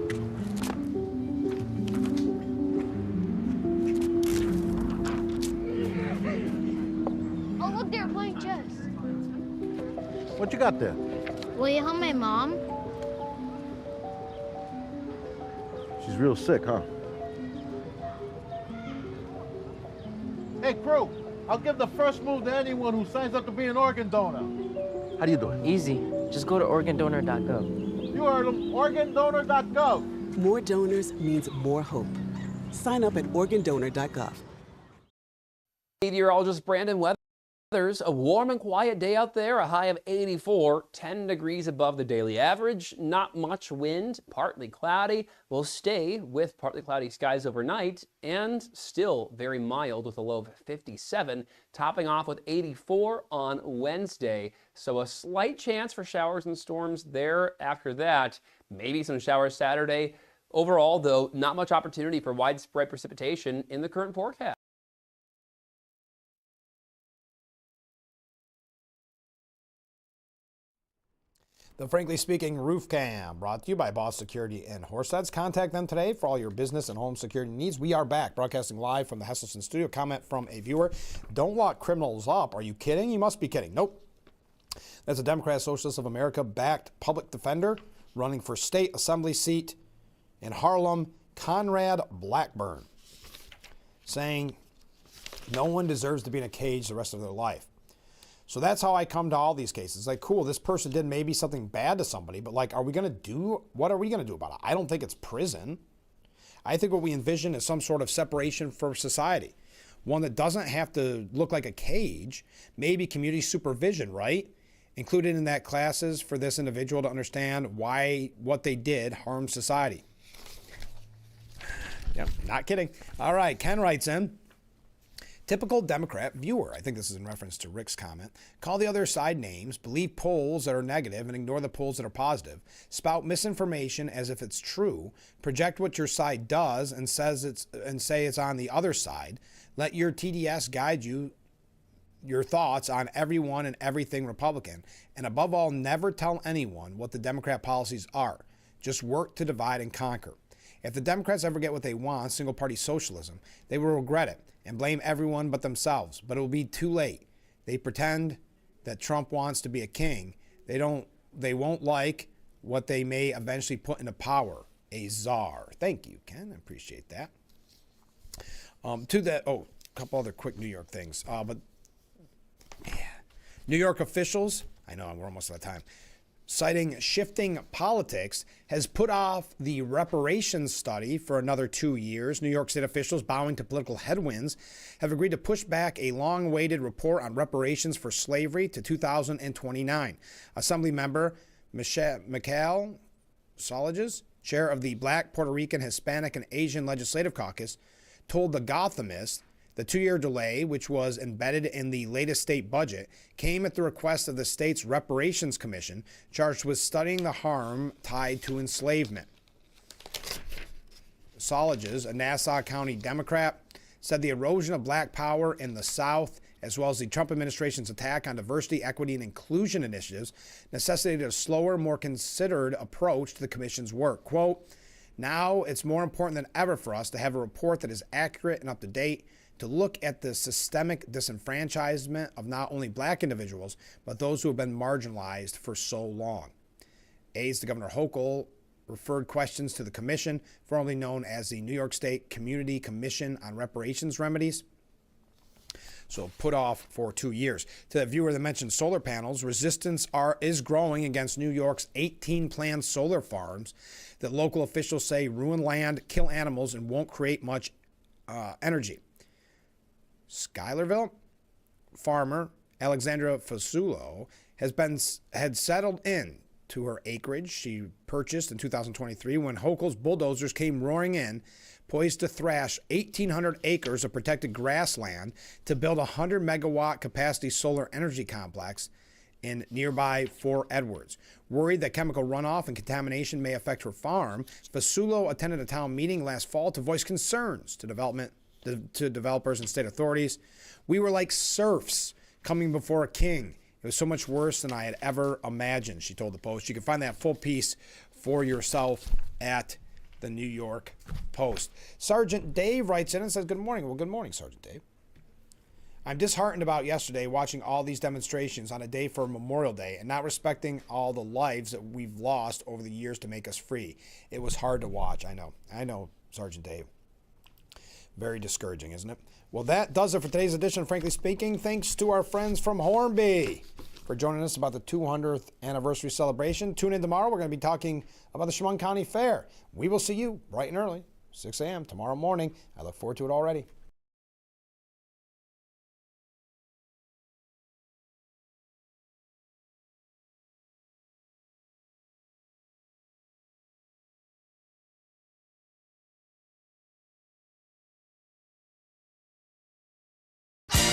Oh, look, they're playing chess. What you got there? Will you help my mom? She's real sick, huh? Hey, crew, I'll give the first move to anyone who signs up to be an organ donor. How do you do it? Easy. Just go to organdonor.gov. You heard them, organdonor.gov. More donors means more hope. Sign up at organdonor.gov. Meteorologist Brandon Weathers. A warm and quiet day out there, a high of 84, 10 degrees above the daily average. Not much wind, partly cloudy. We'll stay with partly cloudy skies overnight and still very mild with a low of 57, topping off with 84 on Wednesday. So a slight chance for showers and storms there after that. Maybe some showers Saturday. Overall, though, not much opportunity for widespread precipitation in the current forecast. The Frankly Speaking Roof Cam, brought to you by Boss Security and Horsets. Contact them today for all your business and home security needs. We are back, broadcasting live from the Hesselson studio. Comment from a viewer: don't lock criminals up. Are you kidding? You must be kidding. Nope. That's a Democrat Socialist of America-backed public defender running for state assembly seat in Harlem, Conrad Blackburn, saying no one deserves to be in a cage the rest of their life. So that's how I come to all these cases. Like, cool, this person did maybe something bad to somebody, but like, what are we going to do about it? I don't think it's prison. I think what we envision is some sort of separation from society. One that doesn't have to look like a cage, maybe community supervision, right? Included in that classes for this individual to understand why what they did harmed society. Yep, not kidding. All right, Ken writes in. Typical Democrat viewer, I think this is in reference to Rick's comment, call the other side names, believe polls that are negative and ignore the polls that are positive, spout misinformation as if it's true, project what your side does and say it's on the other side, let your TDS guide you, your thoughts on everyone and everything Republican, and above all, never tell anyone what the Democrat policies are. Just work to divide and conquer. If the Democrats ever get what they want, single-party socialism, they will regret it and blame everyone but themselves. But it will be too late. They pretend that Trump wants to be a king. They won't like what they may eventually put into power, a czar. Thank you, Ken. I appreciate that. A couple other quick New York things. New York officials, I know we're almost out of time, citing shifting politics, has put off the reparations study for another 2 years. New York State officials, bowing to political headwinds, have agreed to push back a long-awaited report on reparations for slavery to 2029. Assembly member Mikhail Soliges, chair of the Black, Puerto Rican, Hispanic, and Asian Legislative Caucus, told The Gothamist the 2-year delay, which was embedded in the latest state budget, came at the request of the state's Reparations Commission, charged with studying the harm tied to enslavement. Soliges, a Nassau County Democrat, said the erosion of black power in the South, as well as the Trump administration's attack on diversity, equity, and inclusion initiatives, necessitated a slower, more considered approach to the commission's work. Quote, now it's more important than ever for us to have a report that is accurate and up to date, to look at the systemic disenfranchisement of not only black individuals, but those who have been marginalized for so long. Aides to Governor Hochul referred questions to the commission, formerly known as the New York State Community Commission on Reparations Remedies. So put off for 2 years. To the viewer that mentioned solar panels, resistance is growing against New York's 18 planned solar farms that local officials say ruin land, kill animals, and won't create much energy. Schuylerville farmer Alexandra Fasulo had settled in to her acreage she purchased in 2023 when Hochul's bulldozers came roaring in, poised to thrash 1,800 acres of protected grassland to build a 100-megawatt capacity solar energy complex in nearby Fort Edwards. Worried that chemical runoff and contamination may affect her farm, Fasulo attended a town meeting last fall to voice concerns to developers and state authorities. We were like serfs coming before a king. It was so much worse than I had ever imagined, she told the Post. You can find that full piece for yourself at the New York Post. Sergeant Dave writes in and says, good morning. Well, good morning, Sergeant Dave. I'm disheartened about yesterday watching all these demonstrations on a day for Memorial Day and not respecting all the lives that we've lost over the years to make us free. It was hard to watch. I know, Sergeant Dave. Very discouraging, isn't it? Well, that does it for today's edition of Frankly Speaking. Thanks to our friends from Hornby for joining us about the 200th anniversary celebration. Tune in tomorrow. We're going to be talking about the Chemung County Fair. We will see you bright and early. 6 a.m. tomorrow morning. I look forward to it already.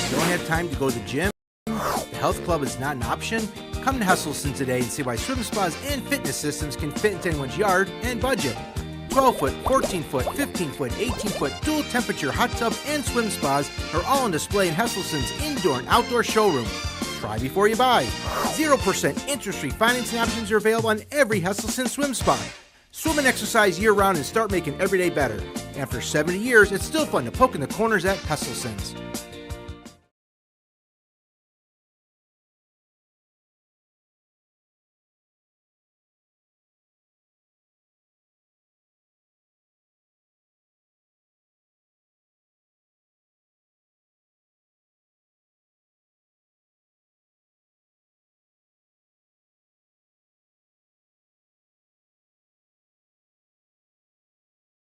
You don't have time to go to the gym? The health club is not an option? Come to Hesselson today and see why swim spas and fitness systems can fit into anyone's yard and budget. 12-foot, 14-foot, 15-foot, 18-foot dual temperature hot tub and swim spas are all on display in Hesselson's indoor and outdoor showroom. Try before you buy. 0% interest-free financing options are available on every Hesselson swim spa. Swim and exercise year-round and start making every day better. After 70 years, it's still fun to poke in the corners at Hesselson's.